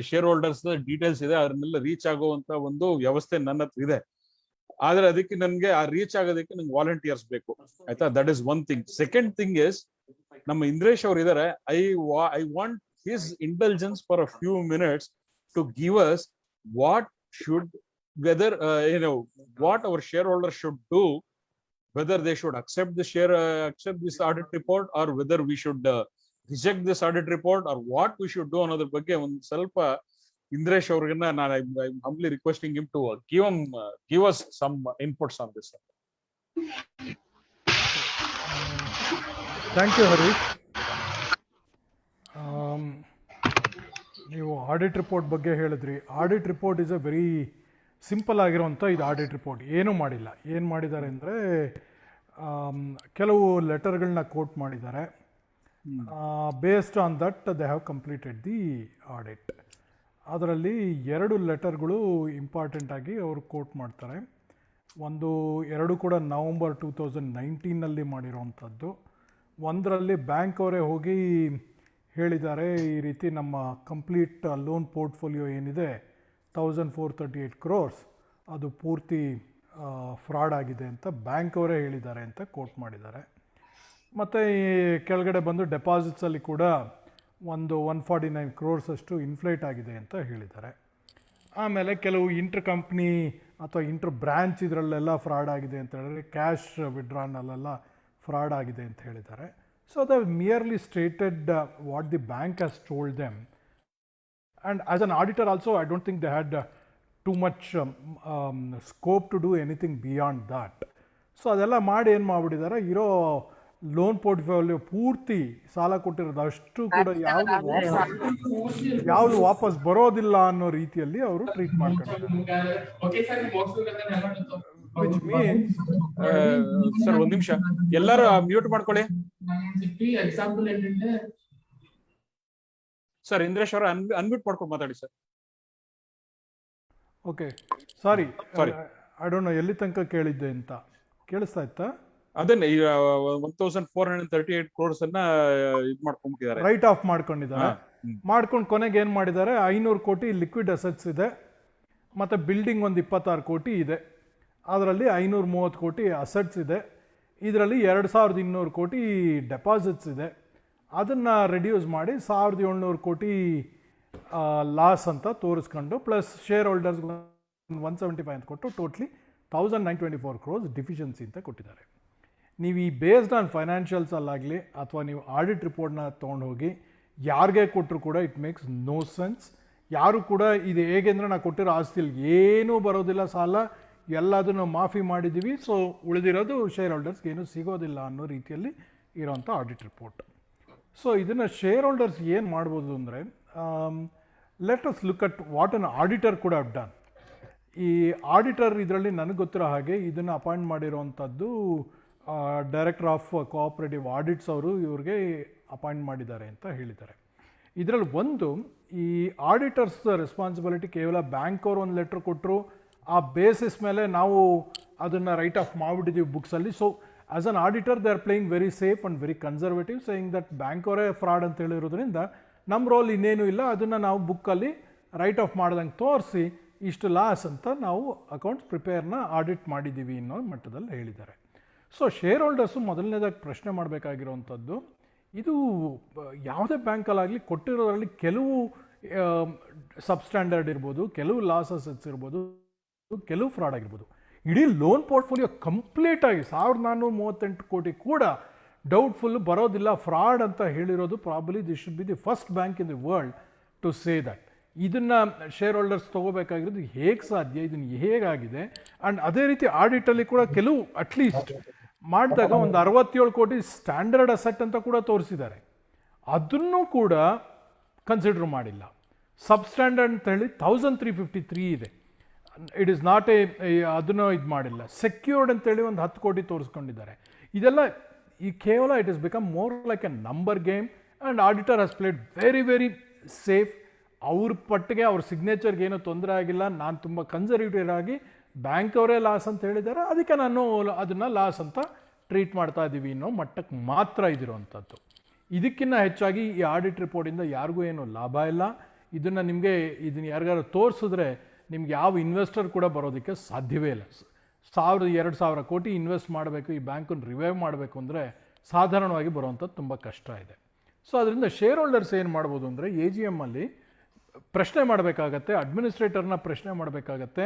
ಶೇರ್ ಹೋಲ್ಡರ್ಸ್ ಡೀಟೇಲ್ಸ್ ಇದೆ, ಅದನ್ನೆಲ್ಲ ರೀಚ್ ಆಗುವಂತ ಒಂದು ವ್ಯವಸ್ಥೆ ನನ್ನ ಹತ್ರ ಇದೆ. ಆದ್ರೆ ಅದಕ್ಕೆ ನನ್ಗೆ ಆ ರೀಚ್ ಆಗೋದಕ್ಕೆ ನಂಗೆ ವಾಲಂಟಿಯರ್ಸ್ ಬೇಕು, ಆಯ್ತಾ? That is one thing. Second thing is, ನಮ್ಮ ಇಂದ್ರೇಶ್ ಅವ್ರು ಇದಾರೆ. I want his intelligence for a few minutes to give us what our shareholders should do, whether they should accept this audit report, or whether we should reject this audit report, or what we should do another ಬಗ್ಗೆ ಒಂದು ಸ್ವಲ್ಪ ಇಂದ್ರೇಶ್ ಅವ್ರಿಗನ್ನ ನಾನು I'm humbly requesting him to give us some inputs on this. Thank you, Harish. ನೀವು audit report ಬಗ್ಗೆ ಹೇಳಿದ್ರಿ. Audit report is a very simple ಆಗಿರುವಂಥ ಇದು audit report. ಏನೂ ಮಾಡಿಲ್ಲ. ಏನು ಮಾಡಿದ್ದಾರೆ ಅಂದರೆ ಕೆಲವು ಲೆಟರ್ಗಳನ್ನ ಕೋಟ್ ಮಾಡಿದ್ದಾರೆ. Based on that they have completed the audit. ಅದರಲ್ಲಿ 2 ಲೆಟರ್ಗಳು ಇಂಪಾರ್ಟೆಂಟಾಗಿ ಅವರು ಕೋಟ್ ಮಾಡ್ತಾರೆ. ಎರಡು ಕೂಡ ನವಂಬರ್ 2019ನಲ್ಲಿ ಮಾಡಿರೋವಂಥದ್ದು. ಒಂದರಲ್ಲಿ ಬ್ಯಾಂಕ್ ಅವರೇ ಹೋಗಿ ಹೇಳಿದ್ದಾರೆ, ಈ ರೀತಿ ನಮ್ಮ ಕಂಪ್ಲೀಟ್ ಲೋನ್ ಪೋರ್ಟ್ಫೋಲಿಯೋ ಏನಿದೆ 1438 crores ಅದು ಪೂರ್ತಿ ಫ್ರಾಡ್ ಆಗಿದೆ ಅಂತ ಬ್ಯಾಂಕ್ ಅವರೇ ಹೇಳಿದ್ದಾರೆ ಅಂತ ಕೋಟ್ ಮಾಡಿದ್ದಾರೆ. ಮತ್ತು ಈ ಕೆಳಗಡೆ ಬಂದು ಡೆಪಾಸಿಟ್ಸಲ್ಲಿ ಕೂಡ 149 crores ಅಷ್ಟು ಇನ್ಫ್ಲೇಟ್ ಆಗಿದೆ ಅಂತ ಹೇಳಿದ್ದಾರೆ. ಆಮೇಲೆ ಕೆಲವು ಇಂಟರ್ ಕಂಪ್ನಿ ಅಥವಾ ಇಂಟರ್ ಬ್ರ್ಯಾಂಚ್ ಇದರಲ್ಲೆಲ್ಲ ಫ್ರಾಡ್ ಆಗಿದೆ ಅಂತ ಹೇಳಿದ್ರೆ, ಕ್ಯಾಶ್ ವಿಡ್ರಾನಲ್ಲೆಲ್ಲ ಫ್ರಾಡ್ ಆಗಿದೆ ಅಂತ ಹೇಳಿದ್ದಾರೆ. So they merely stated what the bank has told them, and as an auditor also I don't think they had too much scope to do anything beyond that. So ಅದೆಲ್ಲ ಮಾಡಿ ಏನು ಮಾಡಿಬಿಟ್ಟಿದ್ದಾರೆ, ಇರೋ loan portfolio ಪೂರ್ತಿ ಸಾಲ ಕೊಟ್ಟಿರೋದು ಅಷ್ಟು ಕೂಡ ಯಾವುದು ವಾಪಸ್ ಬರೋದಿಲ್ಲ ಅನ್ನೋ ರೀತಿಯಲ್ಲಿ ಅವರು ಟ್ರೀಟ್ ಮಾಡ್ಕೊಂಡಿದ್ದಾರೆ. Which means ಸರ್ ಒಂದ್ ನಿಮಿಷ ಎಲ್ಲರೂ ಮ್ಯೂಟ್ ಮಾಡ್ಕೊಳ್ಳಿ. ಸರ್ ಇಂದ್ರೇಶ್ ಅವರು ಅನ್ಮ್ಯೂಟ್ ಮಾಡ್ಕೊಂಡು ಮಾತಾಡಿ sir. Okay, sorry I don't no ಎಲ್ಲಿ ತನಕ ಕೇಳಿದ್ದೆ ಅಂತ. ಕೇಳಿಸ್ತಾ ಇತ್ತಾ? ಅದನ್ನೇ 1438 crores ಅನ್ನ ಇದು ಮಾಡ್ಕೊಂಡಿದ್ದಾರೆ, ರೈಟ್ ಆಫ್ ಮಾಡ್ಕೊಂಡಿದ್ದಾರೆ. ಮಾಡ್ಕೊಂಡು ಕೊನೆಗೆ ಏನ್ ಮಾಡಿದ್ದಾರೆ, 500 ಕೋಟಿ ಲಿಕ್ವಿಡ್ ಅಸೆಟ್ಸ್ ಇದೆ, ಮತ್ತು ಬಿಲ್ಡಿಂಗ್ ಒಂದು 26 ಕೋಟಿ ಇದೆ, ಅದರಲ್ಲಿ 530 ಕೋಟಿ ಅಸೆಟ್ಸ್ ಇದೆ, ಇದರಲ್ಲಿ 2200 ಕೋಟಿ ಡೆಪಾಸಿಟ್ಸ್ ಇದೆ. ಅದನ್ನು ರೆಡ್ಯೂಸ್ ಮಾಡಿ 1700 ಕೋಟಿ ಲಾಸ್ ಅಂತ ತೋರಿಸ್ಕೊಂಡು ಪ್ಲಸ್ ಶೇರ್ ಹೋಲ್ಡರ್ಸ್ಗೆ 175 ಅಂತ ಕೊಟ್ಟು ಟೋಟ್ಲಿ 1924 crores ಡಿಫಿಷಿಯನ್ಸಿ ಅಂತ ಕೊಟ್ಟಿದ್ದಾರೆ. ನೀವು ಈ ಬೇಸ್ಡ್ ಆನ್ ಫೈನಾನ್ಷಿಯಲ್ಸಲ್ಲಾಗಲಿ ಅಥವಾ ನೀವು ಆಡಿಟ್ ರಿಪೋರ್ಟ್ನ ತೊಗೊಂಡು ಹೋಗಿ ಯಾರಿಗೆ ಕೊಟ್ಟರು ಕೂಡ ಇಟ್ ಮೇಕ್ಸ್ ನೋ ಸೆನ್ಸ್. ಯಾರು ಕೂಡ ಇದು ಹೇಗೆ ಅಂದರೆ ನಾವು ಕೊಟ್ಟಿರೋ ಆಸ್ತಿಯಲ್ಲಿ ಏನೂ ಬರೋದಿಲ್ಲ, ಸಾಲ ಎಲ್ಲದನ್ನು ಮಾಫಿ ಮಾಡಿದ್ದೀವಿ, ಸೊ ಉಳಿದಿರೋದು ಶೇರ್ ಹೋಲ್ಡರ್ಸ್ಗೆ ಏನೂ ಸಿಗೋದಿಲ್ಲ ಅನ್ನೋ ರೀತಿಯಲ್ಲಿ ಇರೋವಂಥ ಆಡಿಟ್ ರಿಪೋರ್ಟ್. ಸೊ ಇದನ್ನು ಶೇರ್ ಹೋಲ್ಡರ್ಸ್ ಏನು ಮಾಡ್ಬೋದು ಅಂದರೆ, let us look at what an auditor ಕೂಡ ಹ್ಯಾವ್ ಡನ್. ಈ ಆಡಿಟರ್ ಇದರಲ್ಲಿ ನನಗೆ ಗೊತ್ತಿರೋ ಹಾಗೆ ಇದನ್ನು ಅಪಾಯಿಂಟ್ ಮಾಡಿರೋವಂಥದ್ದು ಡೈರೆಕ್ಟರ್ ಆಫ್ ಕೋಆಪರೇಟಿವ್ ಆಡಿಟ್ಸ್ ಅವರು ಇವ್ರಿಗೆ ಅಪಾಯಿಂಟ್ ಮಾಡಿದ್ದಾರೆ ಅಂತ ಹೇಳಿದ್ದಾರೆ. ಇದರಲ್ಲಿ ಒಂದು, ಈ ಆಡಿಟರ್ಸ್ ರೆಸ್ಪಾನ್ಸಿಬಿಲಿಟಿ ಕೇವಲ ಬ್ಯಾಂಕ್ ಅವರು ಒಂದು ಲೆಟ್ರ್ ಕೊಟ್ಟರು, ಆ ಬೇಸಿಸ್ ಮೇಲೆ ನಾವು ಅದನ್ನು ರೈಟ್ ಆಫ್ ಮಾಡಿಬಿಟ್ಟಿದ್ದೀವಿ ಬುಕ್ಸಲ್ಲಿ. So as an auditor they are playing very safe and very conservative, saying that bank ಅವರೇ ಫ್ರಾಡ್ ಅಂತ ಹೇಳಿರೋದ್ರಿಂದ ನಮ್ಮ ರೋಲ್ ಇನ್ನೇನು ಇಲ್ಲ, ಅದನ್ನು ನಾವು ಬುಕ್ಕಲ್ಲಿ ರೈಟ್ ಆಫ್ ಮಾಡ್ದಂಗೆ ತೋರಿಸಿ ಇಷ್ಟು ಲಾಸ್ ಅಂತ ನಾವು ಅಕೌಂಟ್ಸ್ ಪ್ರಿಪೇರ್ನ ಆಡಿಟ್ ಮಾಡಿದ್ದೀವಿ ಅನ್ನೋ ಮಟ್ಟದಲ್ಲಿ ಹೇಳಿದ್ದಾರೆ. ಸೊ ಶೇರ್ ಹೋಲ್ಡರ್ಸು ಮೊದಲನೇದಾಗಿ ಪ್ರಶ್ನೆ ಮಾಡಬೇಕಾಗಿರೋವಂಥದ್ದು, ಇದು ಯಾವುದೇ ಬ್ಯಾಂಕಲ್ಲಾಗಲಿ ಕೊಟ್ಟಿರೋದ್ರಲ್ಲಿ ಕೆಲವು ಸಬ್ಸ್ಟ್ಯಾಂಡರ್ಡ್ ಇರ್ಬೋದು, ಕೆಲವು ಲಾಸ್ ಅಸೆಟ್ಸ್ ಇರ್ಬೋದು, ಕೆಲವು ಫ್ರಾಡ್ ಆಗಿರ್ಬೋದು. ಇಡೀ ಲೋನ್ ಪೋರ್ಟ್ಫೋಲಿಯೋ ಕಂಪ್ಲೀಟಾಗಿ 1438 ಕೋಟಿ ಕೂಡ ಡೌಟ್ಫುಲ್ ಬರೋದಿಲ್ಲ, ಫ್ರಾಡ್ ಅಂತ ಹೇಳಿರೋದು probably this should be the first bank in the world to say that. ಇದನ್ನು ಶೇರ್ ಹೋಲ್ಡರ್ಸ್ ತೊಗೋಬೇಕಾಗಿರೋದು ಹೇಗೆ ಸಾಧ್ಯ, ಇದನ್ನು ಹೇಗಾಗಿದೆ. ಆ್ಯಂಡ್ ಅದೇ ರೀತಿ ಆಡಿಟಲ್ಲಿ ಕೂಡ ಕೆಲವು ಅಟ್ಲೀಸ್ಟ್ ಮಾಡಿದಾಗ ಒಂದು 67 ಕೋಟಿ ಸ್ಟ್ಯಾಂಡರ್ಡ್ ಅಸೆಟ್ ಅಂತ ಕೂಡ ತೋರಿಸಿದ್ದಾರೆ, ಅದನ್ನು ಕೂಡ ಕನ್ಸಿಡರ್ ಮಾಡಿಲ್ಲ. ಸಬ್ಸ್ಟ್ಯಾಂಡರ್ಡ್ ಅಂತ ಹೇಳಿ 1353 ಇದೆ, ಇಟ್ ಈಸ್ ನಾಟ್ ಅದನ್ನು ಇದು ಮಾಡಿಲ್ಲ. ಸೆಕ್ಯೂರ್ಡ್ ಅಂತೇಳಿ ಒಂದು 10 ಕೋಟಿ ತೋರಿಸ್ಕೊಂಡಿದ್ದಾರೆ. ಇದೆಲ್ಲ ಈ ಕೇವಲ it is become more like A number game and auditor has played very very safe. ಅವ್ರ ಪಟ್ಟಿಗೆ ಅವ್ರ ಸಿಗ್ನೇಚರ್ಗೆ ಏನೂ ತೊಂದರೆ ಆಗಿಲ್ಲ, ನಾನು ತುಂಬ ಕನ್ಸರ್ವೇಟಿವ್ ಆಗಿ ಬ್ಯಾಂಕ್ ಅವರೇ ಲಾಸ್ ಅಂತ ಹೇಳಿದ್ದಾರೆ, ಅದಕ್ಕೆ ನಾನು ಅದನ್ನು ಲಾಸ್ ಅಂತ ಟ್ರೀಟ್ ಮಾಡ್ತಾ ಇದ್ದೀವಿ ಅನ್ನೋ ಮಟ್ಟಕ್ಕೆ ಮಾತ್ರ ಇದಿರುವಂಥದ್ದು. ಇದಕ್ಕಿಂತ ಹೆಚ್ಚಾಗಿ ಈ ಆಡಿಟ್ ರಿಪೋರ್ಟಿಂದ ಯಾರಿಗೂ ಏನೂ ಲಾಭ ಇಲ್ಲ. ಇದನ್ನು ಯಾರಿಗಾರು ತೋರಿಸಿದ್ರೆ ನಿಮ್ಗೆ ಯಾವ ಇನ್ವೆಸ್ಟರ್ ಕೂಡ ಬರೋದಕ್ಕೆ ಸಾಧ್ಯವೇ ಇಲ್ಲ. 1000-2000 ಕೋಟಿ ಇನ್ವೆಸ್ಟ್ ಮಾಡಬೇಕು, ಈ ಬ್ಯಾಂಕನ್ನು ರಿವೈವ್ ಮಾಡಬೇಕು ಅಂದರೆ ಸಾಧಾರಣವಾಗಿ ಬರುವಂಥದ್ದು ತುಂಬ ಕಷ್ಟ ಇದೆ. ಸೊ ಅದರಿಂದ ಶೇರ್ ಹೋಲ್ಡರ್ಸ್ ಏನು ಮಾಡ್ಬೋದು ಅಂದರೆ, AGM ಅಲ್ಲಿ ಪ್ರಶ್ನೆ ಮಾಡಬೇಕಾಗತ್ತೆ, ಅಡ್ಮಿನಿಸ್ಟ್ರೇಟರ್ನ ಪ್ರಶ್ನೆ ಮಾಡಬೇಕಾಗತ್ತೆ,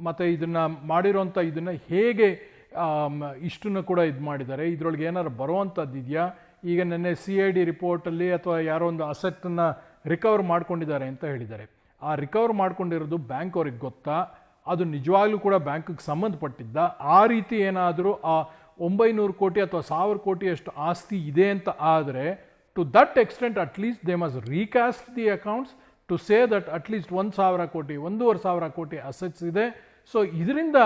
ಮತ್ತು ಇದನ್ನು ಮಾಡಿರೋಂಥ ಇದನ್ನು ಹೇಗೆ ಇಷ್ಟನ್ನು ಕೂಡ ಇದು ಮಾಡಿದ್ದಾರೆ, ಇದರೊಳಗೆ ಏನಾದ್ರು ಬರುವಂಥದ್ದು ಇದೆಯಾ. ಈಗ ನೆನ್ನೆ CID ರಿಪೋರ್ಟಲ್ಲಿ ಅಥವಾ ಯಾರೋ ಒಂದು ಅಸೆಟ್ಟನ್ನು ರಿಕವರ್ ಮಾಡ್ಕೊಂಡಿದ್ದಾರೆ ಅಂತ ಹೇಳಿದ್ದಾರೆ. ಆ ರಿಕವರ್ ಮಾಡ್ಕೊಂಡಿರೋದು ಬ್ಯಾಂಕ್ ಅವ್ರಿಗೆ ಗೊತ್ತಾ, ಅದು ನಿಜವಾಗ್ಲೂ ಕೂಡ ಬ್ಯಾಂಕಿಗೆ ಸಂಬಂಧಪಟ್ಟಿದ್ದ, ಆ ರೀತಿ ಏನಾದರೂ ಆ 900 ಕೋಟಿ ಅಥವಾ 1000 ಕೋಟಿಯಷ್ಟು ಆಸ್ತಿ ಇದೆ ಅಂತ ಆದರೆ, to that extent at least they must recast the accounts to say that at least 1000 crore 1500 crore assets ಇದೆ. ಸೊ ಇದರಿಂದ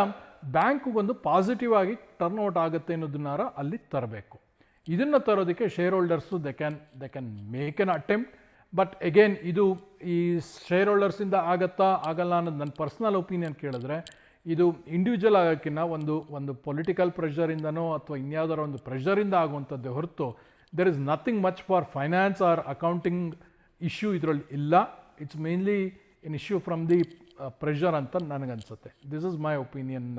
ಬ್ಯಾಂಕ್ಗೊಂದು ಪಾಸಿಟಿವ್ ಆಗಿ ಟರ್ನ್ ಔಟ್ ಆಗುತ್ತೆ ಅನ್ನೋದನ್ನಾರ ಅಲ್ಲಿ ತರಬೇಕು. ಇದನ್ನು ತರೋದಕ್ಕೆ shareholders they can make an attempt. But again ಇದು ಈ ಶೇರ್ ಹೋಲ್ಡರ್ಸಿಂದ ಆಗತ್ತಾ ಆಗಲ್ಲ ಅನ್ನೋದು ನನ್ನ ಪರ್ಸ್ನಲ್ ಒಪಿನಿಯನ್ ಕೇಳಿದ್ರೆ, ಇದು ಇಂಡಿವಿಜುವಲ್ ಆಗೋಕ್ಕಿಂತ ಒಂದು ಪೊಲಿಟಿಕಲ್ ಪ್ರೆಷರಿಂದನೋ ಅಥವಾ ಇನ್ಯಾವುದಾರ ಒಂದು ಪ್ರೆಷರಿಂದ ಆಗುವಂಥದ್ದೇ ಹೊರತು there is nothing much for finance or accounting issue ಇದರಲ್ಲಿ ಇಲ್ಲ. It's mainly an issue from the pressure ಅಂತ ನನಗನ್ಸುತ್ತೆ. This is my opinion,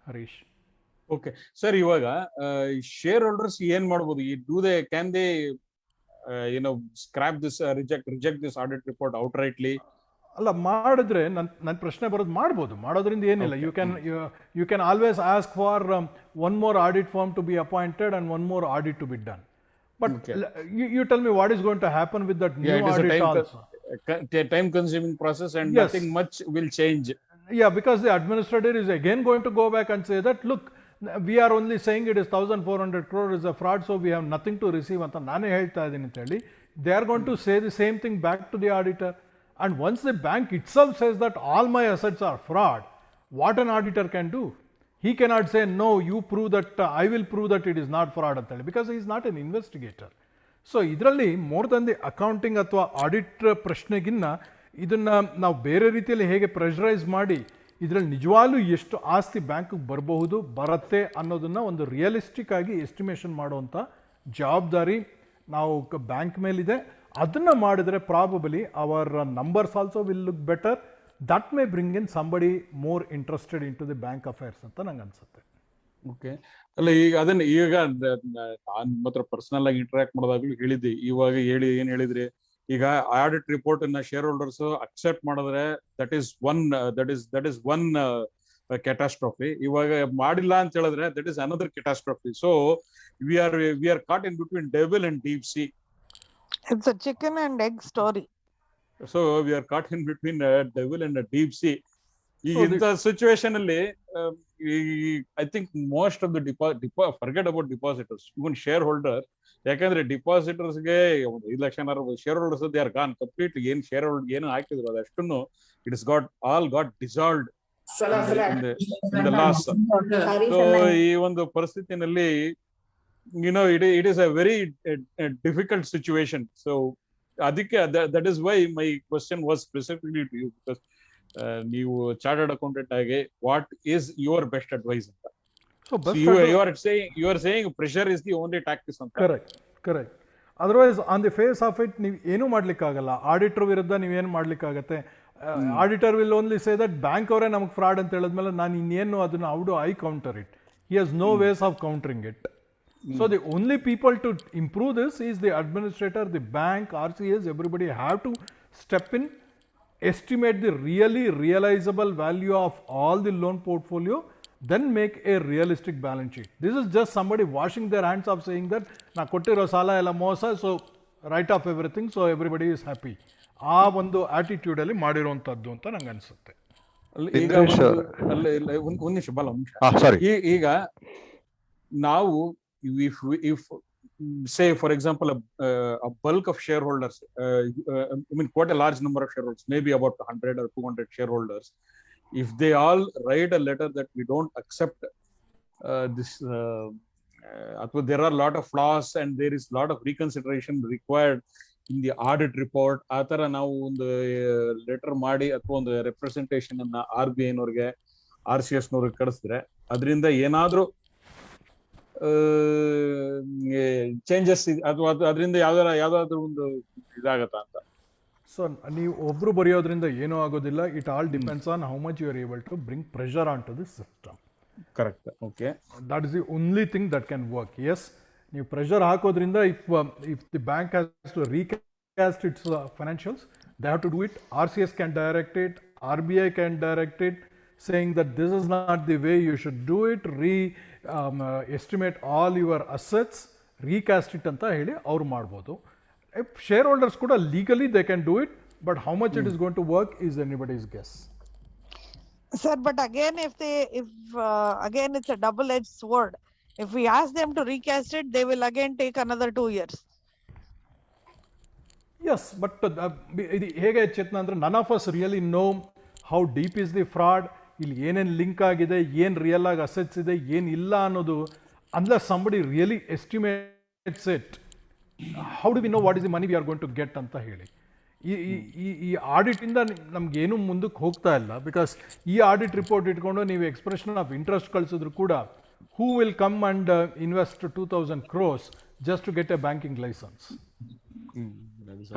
Harish. Okay sir, ಇವಾಗ ಶೇರ್ ಹೋಲ್ಡರ್ಸ್ ಏನ್ ಮಾಡ್ಬೋದು? Can they scrap this, reject this audit report outrightly? ಅಲ್ಲ, ಮಾಡಿದ್ರೆ ನನ್ನ ಪ್ರಶ್ನೆ ಬರೋದು ಮಾಡ್ಬೋದು, ಮಾಡೋದ್ರಿಂದ ಏನಿಲ್ಲ. You can always ask for one more audit firm to be appointed and one more audit to be done. But you tell me what is going to happen with that new audit also. Time consuming process and yes, nothing much will change. Yeah, because the administrator is again going to go back and say that, look, we are only saying it is 1400 crore is a fraud, so we have nothing to receive anta nane ಹೇಳ್ತಾ ಇದೀನಿ ಅಂತ ಹೇಳಿ. They are going to say the same thing back to the auditor. And once the bank itself says that all my assets are fraud, what an auditor can do? He cannot say, no, you prove that, I will prove that it is not fraud ಅಂತ ಹೇಳಿ, because he is not an investigator. So ಇದರಲ್ಲಿ more than the accounting ಅಥವಾ audit ಪ್ರಶ್ನೆಗಿನ್ನ ಇದನ್ನು ನಾವು ಬೇರೆ ರೀತಿಯಲ್ಲಿ ಹೇಗೆ pressurise ಮಾಡಿ ಇದರಲ್ಲಿ ನಿಜವಾಗ್ಲೂ ಎಷ್ಟು ಆಸ್ತಿ ಬ್ಯಾಂಕಿಗೆ ಬರುತ್ತೆ ಅನ್ನೋದನ್ನು ಒಂದು ರಿಯಲಿಸ್ಟಿಕ್ ಆಗಿ ಎಸ್ಟಿಮೇಷನ್ ಮಾಡುವಂಥ ಜವಾಬ್ದಾರಿ ನಾವು ಬ್ಯಾಂಕ್ ಮೇಲಿದೆ. ಅದನ್ನು ಮಾಡಿದರೆ probably our numbers also will look better that may bring in somebody more interested in to the bank affairs ಅಂತ ನಂಗೆ ಅನ್ಸುತ್ತೆ. ಓಕೆ, ಅಲ್ಲ ಈಗ ಅದನ್ನ ಈಗ ನಾನು ಮಾತ್ರ ಪರ್ಸನಲ್ ಆಗಿ ಇಂಟರಾಕ್ಟ್ ಮಾಡೋದಾಗ್ಲೂ ಹೇಳಿದ್ದೆ. ಇವಾಗ ಏನ್ ಹೇಳಿದ್ರಿ, ಈಗ ಆಡಿಟ್ ರಿಪೋರ್ಟ್ ಅನ್ನ ಶೇರ್ ಹೋಲ್ಡರ್ಸ್ ಅಕ್ಸೆಪ್ಟ್ ಮಾಡಿದ್ರೆ ದಟ್ ಇಸ್ ಒನ್ ಕ್ಯಾಟಾಸ್ಟ್ರೋಫಿ. ಇವಾಗ ಮಾಡಿಲ್ಲ ಅಂತ ಹೇಳಿದ್ರೆ that is another catastrophe. So we are caught in between devil and deep sea. It's a chicken and egg story. So we are caught in between devil and deep sea. ಈ ಇಂಥ situation ಅಲ್ಲಿ I think most of the forget about depositors, even share holder. ಯಾಕಂದ್ರೆ ಡಿಪಾಸಿಟರ್ಸ್ಗೆ 5 lakh share holders they are gone complete. ಏನ್ share holder ಏನು ಹಾಕಿದ್ರು ಅದಷ್ಟನ್ನು it is got dissolved in the loss. So ಈ ಒಂದು ಪರಿಸ್ಥಿತಿನಲ್ಲಿ it is a very difficult situation. So ಅದಕ್ಕೆ that is why my question was specifically to you, because ನೀವು chartered accountant ಆಗಿ what is your best advice ಅಂತ. you are saying pressure is the only tactic ಅಂತ. Correct. Otherwise on the face of it ನೀವು ಏನೂ ಮಾಡ್ಲಿಕ್ಕಾಗಲ್ಲ. Auditor ವಿರುದ್ಧ ನೀವೇನು ಮಾಡ್ಲಿಕ್ಕಾಗತ್ತೆ? Auditor will only say that bank ಅವರೇ ನಮಗೆ ಫ್ರಾಡ್ ಅಂತ ಹೇಳಿದ್ಮೇಲೆ ನಾನು ಇನ್ನೇನು ಅದನ್ನ how do I counter it? He has no ways of countering it. So the only people to improve this is the administrator, the bank, RCS, everybody have to step in, estimate the really realizable value of all the loan portfolio, then make a realistic balance sheet. This is just somebody washing their hands of saying that na kottiro sala ella mosa, so write off everything, so everybody is happy. ಆ ಒಂದು attitude ಅಲ್ಲಿ ಮಾಡಿರುವಂತದ್ದು ಅಂತ ನಂಗೆ ಅನ್ಸುತ್ತೆ. ಒಂದು ನಿಮಿಷ ಬಾಲ, ಈಗ ನಾವು if say for example a bulk of shareholders, I mean quite a large number of shareholders, maybe about 100 or 200 shareholders, if they all write a letter that we don't accept this there are a lot of flaws and there is a lot of reconsideration required in the audit report, ಆ ತರ ನಾವು ಒಂದು letter ಮಾಡಿ ಅಥವಾ ಒಂದು representation ಅನ್ನ RBI ನವ್ರಿಗೆ RCS ನವ್ರಿಗೆ ಕಳಿಸಿದ್ರೆ ಅದರಿಂದ ಏನಾದ್ರೂ ಚೇಂಜಸ್ ಅಥವಾ ಅದರಿಂದ ಯಾವ್ದಾದ್ರು ಒಂದು ಇದಾಗತ್ತಾ ಅಂತ? ಸೊ ನೀವು ಒಬ್ರು ಬರೆಯೋದ್ರಿಂದ ಏನೂ ಆಗೋದಿಲ್ಲ. It all depends on how much you are able to bring pressure on to this system. Correct. Okay, that is the only thing that can work. Yes, ನೀವು ಪ್ರೆಷರ್ ಹಾಕೋದ್ರಿಂದ if the bank has to recast its financials, they have to do it. RCS can direct it, RBI can direct it, saying that this is not the way you should do it, estimate all your assets, recast it ಅಂತ ಹೇಳಿ ಅವ್ರು ಮಾಡ್ಬೋದು. Share holders ಕೂಡ legally they can do it, but how much it is going to work is anybody's guess. Sir, but again again it's a double-edged sword. If we ask them to recast it, they will again take another 2 years. Yes, but ಇದು ಹೇಗೆ ಚೇತನ ಅಂದ್ರೆ none of us really know how deep is the fraud, ಇಲ್ಲಿ ಏನೇನು link ಆಗಿದೆ, ಏನು real ಆಗಿ assets ಇದೆ, ಏನು ಇಲ್ಲ ಅನ್ನೋದು, unless somebody really estimates it, how do we know what is the money we are going to get ಅಂತ ಹೇಳಿ. ಈ ಆಡಿಟಿಂದ ನಮ್ಗೇನು ಮುಂದಕ್ಕೆ ಹೋಗ್ತಾ ಇಲ್ಲ. ಬಿಕಾಸ್ ಈ ಆಡಿಟ್ ರಿಪೋರ್ಟ್ ಇಟ್ಕೊಂಡು ನೀವು ಎಕ್ಸ್ಪ್ರೆಷನ್ ಆಫ್ ಇಂಟ್ರೆಸ್ಟ್ ಕಳಿಸಿದ್ರು ಕೂಡ who will come and invest 2,000 crores just to get a banking license?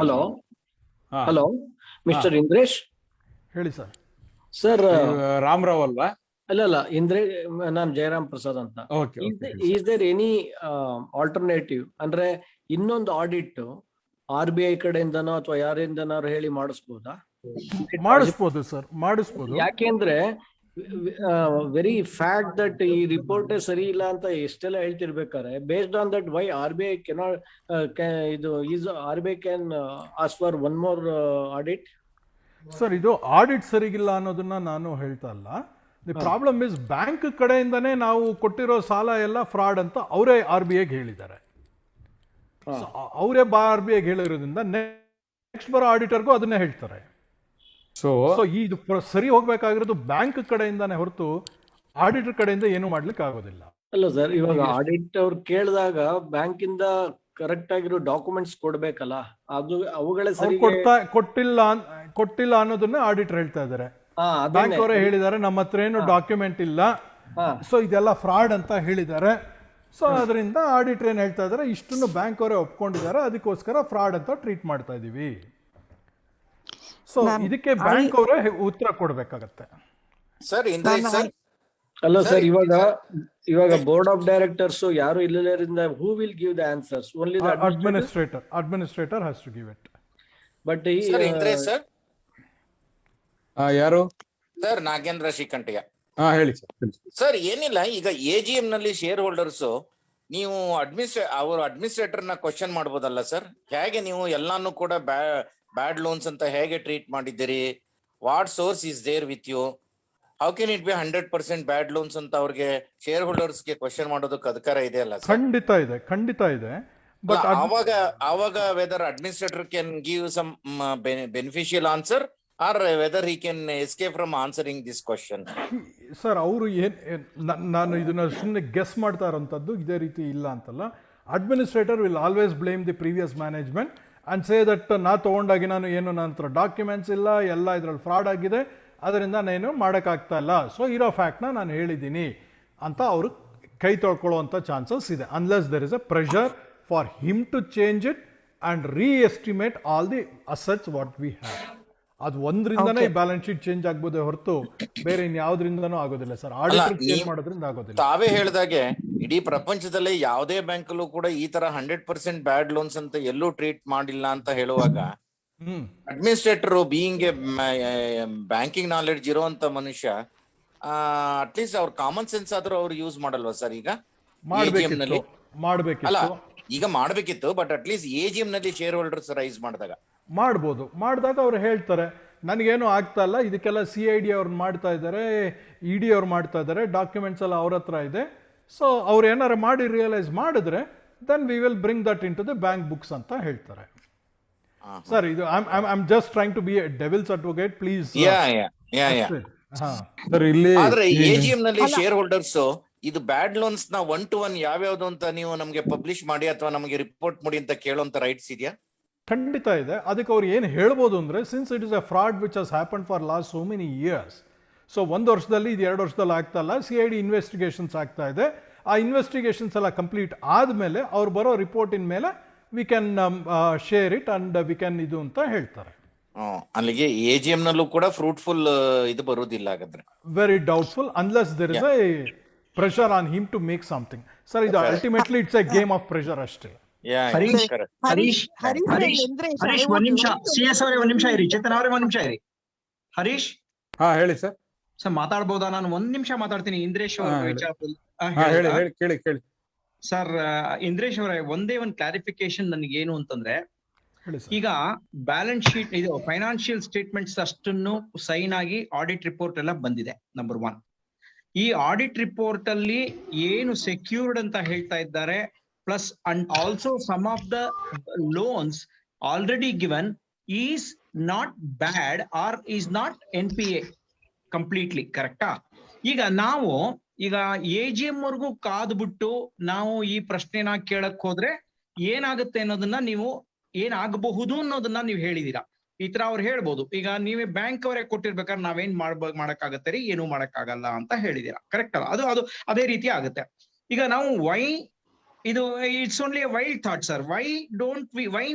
Hello, Mr. Indresh. ಹೇಳಿ ಸರ್. ಸರ್, ರಾಮರಾವ್ ಅಲ್ವಾ? ಅಲ್ಲ, ನಾನು ಜಯರಾಮ್ ಪ್ರಸಾದ್ ಅಂತ. Is there any alternative? ಅಂದ್ರೆ ಇನ್ನೊಂದು ಆಡಿಟ್ RBI ಕಡೆಯಿಂದನೋ ಅಥವಾ ಯಾರಿಂದನಾರು ಹೇಳಿ ಮಾಡಿಸ್ಬೋದಾ? ಮಾಡಿಸ್ಬೋದು ಸರ್, ಮಾಡಿಸ್ಬೋದು. ಯಾಕೆಂದ್ರೆ ವೆರಿ ಫ್ಯಾಕ್ಟ್ ದಟ್ ಈ ರಿಪೋರ್ಟೇ ಸರಿ ಇಲ್ಲ ಅಂತ ಎಷ್ಟೆಲ್ಲ ಹೇಳ್ತಿರ್ಬೇಕಾರೆ, based on that why RBI can ask for one more audit? Sir, ಇದು ಆಡಿಟ್ ಸರಿಗಿಲ್ಲ ಅನ್ನೋದನ್ನ ನಾನು ಹೇಳ್ತಾ ಇಲ್ಲ. ದಿ ಪ್ರಾಬ್ಲಮ್ ಇಸ್ ಬ್ಯಾಂಕ್ ಕಡೆಯಿಂದನೇ ನಾವು ಕೊಟ್ಟಿರೋ ಸಾಲ ಎಲ್ಲ ಫ್ರಾಡ್ ಅಂತ ಅವರೇ RBIಗೆ ಹೇಳಿದ್ದಾರೆ. ಅವರೇ RBIಗೆ ಹೇಳಿರೋದ್ರಿಂದ ನೆಕ್ಸ್ಟ್ ಬರೋ ಆಡಿಟರ್ಗೂ ಅದನ್ನೇ ಹೇಳ್ತಾರೆ. ಸೊ ಇದು ಸರಿ ಹೋಗ್ಬೇಕಾಗಿರೋದು ಬ್ಯಾಂಕ್ ಕಡೆಯಿಂದಾನೆ ಹೊರತು ಆಡಿಟರ್ ಕಡೆಯಿಂದ ಏನು ಮಾಡ್ಲಿಕ್ಕೆ ಆಗೋದಿಲ್ಲ. ಅಲ್ಲ ಸರ್, ಇವಾಗ ಆಡಿಟ್ ಅವ್ರು ಕೇಳಿದಾಗ ಬ್ಯಾಂಕ್ ಇಂದ ಕರೆಕ್ಟ್ ಆಗಿರೋ ಡಾಕ್ಯುಮೆಂಟ್ಸ್ ಕೊಡ್ಬೇಕಲ್ಲ, ಅದು ಅವುಗಳೇ ಸರಿ ಕೊಟ್ಟಿಲ್ಲ ಅನ್ನೋದನ್ನ ಆಡಿಟರ್ ಹೇಳ್ತಾ ಇದ್ದಾರೆ. ಬ್ಯಾಂಕ್ ಅವರೇ ಹೇಳಿದ್ದಾರೆ ನಮ್ಮ ಹತ್ರ ಏನು ಡಾಕ್ಯುಮೆಂಟ್ ಇಲ್ಲ, ಸೊ ಇದೆಲ್ಲ ಫ್ರಾಡ್ ಅಂತ ಹೇಳಿದ್ದಾರೆ. ಸೊ ಅದರಿಂದ ಆಡಿಟರ್ ಏನ್ ಹೇಳ್ತಾ ಇದ್ದಾರೆ, ಇಷ್ಟನ್ನು ಬ್ಯಾಂಕ್ ಅವರೇ ಒಪ್ಕೊಂಡಿದ್ದಾರೆ, ಅದಕ್ಕೋಸ್ಕರ ಫ್ರಾಡ್ ಅಂತ ಟ್ರೀಟ್ ಮಾಡ್ತಾ ಇದೀವಿ. ಸೊ ಇದಕ್ಕೆ ಬ್ಯಾಂಕ್ ಅವರೇ ಉತ್ತರ ಕೊಡ್ಬೇಕಾಗತ್ತೆ. ಸರ್ ಇಂದ್ರೇಶ್ ಸರ್ ಅಲ್ಲ ಸರ್, ಇವಾಗ ಬೋರ್ಡ್ ಆಫ್ ಡೈರೆಕ್ಟರ್ಸ್ ಯಾರು ಇಲ್ಲದರಿಂದ who will give the answers? Only the administrator has to give it. But sir Indresh sir ಯಾರು ಸರ್? ನಾಗೇಂದ್ರ ಶ್ರೀಕಂಠಯ್ಯ. ಹೇಳಿ ಸರ್. ಏನಿಲ್ಲ, ಈಗ AGM ನಲ್ಲಿ ಶೇರ್ ಹೋಲ್ಡರ್ಸ್ ನೀವು ಅಡ್ಮಿನಿಸ್ಟ್ರೇಟರ್ ನ ಕ್ವಶನ್ ಮಾಡ್ಬೋದಲ್ಲ ಸರ್? ಹೇಗೆ ನೀವು ಎಲ್ಲಾನು ಕೂಡ ಬ್ಯಾಡ್ ಲೋನ್ಸ್ ಅಂತ ಹೇಗೆ ಟ್ರೀಟ್ ಮಾಡಿದ್ದೀರಿ? What source is there with you? How can it be 100% bad loans ಅಂತ ಅವ್ರಿಗೆ ಶೇರ್ ಹೋಲ್ಡರ್ಸ್ ಗೆ ಕ್ವಶನ್ ಮಾಡೋದಕ್ಕೆ ಅಧಿಕಾರ ಇದೆ ಅಲ್ಲ ಸರ್? ಖಂಡಿತ ಇದೆ. ಬಟ್ ಆವಾಗ whether administrator can give some beneficial answer or whether he can escape from answering this question? Sir, ಅವರು ನಾನು ಇದನ್ನ ಸುಮ್ಮನೆ ಗೆಸ್ ಮಾಡ್ತಾ ಇರೋಂಥದ್ದು ಇದೇ ರೀತಿ ಇಲ್ಲ ಅಂತಲ್ಲ. Administrator will always blame the previous management and say that ತಗೊಂಡಾಗಿ ನನ್ನ ಹತ್ರ ಡಾಕ್ಯುಮೆಂಟ್ಸ್ ಇಲ್ಲ, ಎಲ್ಲ ಇದರಲ್ಲಿ ಫ್ರಾಡ್ ಆಗಿದೆ, ಅದರಿಂದ ನಾನು ಮಾಡೋಕ್ಕಾಗ್ತಾ ಇಲ್ಲ, ಸೊ ಇರೋ ಫ್ಯಾಕ್ಟ್ನ ನಾನು ಹೇಳಿದ್ದೀನಿ ಅಂತ ಅವರು ಕೈ ತೊಳ್ಕೊಳ್ಳುವಂಥ ಚಾನ್ಸಸ್ ಇದೆ. Unless there is a pressure for him to change it and reestimate all the assets what we have. ಅದು ಒಂದ್ರಿಂದನೇ ಬ್ಯಾಲೆನ್ಸ್ ಶೀಟ್ ಚೇಂಜ್ ಆಗ್ಬೋದೇ ಹೊರತು ಬೇರೆ ಇನ್ಯಾವುದ್ರಿಂದನೂ ಆಗೋದಿಲ್ಲ ಸರ್. ಆಡಿಟರ್ ಚೇಂಜ್ ಮಾಡೋದ್ರಿಂದ ಆಗೋದಿಲ್ಲ. ತಾವೇ ಹೇಳಿದಾಗೆ ಇಡೀ ಪ್ರಪಂಚದಲ್ಲಿ ಯಾವುದೇ ಬ್ಯಾಂಕಲ್ಲೂ ಕೂಡ ಈ ತರ 100% ಬ್ಯಾಡ್ ಲೋನ್ಸ್ ಅಂತ ಎಲ್ಲೂ ಟ್ರೀಟ್ ಮಾಡಿಲ್ಲ ಅಂತ ಹೇಳುವಾಗ, administrator being A banking knowledge ಇರುವಂತ ಮನುಷ್ಯ ಅಟ್ಲೀಸ್ಟ್ ಅವ್ರ ಕಾಮನ್ ಸೆನ್ಸ್ ಆದ್ರೂ ಅವ್ರು ಯೂಸ್ ಮಾಡಲ್ವಾ ಸರ್? ಈಗ ಅಲ್ಲ, ಈಗ ಮಾಡ್ಬೇಕಿತ್ತು, ಬಟ್ ಅಟ್ಲೀಸ್ಟ್ AGM ನಲ್ಲಿ ಶೇರ್ ಹೋಲ್ಡರ್ಸ್ ರೈಸ್ ಮಾಡಿದಾಗ ಅವ್ರು ಹೇಳ್ತಾರೆ ನನಗೇನು ಆಗ್ತಾ ಇಲ್ಲ, ಇದಕ್ಕೆಲ್ಲ CID ಅವ್ರು ಮಾಡ್ತಾ ಇದ್ದಾರೆ, ED ಅವ್ರು ಮಾಡ್ತಾ ಇದ್ದಾರೆ, ಡಾಕ್ಯುಮೆಂಟ್ಸ್ ಎಲ್ಲ ಅವ್ರ ಹತ್ರ ಇದೆ, ಸೊ ಅವ್ರು ಏನಾರು ಮಾಡಿ ರಿಯಲೈಸ್ ಮಾಡಿದ್ರೆ then we will bring that into the bank books ಅಂತ ಹೇಳ್ತಾರೆ. ಸರ್, ಇದು I am just trying to be a devil's advocate, please. ಆದ್ರೆ AGM ನಲ್ಲಿ ಶೇರ್ ಹೋಲ್ಡರ್ಸ್ ಇದು ಬ್ಯಾಡ್ ಲೋನ್ಸ್ ನ 1 to 1 ಯಾವ್ಯಾವ್ದು ಅಂತ ನೀವು ನಮಗೆ ಪಬ್ಲಿಷ್ ಮಾಡಿ ಅಥವಾ ನಮಗೆ ರಿಪೋರ್ಟ್ ಮಾಡಿ ಅಂತ ಕೇಳುವಂತ ರೈಟ್ಸ್ ಇದೆಯಾ? ಖಂಡಿತ ಇದೆ. ಅದಕ್ಕೆ ಅವ್ರು ಏನು ಹೇಳ್ಬೋದು ಅಂದರೆ, since it is a fraud which has happen for last so many years, so 1 ವರ್ಷದಲ್ಲಿ ಇದು 2 ವರ್ಷದಲ್ಲಿ ಆಗ್ತಾ ಇಲ್ಲ, CID ಇನ್ವೆಸ್ಟಿಗೇಷನ್ಸ್ ಆಗ್ತಾ ಇದೆ, ಆ ಇನ್ವೆಸ್ಟಿಗೇಷನ್ಸ್ ಎಲ್ಲ ಕಂಪ್ಲೀಟ್ ಆದಮೇಲೆ ಅವ್ರು ಬರೋ ರಿಪೋರ್ಟಿನ ಮೇಲೆ we can share it and we can ಇದು ಅಂತ ಹೇಳ್ತಾರೆ. ಅಲ್ಲಿಗೆ AGM ನಲ್ಲೂ ಕೂಡ ಫ್ರೂಟ್ಫುಲ್ ಇದು ಬರುವುದಿಲ್ಲ ಹಾಗಾದ್ರೆ? Very doubtful unless there is a pressure on him to make something. Sir, ಇದು ultimately it's a game of pressure ಅಷ್ಟೇ. ಹರೀಶ್ ಒಂದ್ ನಿಮಿಷ, CS ಅವರೇ ಒಂದ್ ನಿಮಿಷ ಇರಿ, ಚೇತನ್ ಅವರೇ ಒಂದ್ ನಿಮಿಷ ಇರಿ. ಹರೀಶ್ ಹೇಳಿ ಸರ್. ಸರ್ ಮಾತಾಡ್ಬೋದಾ? ನಾನು ಒಂದ್ ನಿಮಿಷ ಮಾತಾಡ್ತೀನಿ. ಇಂದ್ರೇಶ್ ಕೇಳಿ. ಸರ್, ಇಂದ್ರೇಶ್ ಅವರೇ, ಒಂದೇ ಒಂದು ಕ್ಲಾರಿಫಿಕೇಶನ್ ನನಗೆ ಏನು ಅಂತಂದ್ರೆ, ಈಗ ಬ್ಯಾಲೆನ್ಸ್ ಶೀಟ್ ಇದು ಫೈನಾನ್ಷಿಯಲ್ ಸ್ಟೇಟ್ಮೆಂಟ್ಸ್ ಅಷ್ಟನ್ನು ಸೈನ್ ಆಗಿ ಆಡಿಟ್ ರಿಪೋರ್ಟ್ ಎಲ್ಲ ಬಂದಿದೆ. ನಂಬರ್ 1, ಈ ಆಡಿಟ್ ರಿಪೋರ್ಟ್ ಅಲ್ಲಿ ಏನು ಸೆಕ್ಯೂರ್ಡ್ ಅಂತ ಹೇಳ್ತಾ ಇದ್ದಾರೆ, plus and also some of the loans already given is not bad or is not NPA completely, ಕರೆಕ್ಟಾ? ಈಗ ನಾವು AGM ವರ್ಗೂ ಕಾದ್ಬಿಟ್ಟು ನಾವು ಈ ಪ್ರಶ್ನೆನ ಕೇಳಕ್ ಹೋದ್ರೆ ಏನಾಗುತ್ತೆ ಅನ್ನೋದನ್ನ ನೀವು ಏನಾಗಬಹುದು ಅನ್ನೋದನ್ನ ನೀವು ಹೇಳಿದೀರಾ. ಈ ತರ ಅವ್ರು ಹೇಳ್ಬೋದು, ಈಗ ನೀವೇ ಬ್ಯಾಂಕ್ ಅವರೇ ಕೊಟ್ಟಿರ್ಬೇಕಾದ್ರೆ ನಾವೇನ್ ಮಾಡಕ್ಕಾಗತ್ತೆ ರೀ, ಏನು ಮಾಡಕ್ಕಾಗಲ್ಲ ಅಂತ ಹೇಳಿದೀರಾ, ಕರೆಕ್ಟ್ ಅಲ್ಲ? ಅದು ಅದೇ ರೀತಿ ಆಗುತ್ತೆ. ಈಗ ನಾವು it's only a wild thought, sir. Why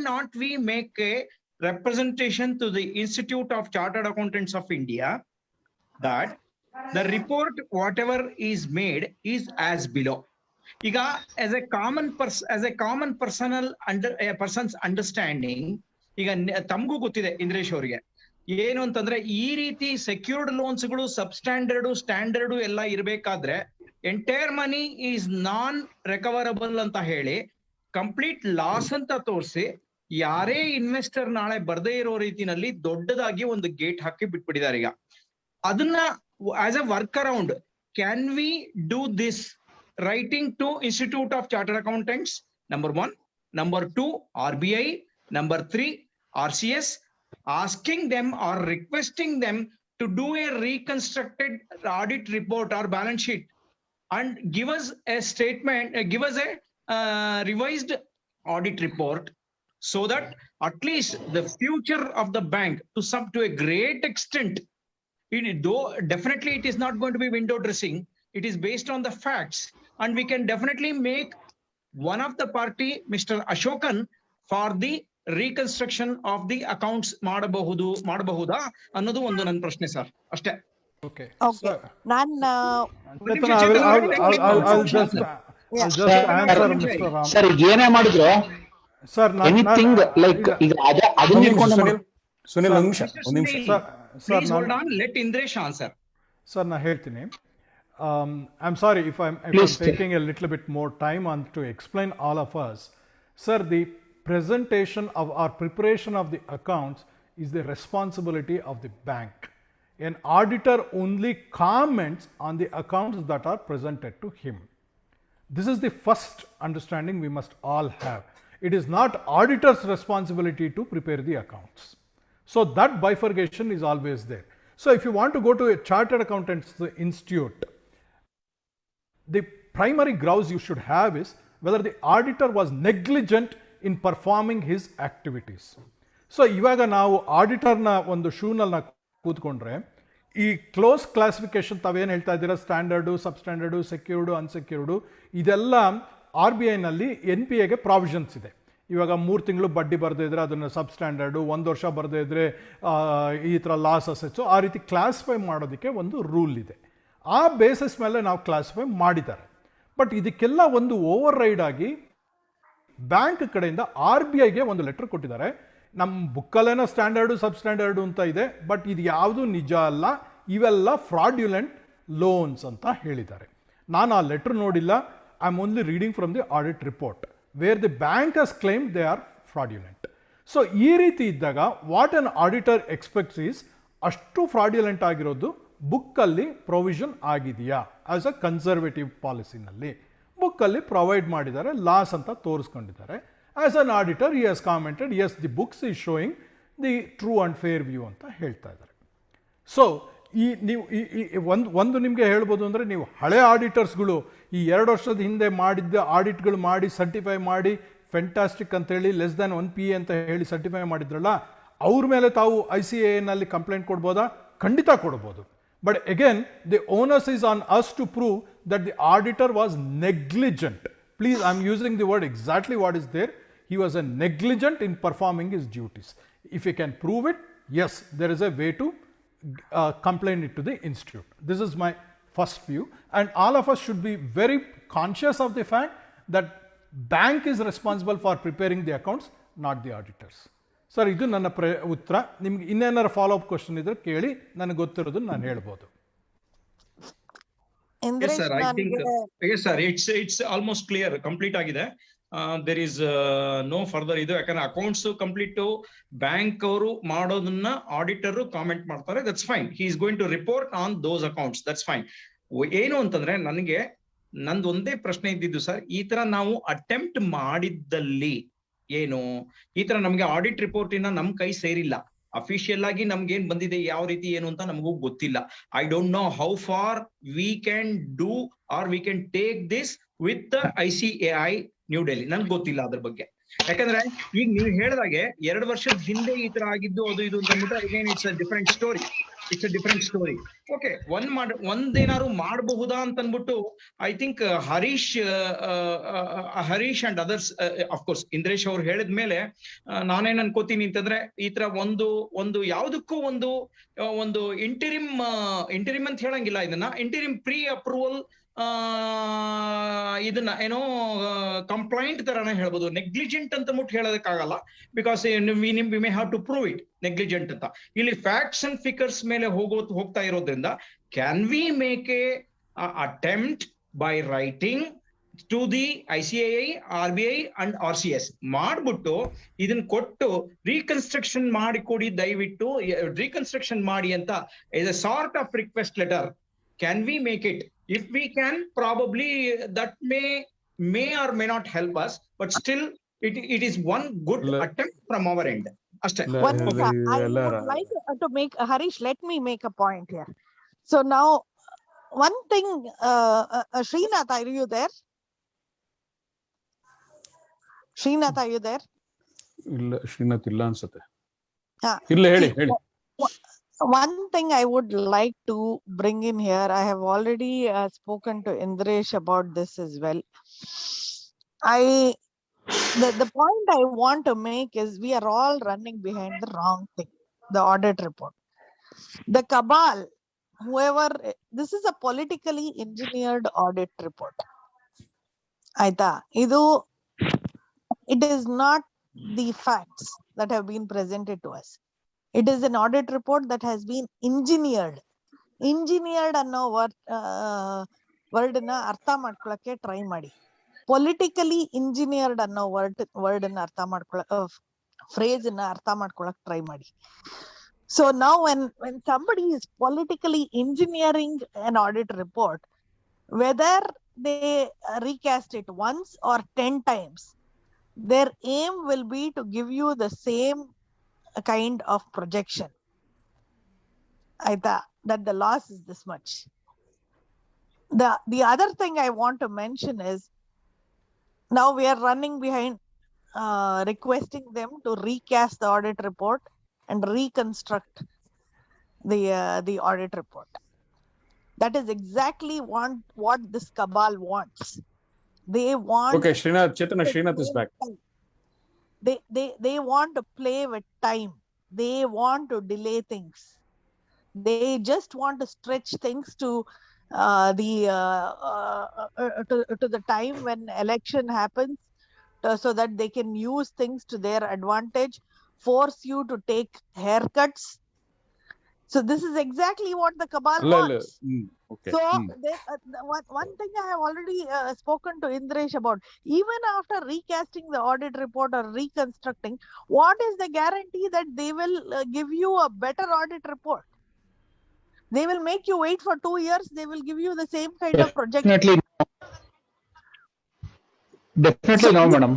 not we make a representation to the Institute of Chartered Accountants of India that the report whatever is made is as below. Iga as a common person's understanding, ಈಗ ತಮಗೂ ಗೊತ್ತಿದೆ ಇಂದ್ರೇಶ್ ಅವರಿಗೆ ಏನು ಅಂತಂದ್ರೆ, ಈ ರೀತಿ secured loans ಗಳು standard ಎಲ್ಲ ಇರಬೇಕಾದ್ರೆ entire money is non recoverable ಅಂತ ಹೇಳಿ ಕಂಪ್ಲೀಟ್ ಲಾಸ್ ಅಂತ ತೋರಿಸಿ ಯಾರೇ ಇನ್ವೆಸ್ಟರ್ ನಾಳೆ ಬರ್ದೇ ಇರೋ ರೀತಿನಲ್ಲಿ ದೊಡ್ಡದಾಗಿ ಒಂದು ಗೇಟ್ ಹಾಕಿ ಬಿಟ್ಬಿಟ್ಟಿದ್ದಾರೆ. ಈಗ ಅದನ್ನ as A work around can we do this writing to Institute of Chartered Accountants, number 1, number 2 RBI, number 3 RCS, asking them or requesting them to do a reconstructed audit report or balance sheet and give us a statement, give us a revised audit report, so that at least the future of the bank to a great extent, though definitely it is not going to be window dressing, it is based on the facts, and we can definitely make one of the party, Mr. Ashokan, for the reconstruction of the accounts ಮಾಡಬಹುದಾ ಅನ್ನೋದು ಒಂದು ನನ್ನ ಪ್ರಶ್ನೆ sir, ಅಷ್ಟೇ. Okay. Okay. Nan Chetan, I'll just answer Mr. Ram. Sir ಏನೇ ಮಾಡಿದ್ರು Sir, anything like ಈಗ ಅದನ್ನ ಇಟ್ಕೊಂಡು ಸುನಿಲ್ ಒಂದು ನಿಮಿಷ Please hold on, let Indresh answer. Sir, na ಹೇಳ್ತೀನಿ. I'm sorry if I'm taking a little bit more time on to explain all of us. Sir, the presentation of or preparation of the accounts is the responsibility of the bank. An auditor only comments on the accounts that are presented to him. This is the first understanding we must all have. It is not auditor's responsibility to prepare the accounts. So that bifurcation is always there. So if you want to go to a chartered accountants institute, the primary grouse you should have is whether the auditor was negligent in performing his activities. So ಇವಾಗ ನಾವು ಆಡಿಟರ್ನ ಒಂದು ಶೂನಲ್ಲಿ ಕೂತ್ಕೊಂಡ್ರೆ ಈ close classification ತಾವೇನು ಹೇಳ್ತಾ ಇದ್ದೀರಾ, standard, ಸಬ್ standard, ಸೆಕ್ಯೂರ್ಡು, ಅನ್ಸೆಕ್ಯೂರ್ಡು, ಇದೆಲ್ಲ RBIನಲ್ಲಿ NPAಗೆ provisions ಇದೆ. ಇವಾಗ 3 ತಿಂಗಳು ಬಡ್ಡಿ ಬರದೇ ಇದ್ರೆ ಅದನ್ನು ಸಬ್ ಸ್ಟ್ಯಾಂಡರ್ಡು, 1 ವರ್ಷ ಬರದೇ ಇದ್ರೆ ಈ ಥರ ಲಾಸ್ ಅಸೆಟ್ಸು, ಆ ರೀತಿ ಕ್ಲಾಸಿಫೈ ಮಾಡೋದಕ್ಕೆ ಒಂದು ರೂಲ್ ಇದೆ. ಆ ಬೇಸಿಸ್ ಮೇಲೆ ನಾವು ಕ್ಲಾಸಿಫೈ ಮಾಡಿದ್ದಾರೆ. ಬಟ್ ಇದಕ್ಕೆಲ್ಲ ಒಂದು ಓವರ್ ರೈಡ್ ಆಗಿ ಬ್ಯಾಂಕ್ ಕಡೆಯಿಂದ RBIಗೆ ಒಂದು ಲೆಟರ್ ಕೊಟ್ಟಿದ್ದಾರೆ. ನಮ್ಮ ಬುಕ್ಕಲ್ಲೇನೋ ಸ್ಟ್ಯಾಂಡರ್ಡು ಸಬ್ ಸ್ಟ್ಯಾಂಡರ್ಡು ಅಂತ ಇದೆ, ಬಟ್ ಇದು ಯಾವುದು ನಿಜ ಅಲ್ಲ, ಇವೆಲ್ಲ ಫ್ರಾಡ್ಯುಲೆಂಟ್ ಲೋನ್ಸ್ ಅಂತ ಹೇಳಿದ್ದಾರೆ. ನಾನು ಆ ಲೆಟರ್ ನೋಡಿಲ್ಲ. I am only reading from the audit report where the bank has claim they are fraudulent. So ಈ ರೀತಿ ಇದ್ದಾಗ what an auditor expects is ಅಷ್ಟು ಫ್ರಾಡ್ಯುಲೆಂಟ್ ಆಗಿರೋದು ಬುಕ್ಕಲ್ಲಿ ಪ್ರೊವಿಷನ್ ಆಗಿದೆಯಾ ಆಸ್ ಅ ಕನ್ಸರ್ವೇಟಿವ್ ಪಾಲಿಸಿನಲ್ಲಿ ಬುಕ್ಕಲ್ಲಿ ಪ್ರೊವೈಡ್ ಮಾಡಿದ್ದಾರೆ, ಲಾಸ್ ಅಂತ ತೋರಿಸ್ಕೊಂಡಿದ್ದಾರೆ. As an auditor he has commented as the books is showing the true and fair view ಅಂತ ಹೇಳ್ತಾ ಇದ್ದಾರೆ. ಸೊ ನೀವು ಒಂದು ನಿಮಗೆ ಹೇಳ್ಬೋದು ಅಂದರೆ, ನೀವು ಹಳೆ ಆಡಿಟರ್ಸ್ಗಳು ಈ 2 ವರ್ಷದ ಹಿಂದೆ ಮಾಡಿದ್ದ ಆಡಿಟ್ಗಳು ಮಾಡಿ ಸರ್ಟಿಫೈ ಮಾಡಿ ಫೆಂಟಾಸ್ಟಿಕ್ ಅಂತೇಳಿ ಲೆಸ್ ದ್ಯಾನ್ 1 PA ಅಂತ ಹೇಳಿ ಸರ್ಟಿಫೈ ಮಾಡಿದ್ರಲ್ಲ, ಅವ್ರ ಮೇಲೆ ತಾವು ICAನಲ್ಲಿ ಕಂಪ್ಲೇಂಟ್ ಕೊಡ್ಬೋದಾ? ಖಂಡಿತ ಕೊಡ್ಬೋದು. But again the onus is on us to prove that the auditor was negligent. Please, I am using the word exactly what is there. He was a negligent in performing his duties. If you can prove it, yes, there is a way to complain it to the institute. This is my first view, and all of us should be very conscious of the fact that bank is responsible for preparing the accounts, not the auditors. Sir, ಇದು ನನ್ನ ಉತ್ತರ. ನಿಮ್ಗೆ ಇನ್ನೇನಾರು follow up question ಇದ್ರೆ ಕೇಳಿ, ನನಗೆ ಗೊತ್ತಿರೋದನ್ನ ನಾನು ಹೇಳ್ಬೋದು. Yes sir, I think yes sir, it's almost clear, complete ಆಗಿದೆ. There is no further ಇದು, ಯಾಕಂದ್ರೆ ಅಕೌಂಟ್ಸ್ ಕಂಪ್ಲೀಟ್ ಬ್ಯಾಂಕ್ ಅವರು ಮಾಡೋದನ್ನ ಆಡಿಟರ್ ಕಾಮೆಂಟ್ ಮಾಡ್ತಾರೆ. That's fine. He is going to report on those accounts, that's fine. ಏನು ಅಂತಂದ್ರೆ ನನಗೆ ನಂದು ಒಂದೇ ಪ್ರಶ್ನೆ ಇದ್ದಿದ್ದು ಸರ್, ಈ ತರ ನಾವು ಅಟೆಂಪ್ಟ್ ಮಾಡಿದ್ದಲ್ಲಿ ಏನು, ಈ ತರ ನಮ್ಗೆ ಆಡಿಟ್ ರಿಪೋರ್ಟಿನ ನಮ್ ಕೈ ಸೇರಿಲ್ಲ, ಅಫಿಷಿಯಲ್ ಆಗಿ ನಮ್ಗೆ ಏನ್ ಬಂದಿದೆ ಯಾವ ರೀತಿ ಏನು ಅಂತ ನಮಗೂ ಗೊತ್ತಿಲ್ಲ. I don't know how far we can do or we can take this with ICAI new Delhi, ನನ್ಗೆ ಗೊತ್ತಿಲ್ಲ ಅದ್ರ ಬಗ್ಗೆ. ಯಾಕಂದ್ರೆ ಈಗ ನೀವು ಹೇಳಿದಾಗೆ 2 ವರ್ಷದ ಹಿಂದೆ ಈ ತರ ಆಗಿದ್ದು ಅದು ಇದು ಅಂತ ಅಂದ್ಬಿಟ್ಟು again it's a different story. Okay, ಒಂದೇನಾದ್ರು ಮಾಡಬಹುದಾ ಅಂತ ಅಂದ್ಬಿಟ್ಟು I think Harish and others, of course Indresh ಅವ್ರು ಹೇಳಿದ್ಮೇಲೆ ನಾನೇನ್ ಅನ್ಕೋತೀನಿ ಅಂತಂದ್ರೆ, ಈ ತರ ಒಂದು ಯಾವ್ದಕ್ಕೂ ಒಂದು ಇಂಟರಿಮ್ ಅಂತ ಹೇಳಂಗಿಲ್ಲ, ಇದನ್ನ ಇಂಟರಿಮ್ ಪ್ರೀ ಅಪ್ರೂವಲ್ ಇದನ್ನ ಏನೋ ಕಂಪ್ಲೈಂಟ್ ತರಾನೇ ಹೇಳ್ಬೋದು. ನೆಗ್ಲಿಜೆಂಟ್ ಅಂತ ಮುಟ್ಟು ಹೇಳೋದಕ್ಕಾಗಲ್ಲ, because we may have to prove it negligent ಅಂತ. ಇಲ್ಲಿ ಫ್ಯಾಕ್ಟ್ಸ್ ಅಂಡ್ ಫಿಗರ್ಸ್ ಮೇಲೆ ಹೋಗ್ತಾ ಇರೋದ್ರಿಂದ can we make a attempt by writing to the ICAI, RBI and RCS ಮಾಡ್ಬಿಟ್ಟು ಇದನ್ನ ಕೊಟ್ಟು ರೀಕನ್ಸ್ಟ್ರಕ್ಷನ್ ಮಾಡಿ ಕೊಡಿ, ದಯವಿಟ್ಟು ರೀಕನ್ಸ್ಟ್ರಕ್ಷನ್ ಮಾಡಿ ಅಂತ is a sort of request letter. Can we make it? If we can, probably that may or may not help us, but still it is one good attempt from our end. I would like to make, Harish, let me make a point here. So now, one thing, Srinath, are you there? Srinath, are you there? ಇಲ್ಲ, ಶ್ರೀನಾಥ್ ಇಲ್ಲ ಅನ್ಸುತ್ತೆ. ಇಲ್ಲ, ಹೇಳಿ. One thing I would like to bring in here, I have already spoken to Indresh about this as well. The point I want to make is we are all running behind the wrong thing, the audit report. The cabal, whoever, this is a politically engineered audit report. Aita, it is not the facts that have been presented to us. It is an audit report that has been engineered. Engineered ಅನ್ನೋ word ನ ಅರ್ಥ ಮಾಡ್ಕೊಳಕ್ಕೆ try ಮಾಡಿ. Politically engineered ಅನ್ನೋ word ಅನ್ನ ಅರ್ಥ phrase ಅನ್ನ ಅರ್ಥ ಮಾಡ್ಕೊಳಕ್ ಟ್ರೈ ಮಾಡಿ. So now when somebody is politically engineering an audit report, whether they recast it once or 10 times, their aim will be to give you the same kind of projection. Aita, that the loss is this much. The other thing I want to mention is, now we are running behind requesting them to recast the audit report and reconstruct the audit report. That is exactly what this cabal wants. They want. Okay, Srinath is back. They want to play with time. They want to delay things. They just want to stretch things to the time when election happens, so that they can use things to their advantage, force you to take haircuts. So this is exactly what the cabal wants. Okay. So one thing I have already spoken to Indresh about, even after recasting the audit report or reconstructing, what is the guarantee that they will give you a better audit report? They will make you wait for 2 years. They will give you the same kind of projection. Definitely no, madam.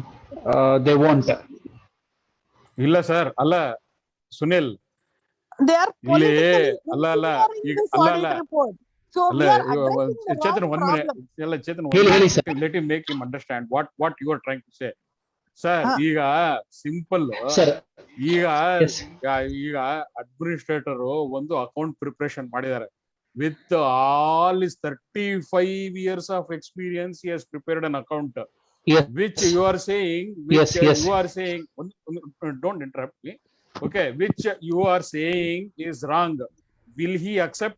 They won't. Illa sir, alla Sunil. They are politically engineering this audit report. So we are addressing the Chetan, wrong 1 minute. Chetan, 1 minute. Let him make him understand what you are trying to say. Sir, ಈಗ simple ಈಗ administrator ಒಂದು account preparation ಮಾಡಿದ್ದಾರೆ. With all is 35 years of experience, he has prepared an account. Which you are saying, don't interrupt me. Okay, which you are saying is wrong. Will he accept?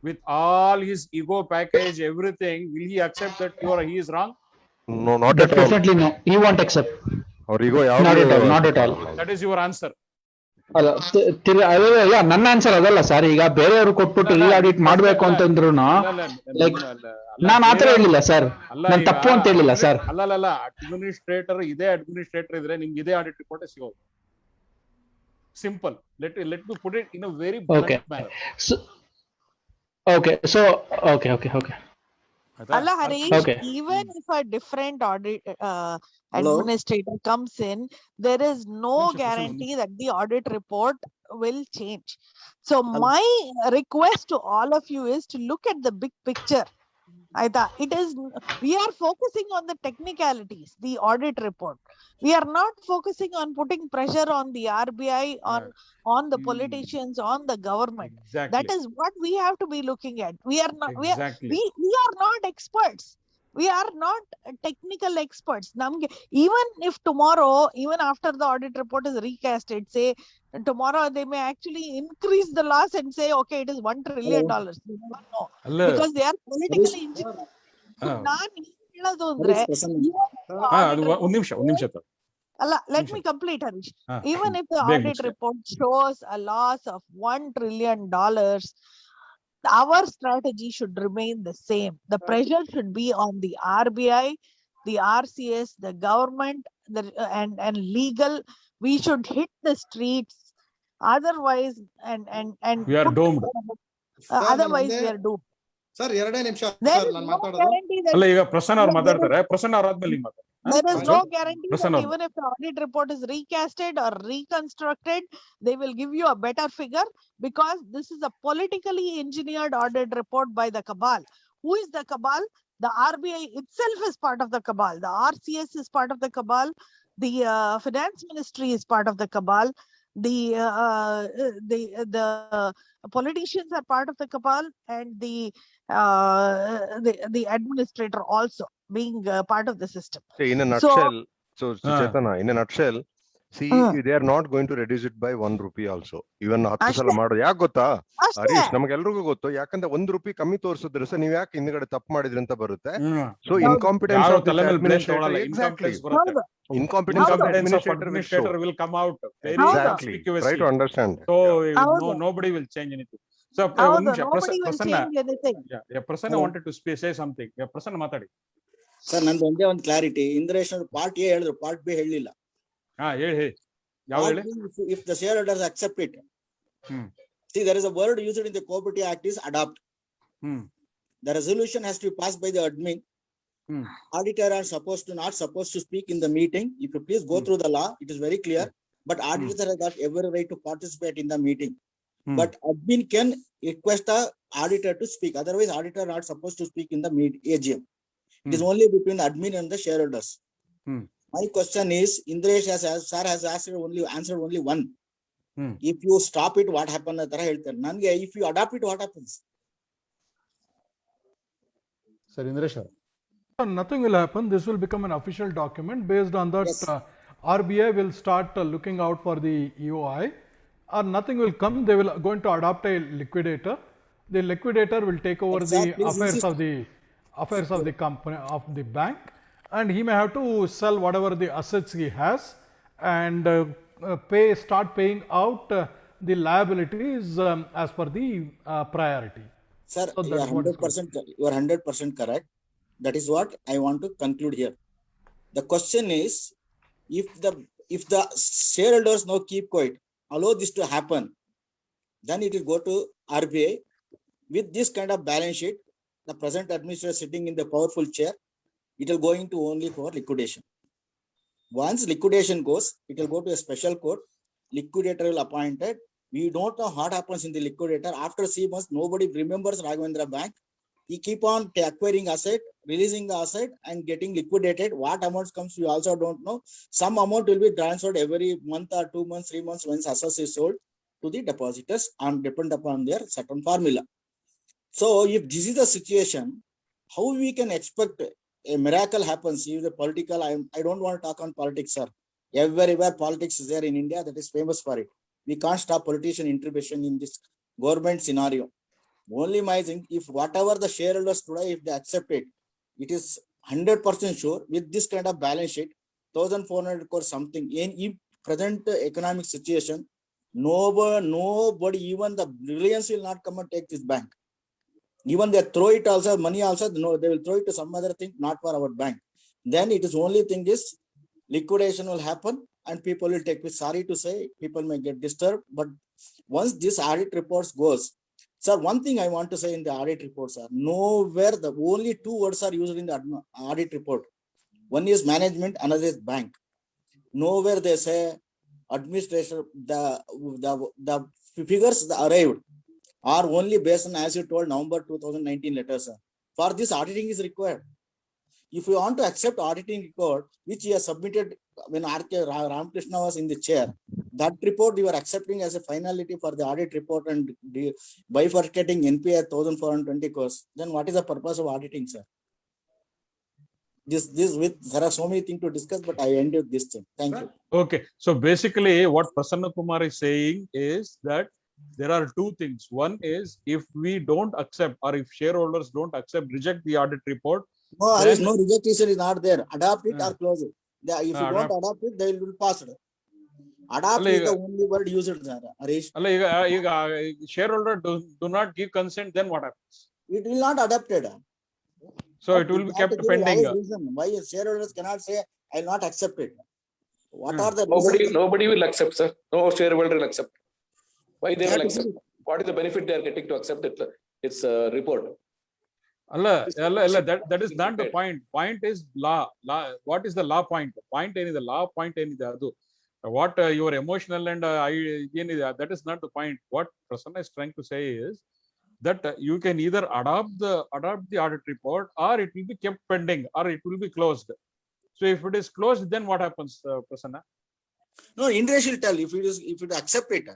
With all his ego package, everything, will he accept that he is wrong? No, not at all. Definitely no. He won't accept. Or ego not at all. That is your answer. ಅಲ್ಲ ನನ್ನ answer ಅದಲ್ಲ sir. ಈಗ ಬೇರೆಯವರು ಕೊಟ್ಬಿಟ್ಟು ಈ audit ಮಾಡ್ಬೇಕು ಅಂತಂದ್ರು like ನಾನು ಆತರ ಹೇಳಿಲ್ಲ ಸರ್. ನಾನು ತಪ್ಪು ಅಂತ ಹೇಳಿಲ್ಲ ಸರ್. ಅಲ್ಲ ಅಡ್ಮಿನಿಸ್ಟ್ರೇಟರ್ ಇದ್ರೆ ನಿಮ್ಗೆ ಇದೇ ಆಡಿಟ್ ರಿಪೋರ್ಟ್ ಸಿಗೋದು. Simple. Let me put it in a very blunt manner. Okay. Allah Harish, even if a different audit administrator comes in, there is no guarantee that the audit report will change. So my request to all of you is to look at the big picture. We are focusing on the technicalities, the audit report. We are not focusing on putting pressure on the RBI, on the politicians, on the government. Exactly. That is what we have to be looking at. We are not. Exactly. We are not experts. We are not technical experts. Even if tomorrow, even after the audit report is recasted, say tomorrow they may actually increase the loss and say, okay, it is $1 trillion. We don't know. Because they are politically engineered. Let me complete, Harish. Even if the audit report shows a loss of $1 trillion, our strategy should remain the same. The pressure should be on the RBI, the RCS, the government, and legal. We should hit the streets. Otherwise, and we are doomed. Otherwise, we are doomed. Sir, 2 ನಿಮಿಷ ಅಲ್ಲ ಈಗ ಪ್ರಸನ್ನ ಅವರು ಮಾತಾಡ್ತಾರೆ. ಪ್ರಸನ್ನ ಅವರ ಆದ್ಮೇಲೆ ನೀವು ಮಾತಾಡಿ. There is no guarantee that even if the audit report is recasted or reconstructed, they will give you a better figure, because this is a politically engineered audit report by the cabal. Who is the cabal? The RBI itself is part of the cabal. The RCS is part of the cabal. The finance ministry is part of the cabal. The politicians are part of the cabal, and the administrator also. being part of the system. See, in a So, nutshell, so Chetana, in a nutshell, see, they are not going to reduce it by 1 rupee also. Even 10 ಸಲ ಮಾಡೋದು ಯಾಕೆ ಗೊತ್ತಾ ಹರೀಶ್, ನಮಗೆಲ್ರಿಗೂ ಗೊತ್ತು. ಯಾಕಂದ್ರೆ 1 ರೂಪಾಯಿ ಕಮ್ಮಿ ತೋರಿಸಿದ್ರೆ sir ನೀವ್ ಯಾಕೆ ಹಿಂದ್ಗಡೆ ತಪ್ಪು ಮಾಡಿದ್ರಿ ಅಂತ ಬರುತ್ತೆ. So incompetence of the administrator, exactly, incompetence of the administrator will come out very exactly. conspicuously. Try to understand. So nobody will change anything. So Prasanna wanted to say something. Prasanna ಮಾತಾಡಿ. Sir ನಂದು ಒಂದೇ ಒಂದು clarity, Indresh part A ಹೇಳಿದ್ರು, part B ಹೇಳಿಲ್ಲ. ಹೇಳಿ ಯಾವ ಹೇಳಿ. If the shareholders accept it, see there is a word used in the Cooperative Act is adopt. The resolution has to be passed by the admin. Auditor are not supposed to speak in the meeting. If you please go through the law, it is very clear. But auditor has got every right to participate in the meeting. But admin can request the auditor to speak. Otherwise, auditor are not supposed to speak in the AGM. It is only between the admin and the shareholders. My question is, Indresh has answered only one. If you stop it, what happens? If you adopt it, what happens? Sir, Indresh. Nothing will happen. This will become an official document. Based on that, yes. RBI will start looking out for the EOI, or nothing will come. They will going to adopt a liquidator. The liquidator will take over the affairs of the company, of the bank, and he may have to sell whatever the assets he has and start paying out the liabilities as per the priority. Sir, so you are 100% correct. That is what I want to conclude here. The question is, if the shareholders now keep quiet, allow this to happen, then it will go to RBI with this kind of balance sheet. The present administrator sitting in the powerful chair, it will go into only for liquidation. Once liquidation goes, it will go to a special court. Liquidator will appointed. We don't know what happens in the liquidator. After 3 months, nobody remembers Raghavendra Bank. He keep on acquiring asset, releasing the asset and getting liquidated. What amounts comes, we also don't know. Some amount will be transferred every month or 2 months, 3 months once asset is sold to the depositors and depend upon their certain formula. So if this is the situation, how we can expect a miracle happens? If the political, I don't want to talk on politics, sir. Everywhere politics is there in India, that is famous for it. We can't stop politician intervention in this government scenario. Only my thing, if whatever the shareholders today, if they accept it, it is 100% sure with this kind of balance sheet, 1,400 crore something in present economic situation, nobody, even the Reliance will not come and take this bank. Even they throw it also, money also, no, they will throw it to some other thing, not for our bank. Then it is only thing is liquidation will happen and people will take it. Sorry to say, people may get disturbed, but once this audit reports goes, sir, one thing I want to say in the audit reports are nowhere the only 2 words are used in the audit report. One is management, another is bank. Nowhere they say administration. The figures that arrived are only based on, as you told, November 2019 letters. For this, auditing is required. If you want to accept auditing record, which he has submitted when R.K. Ramakrishna was in the chair, that report you are accepting as a finality for the audit report and bifurcating NPA at 1,420 crores, then what is the purpose of auditing, sir? There are so many things to discuss, but I end with this thing. Thank you. Okay. So basically what Prasanna Kumar is saying is that there are 2 things. One is, if we don't accept, or if shareholders don't accept, reject the audit report. No, there is no rejection is not there. Adopt it or close it. If you don't adopt it, they will pass it. Adopt is the only word used, sir. Harish. Shareholder do not give consent, then what happens? It will not adopted. So it will be kept pending. Why shareholders cannot say, I will not accept it? What are the nobody will accept, sir. No shareholder will accept. Why they will accept? What is the benefit they are getting to accept it? It's a report. That is not the point. Point is law. What is the law point? Point any the law point any the adu. What your emotional and that is not the point. What Prasanna is trying to say is that you can either adopt the audit report, or it will be kept pending, or it will be closed. So if it is closed, then what happens, Prasanna? No, Indresh will tell if it accept it.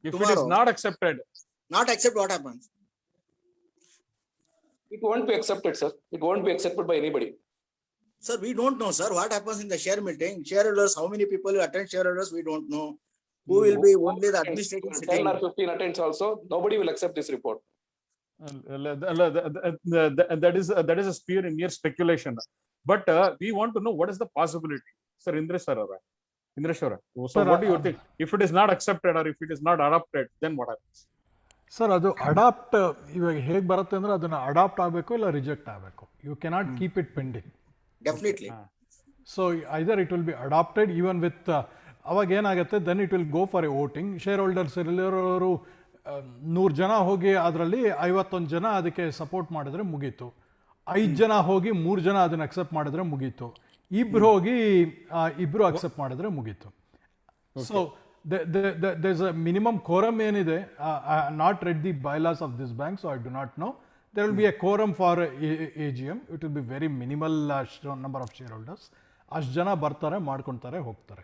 If tomorrow, it is not accepted, what happens? It won't be accepted, sir. It won't be accepted by anybody. Sir, we don't know, sir, what happens in the share meeting. Shareholders, how many people will attend shareholders, we don't know. Who will be only the administrative 10 sitting. or 15 attends also, nobody will accept this report. That is a mere speculation. But we want to know what is the possibility. Sir, Indresh sir. So what do you think? If it is not accepted or if it is not adopted, then what happens? Sir ಅದು adapt ಇವಾಗ ಹೇಗೆ ಬರುತ್ತೆ ಅಂದ್ರೆ ಅದನ್ನ adapt ಆಗಬೇಕು ಇಲ್ಲ reject ಆಗಬೇಕು. You cannot keep it pending. Definitely. So either it will be adapted even with, ಅವಾಗ ಏನಾಗುತ್ತೆ, then it will go for a voting. Shareholders ಎಲ್ಲರೂ 100 ಜನ ಹೋಗಿ ಅದರಲ್ಲಿ 51 ಜನ ಅದಕ್ಕೆ ಸಪೋರ್ಟ್ ಮಾಡಿದ್ರೆ ಮುಗೀತು. 5 ಜನ ಹೋಗಿ 3 ಜನ ಅದನ್ನ ಅಕ್ಸೆಪ್ಟ್ ಮಾಡಿದ್ರೆ ಮುಗೀತು. ಇಬ್ರು ಹೋಗಿ ಇಬ್ರು ಅಕ್ಸೆಪ್ಟ್ ಮಾಡಿದ್ರೆ ಮುಗೀತು. So there's a minimum quorum ಏನಿದೆ. I have not read the bylaws of this bank, so I do not know. There will be a quorum for AGM. It will be very minimal number of shareholders. ಅಷ್ಟು ಜನ ಬರ್ತಾರೆ, ಮಾಡ್ಕೊತಾರೆ, ಹೋಗ್ತಾರೆ.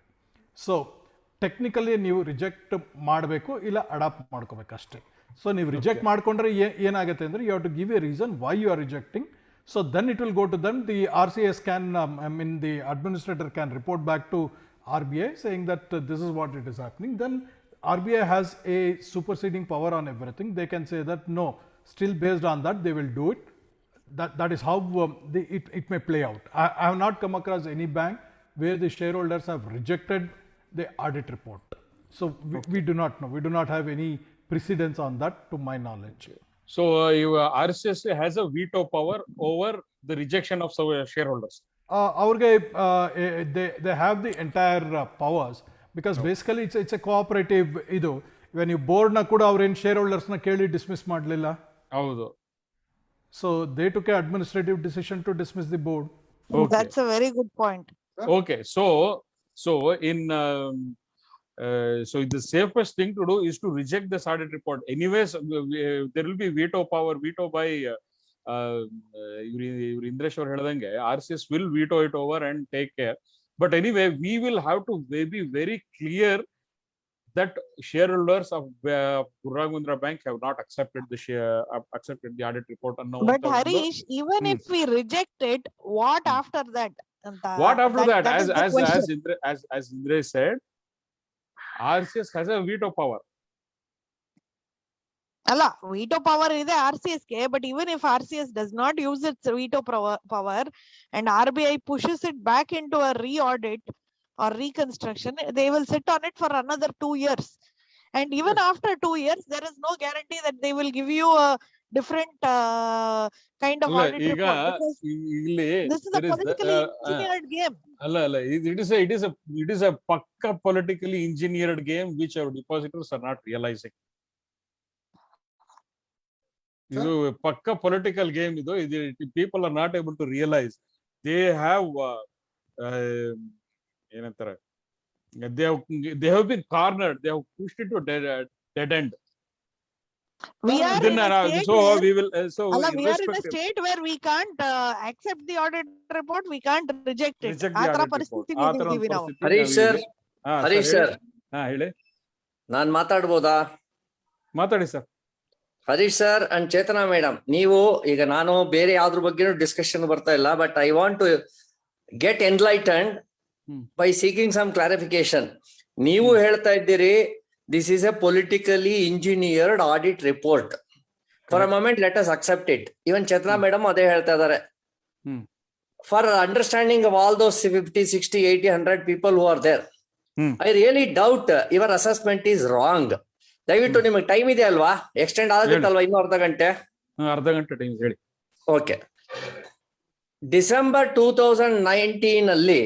So technically ನೀವು reject ಮಾಡಬೇಕು ಇಲ್ಲ adapt ಮಾಡ್ಕೋಬೇಕು ಅಷ್ಟೇ. ಸೊ ನೀವು ರಿಜೆಕ್ಟ್ ಮಾಡ್ಕೊಂಡ್ರೆ ಏನಾಗುತ್ತೆ ಅಂದರೆ you have to give a reason why you are rejecting. So then it will go to them. The RCS can, the administrator can report back to RBI saying that this is what it is happening. Then RBI has a superseding power on everything. They can say that no, still based on that they will do it. That is how it may play out. I have not come across any bank where the shareholders have rejected the audit report. So we do not know. We do not have any precedence on that to my knowledge. So RCS has a veto power over the rejection of shareholders. They have the entire powers because basically it's a cooperative idu. When you board na kuda avren shareholders na keli dismiss madlilla. Haudu. So they took an administrative decision to dismiss the board. Okay. That's a very good point. Okay, so in so the safest thing to do is to reject this audit report. Anyways, there will be veto by Indresh ಅವರು ಹೇಳಿದಂಗೆ RCS will veto it over and take care. But anyway, we will have to be very clear that shareholders of Raghavendra Bank have not accepted the audit report. But Harish, even if we reject it, what after that? What after that? As Indresh said, RCS has a veto power. Alla, veto power is RCS ke, but even if RCS does not use its veto power and RBI pushes it back into a re-audit or reconstruction, they will sit on it for another 2 years. And even after 2 years, there is no guarantee that they will give you a different kind of audit report. This is a politically engineered game. It is a pakka politically engineered game which our depositors are not realizing. Idu pakka political game idu. People are not able to realize. They have they have been cornered. They have pushed into dead end. We are in a state we are in a state where we can't accept the audit report, we can't reject it. Harish sir, ಹೇಳಿ. ನಾನ್ ಮಾತಾಡ್ಬೋದಾ? ಮಾತಾಡಿ sir. Harish sir and Chetana madam, ನೀವು ಈಗ ನಾನು ಬೇರೆ ಯಾವ್ದ್ರ ಬಗ್ಗೆನೂ ಡಿಸ್ಕಷನ್ ಬರ್ತಾ ಇಲ್ಲ, but I want to get enlightened by seeking some clarification. ನೀವು ಹೇಳ್ತಾ ಇದ್ದೀರಿ this is a politically engineered audit report. For a moment let us accept it. Even Chetana madam ಅದೇ ಹೇಳ್ತಾ ಇದಾರೆ. For understanding of all those 50, 60, 80, 100 people who are there, I really doubt your assessment is wrong. ದಯವಿಟ್ಟು ನಿಮಗೆ time ಇದೆ ಅಲ್ವಾ? Extend ಆಗುತ್ತಲ್ವಾ ಇನ್ನೂ ಅರ್ಧ ಗಂಟೆ ಟೈಮ್ ಹೇಳಿ. ಓಕೆ. ಡಿಸೆಂಬರ್ 2019 ಅಲ್ಲಿ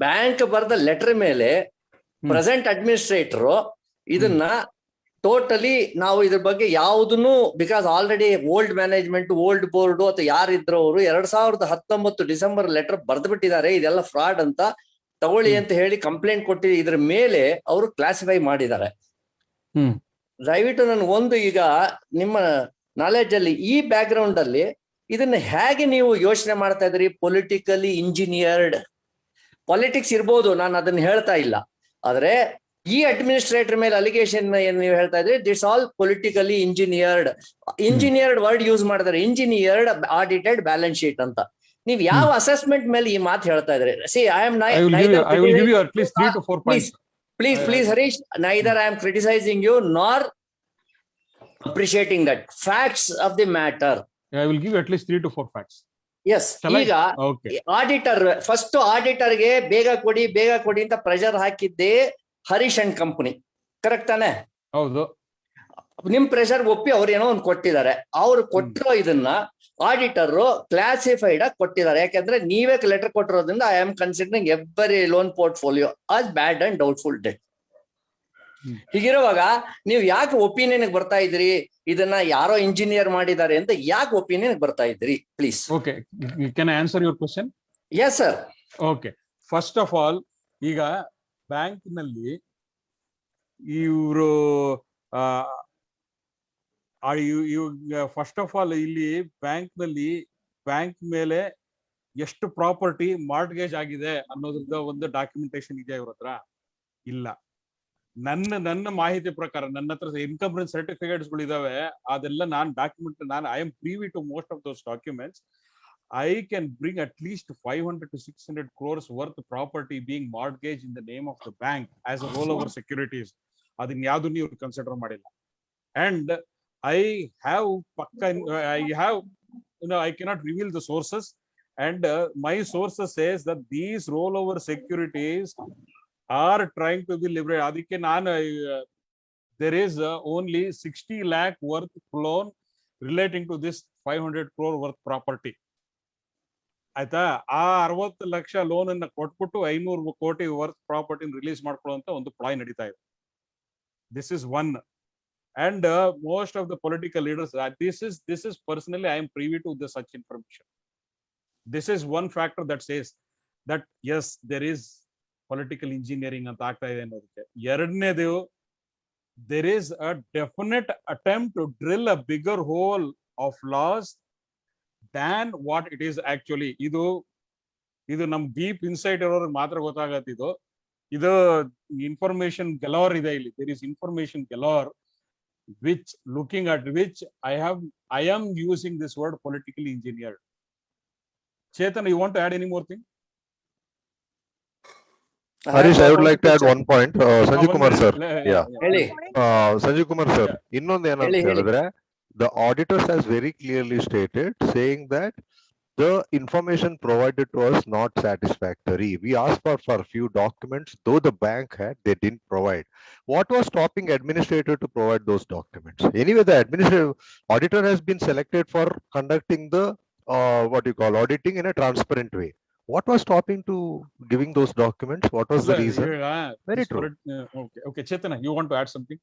ಬ್ಯಾಂಕ್ ಬರೆದ ಲೆಟರ್ ಮೇಲೆ ಪ್ರೆಸೆಂಟ್ ಅಡ್ಮಿನಿಸ್ಟ್ರೇಟರ್ ಇದನ್ನ ಟೋಟಲಿ ನಾವು ಇದ್ರ ಬಗ್ಗೆ ಯಾವುದನ್ನು, because already old management, old board ಅಥವಾ ಯಾರಿದ್ರು ಅವರು 2019 ಡಿಸೆಂಬರ್ ಲೆಟರ್ ಬರೆದು ಬಿಟ್ಟಿದ್ದಾರೆ, ಇದೆಲ್ಲ ಫ್ರಾಡ್ ಅಂತ ತಗೊಳ್ಳಿ ಅಂತ ಹೇಳಿ ಕಂಪ್ಲೇಂಟ್ ಕೊಟ್ಟಿದೆ. ಇದ್ರ ಮೇಲೆ ಅವರು ಕ್ಲಾಸಿಫೈ ಮಾಡಿದ್ದಾರೆ. ದಯವಿಟ್ಟು ನನ್ ಒಂದು, ಈಗ ನಿಮ್ಮ ನಾಲೆಡ್ಜ್ ಅಲ್ಲಿ ಈ ಬ್ಯಾಕ್ ಗ್ರೌಂಡ್ ಅಲ್ಲಿ ಇದನ್ನ ಹೇಗೆ ನೀವು ಯೋಚನೆ ಮಾಡ್ತಾ ಇದ್ರಿ? ಪೊಲಿಟಿಕಲಿ ಇಂಜಿನಿಯರ್ಡ್ ಪಾಲಿಟಿಕ್ಸ್ ಇರ್ಬೋದು, ನಾನು ಅದನ್ನ ಹೇಳ್ತಾ ಇಲ್ಲ, ಆದ್ರೆ ಈ ಅಡ್ಮಿನಿಸ್ಟ್ರೇಟರ್ ಮೇಲೆ ಅಲಿಗೇಷನ್ ಏನ್ ನೀವು ಹೇಳ್ತಾ ಇದ್ರಿ, that's all politically engineered word use ಮಾಡಿದ್ದಾರೆ, ಇಂಜಿನಿಯರ್ಡ್ ಆಡಿಟೆಡ್ ಬ್ಯಾಲೆನ್ಸ್ ಶೀಟ್ ಅಂತ. ನೀವ್ ಯಾವ ಅಸೆಸ್ಮೆಂಟ್ ಮೇಲೆ ಈ ಮಾತು ಹೇಳ್ತಾ ಇದ್ರಿ? See I am I will give you at least 3 to 4 points. Please, Harish, neither I am criticizing you nor appreciating that. Facts of the matter. I will give you at least 3 to 4 facts. Yes. ಈಗ auditor first ಆಡಿಟರ್ಗೆ ಬೇಗ ಕೊಡಿ ಅಂತ pressure ಹಾಕಿದ್ದೆ Harish and company, correct ತಾನೆ? ಹೌದು. ನಿಮ್ pressure ಒಪ್ಪಿ ಅವ್ರು ಏನೋ ಒಂದು ಕೊಟ್ಟಿದ್ದಾರೆ. ಅವ್ರು ಕೊಟ್ಟಿರೋ ಇದನ್ನ ಆಡಿಟರ್ ಕ್ಲಾಸಿಫೈಡ್ ಆಗಿ ಕೊಟ್ಟಿದ್ದಾರೆ. ಯಾಕಂದ್ರೆ ನೀವೇ ಲೆಟರ್ ಕೊಟ್ಟಿರೋದ್ರಿಂದ I am considering every loan portfolio as bad and doubtful debt. ಹೀಗಿರುವಾಗ ನೀವು ಯಾಕೆ ಒಪಿನಿಯನ್ ಬರ್ತಾ ಇದ್ರಿ? ಇದನ್ನ ಯಾರೋ ಇಂಜಿನಿಯರ್ ಮಾಡಿದ್ದಾರೆ ಅಂತ ಯಾಕೆ ಒಪಿನಿಯನ್ ಬರ್ತಾ ಇದ್ರಿ? Please. Okay, can I answer your question? Yes sir. Okay, first of all, ಈಗ ಬ್ಯಾಂಕ್ ನಲ್ಲಿ ಇವರು ಫಸ್ಟ್ ಆಫ್ ಆಲ್ ಇಲ್ಲಿ ಬ್ಯಾಂಕ್ ಮೇಲೆ ಎಷ್ಟು ಪ್ರಾಪರ್ಟಿ ಮಾರ್ಟ್ಗೇಜ್ ಆಗಿದೆ ಅನ್ನೋದ್ರದ ಒಂದು ಡಾಕ್ಯುಮೆಂಟೇಶನ್ ಇದೆ ಇವ್ರ ಹತ್ರ? ಇಲ್ಲ. ನನ್ನ ಮಾಹಿತಿ ಪ್ರಕಾರ ನನ್ನ ಹತ್ರ ಇನ್ಕಮ್ ಸರ್ಟಿಫಿಕೇಟ್ಸ್ ಗಳು ಇದಾವೆ. ಅದೆಲ್ಲ I am privy to most of those documents. I can bring at least 500 to 600 crores worth of property being mortgaged in the name of the bank as a rollover securities. ಅದನ್ನ ಯಾವ್ದು ನೀವು consider ಮಾಡಿಲ್ಲ. And I cannot reveal the sources, and my sources says that these rollover securities are trying to be liberated. ಅದಕ್ಕೆ there is only 60 lakh worth loan relating to this 500 crore worth property. ಆಯ್ತಾ? ಆ 60 lakh loan ಅನ್ನ ಕೊಟ್ಬಿಟ್ಟು 500 ಕೋಟಿ worth property release ಮಾಡ್ಕೊಳ್ಳುವಂತ ಒಂದು ಪ್ಲಾಯ್ ನಡೀತಾ ಇದೆ. This is one. And most of the political leaders, this is personally I am privy to such information. This is one factor that says that yes, there is political engineering anta aagta ide annodike. Eradnedu, there is a definite attempt to drill a bigger hole of laws than what it is actually. ಇದು ನಮ್ deep insight ಇರೋರಿಗೆ ಮಾತ್ರ ಗೊತ್ತಾಗತ್ತಿದು. ಇದು information galore ಇದೆ ಇಲ್ಲಿ. There is information galore, looking at which I am using this word politically engineered. Chetan, you want to add any more thing? Harish, I would like to add one point. Sanjeev Kumar sir. Yeah. Sanjeev Kumar sir. Innondu enante helidre, the auditors has very clearly stated saying that the information provided to us not satisfactory. We asked for few documents, though the bank had, they didn't provide. What was stopping administrator to provide those documents? Anyway, the administrative auditor has been selected for conducting the auditing in a transparent way. What was stopping to giving those documents? What was the reason? Very true. Okay, Chetana, you want to add something?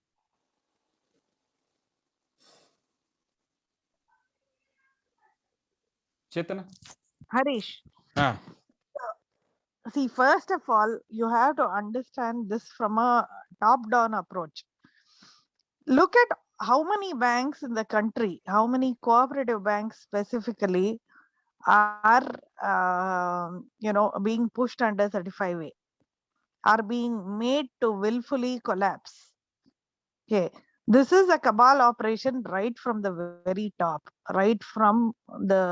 Chetana? Harish. See, first of all, you have to understand this from a top-down approach. Look at how many banks in the country, how many cooperative banks specifically are, being pushed under 35A, are being made to willfully collapse. Okay, this is a cabal operation right from the very top, right from the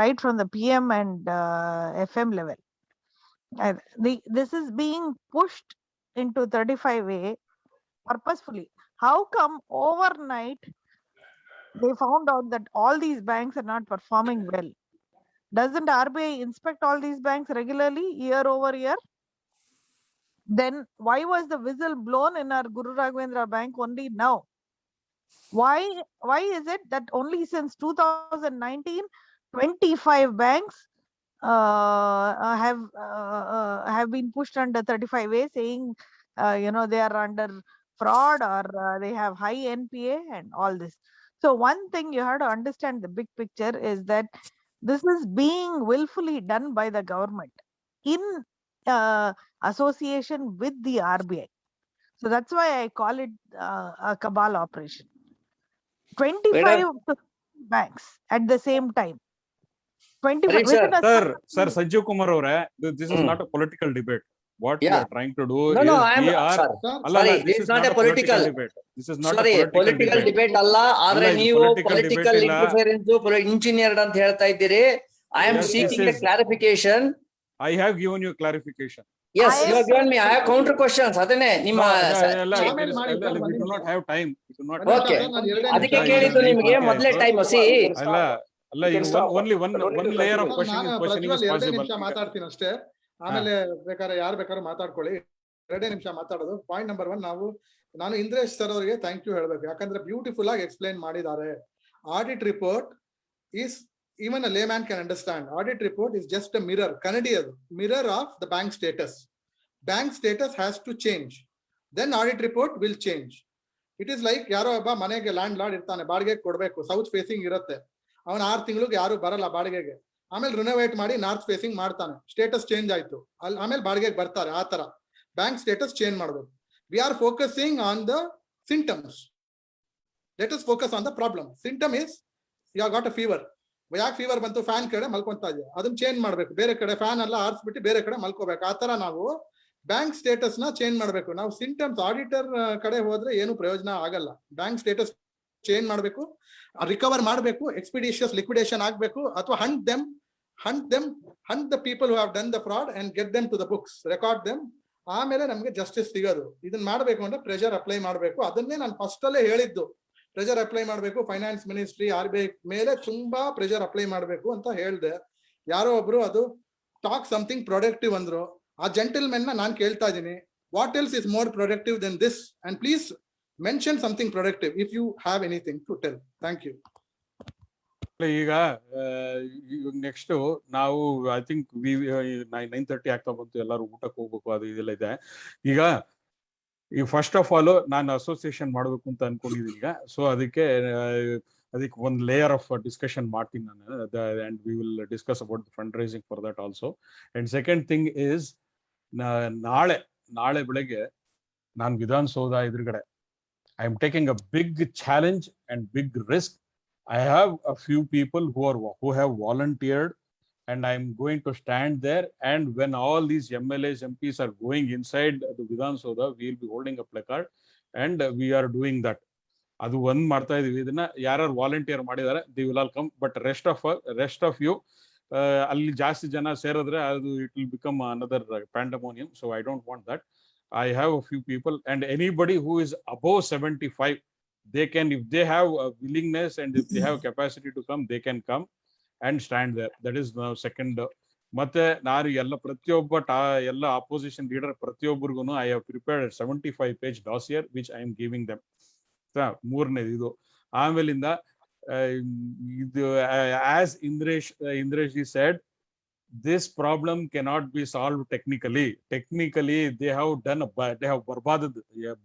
right from the PM and FM level. This is being pushed into 35A purposefully. How come overnight they found out that all these banks are not performing well? Doesn't RBI inspect all these banks regularly, year over year? Then why was the whistle blown in our Guru Raghavendra Bank only now? Why is it that only since 2019, 25 banks have been pushed under 35A, saying they are under fraud or they have high NPA and all this? So one thing you have to understand, the big picture is that this is being willfully done by the government in association with the RBI. So that's why I call it a cabal operation. 25 banks at the same time. 25. Sir, Sanjeev Kumar avare, this is not a political debate. what we are trying to do No, is I am we are sorry. This is not a political debate. This is not sorry a political debate ಅಲ್ಲ. ಆದ್ರೆ ಇದು ನೀವು political debate political ಇಲ್ಲ. Interference engineered ಅಂತ ಹೇಳ್ತಾ ಇದ್ದೀರಿ. I am Yes, seeking a clarification. I have given you clarification. Yes, you have given me. I have counter questions. ಅದನ್ನೇ ನಿಮ್ಮ we do not have time. Okay. ಅದಕ್ಕೆ ಕೇಳಿದ್ದು ನಿಮಗೆ ಮೊದಲೇ ಟೈಮ್ ಸಿ ಅಲ್ಲ only one layer of questioning is possible. ನಿಮಿಷ ಮಾತಾಡ್ತೀನಿ ಅಷ್ಟೇ, ಆಮೇಲೆ ಬೇಕಾದ್ರೆ ಯಾರು ಬೇಕಾದ್ರೂ ಮಾತಾಡ್ಕೊಳ್ಳಿ. 2 ನಿಮಿಷ ಮಾತಾಡೋದು. ಪಾಯಿಂಟ್ ನಂಬರ್ 1, ನಾನು ಇಂದ್ರೇಶ್ ಸರ್ ಅವರಿಗೆ ಥ್ಯಾಂಕ್ ಯು ಹೇಳ್ಬೇಕು, ಯಾಕಂದ್ರೆ ಬ್ಯೂಟಿಫುಲ್ ಆಗಿ ಎಕ್ಸ್ಪ್ಲೈನ್ ಮಾಡಿದ್ದಾರೆ. Audit report is even a layman can understand. Audit report is just a mirror, mirror of the bank status. Bank status has to change, then audit report will change. It is like ಯಾರೋ ಒಬ್ಬ ಮನೆಗೆ land lord ಇರ್ತಾನೆ, ಬಾಡಿಗೆ ಕೊಡ್ಬೇಕು, south facing ಇರುತ್ತೆ, ಅವನ 6 ತಿಂಗಳಿಗೆ ಯಾರು ಬರಲ್ಲ ಬಾಡಿಗೆಗೆ, ಆಮೇಲೆ ರಿನೋವೇಟ್ ಮಾಡಿ ನಾರ್ತ್ ಫೇಸಿಂಗ್ ಮಾಡ್ತಾನೆ, ಸ್ಟೇಟಸ್ ಚೇಂಜ್ ಆಯ್ತು, ಆಮೇಲೆ ಬಾಡಿಗೆಗೆ ಬರ್ತಾರೆ. ಆ ತರ ಬ್ಯಾಂಕ್ ಸ್ಟೇಟಸ್ ಚೇಂಜ್ ಮಾಡಬೇಕು. We are focusing on the symptoms. Let us focus on the problem. Symptom is you have got a fever. ಯಾಕೆ ಫೀವರ್ ಬಂತು? ಫ್ಯಾನ್ ಕಡೆ ಮಲ್ಕೊಂತಾ ಇದೆಯಾ, ಅದನ್ನ ಚೇಂಜ್ ಮಾಡ್ಬೇಕು. ಬೇರೆ ಕಡೆ ಫ್ಯಾನ್ ಎಲ್ಲ ಆರಿಸ್ಬಿಟ್ಟು ಬೇರೆ ಕಡೆ ಮಲ್ಕೋಬೇಕು. ಆ ತರ ನಾವು ಬ್ಯಾಂಕ್ ಸ್ಟೇಟಸ್ ನ ಚೇಂಜ್ ಮಾಡ್ಬೇಕು. ನಾವು ಸಿಂಟಮ್ಸ್ ಆಡಿಟರ್ ಕಡೆ ಹೋದ್ರೆ ಏನು ಪ್ರಯೋಜನ ಆಗಲ್ಲ. ಬ್ಯಾಂಕ್ ಸ್ಟೇಟಸ್ ಚೇಂಜ್ ಮಾಡ್ಬೇಕು, ರಿಕವರ್ ಮಾಡ್ಬೇಕು, ಎಕ್ಸ್ಪಿಡಿಷಿಯಸ್ ಲಿಕ್ವಿಡೇಷನ್ ಆಗ್ಬೇಕು, ಅಥವಾ hunt the people who have done the fraud and get them to the books, record them. ಆಮೇಲೆ ನಮ್ಗೆ ಜಸ್ಟಿಸ್ ಸಿಗೋದು. ಇದನ್ನ ಮಾಡ್ಬೇಕು ಅಂದ್ರೆ ಪ್ರೆಷರ್ ಅಪ್ಲೈ ಮಾಡ್ಬೇಕು. ಅದನ್ನೇ ನಾನು ಫಸ್ಟ್ ಅಲ್ಲೇ ಹೇಳಿದ್ದು, ಪ್ರೆಷರ್ ಅಪ್ಲೈ ಮಾಡಬೇಕು. ಫೈನಾನ್ಸ್ ಮಿನಿಸ್ಟ್ರಿ, RBI ಮೇಲೆ ತುಂಬಾ ಪ್ರೆಷರ್ ಅಪ್ಲೈ ಮಾಡಬೇಕು ಅಂತ ಹೇಳ್ದೆ. ಯಾರೋ ಒಬ್ರು ಅದು ಟಾಕ್ ಸಮಥಿಂಗ್ ಪ್ರೊಡಕ್ಟಿವ್ ಅಂದ್ರು. ಆ ಜೆಂಟಲ್ಮೆನ್ ನಾನು ಕೇಳ್ತಾ ಇದ್ದೀನಿ, what else is more productive than this? And please mention something productive if you have anything to tell. Thank you. ಈಗ ನೆಕ್ಸ್ಟ್ ನಾವು ಐ ಥಿಂಕ್ 9:30 ಆಗ್ತಾ ಬಂತು, ಎಲ್ಲರೂ ಊಟಕ್ಕೆ ಹೋಗ್ಬೇಕು, ಅದು ಇದೆಲ್ಲ ಇದೆ. ಈಗ ಫಸ್ಟ್ ಆಫ್ ಆಲ್ ನಾನು ಅಸೋಸಿಯೇಷನ್ ಮಾಡ್ಬೇಕು ಅಂತ ಅನ್ಕೊಂಡಿದ್ದೀನಿ ಈಗ. ಸೊ ಅದಕ್ಕೆ ಒಂದು ಲೇಯರ್ ಆಫ್ ಡಿಸ್ಕಷನ್ ಮಾಡ್ತೀನಿ ನಾನು, and we will discuss about fund raising for that also. And second thing is, ನಾಳೆ ಬೆಳಗ್ಗೆ ನಾನು ವಿಧಾನಸೌಧ ಎದುರುಗಡೆ I am taking a big challenge and big risk. I have a few people who have volunteered, and I'm going to stand there, and when all these MLAs, MPs are going inside the Vidhan Soda, we'll be holding a placard, and we are doing that. ಅದು ಒಂದ್ ಮಾಡ್ತಾ ಇದೀವಿ. ಇದನ್ನ ಯಾರು volunteer ಮಾಡಿದ್ದಾರೆ, they will all come, but rest of you ಅಲ್ಲಿ ಜಾಸ್ತಿ ಜನ ಸೇರಿದ್ರೆ ಅದು it will become another pandemonium. So I don't want that. I have a few people, and anybody who is above 75, they can, if they have a willingness and if they have capacity to come, they can come and stand there. That is now second. ಮತ್ತೆ ನಾನು ಪ್ರತಿಯೊಬ್ಬ ಎಲ್ಲ opposition leader ಪ್ರತಿಯೊಬ್ಬರಿಗೂ I have prepared 75-page dossier which I am giving them. ಮೂರನೇದು ಇದು. ಆಮೇಲಿಂದ ಇದು as Indresh ji said, this problem cannot be solved technically. They have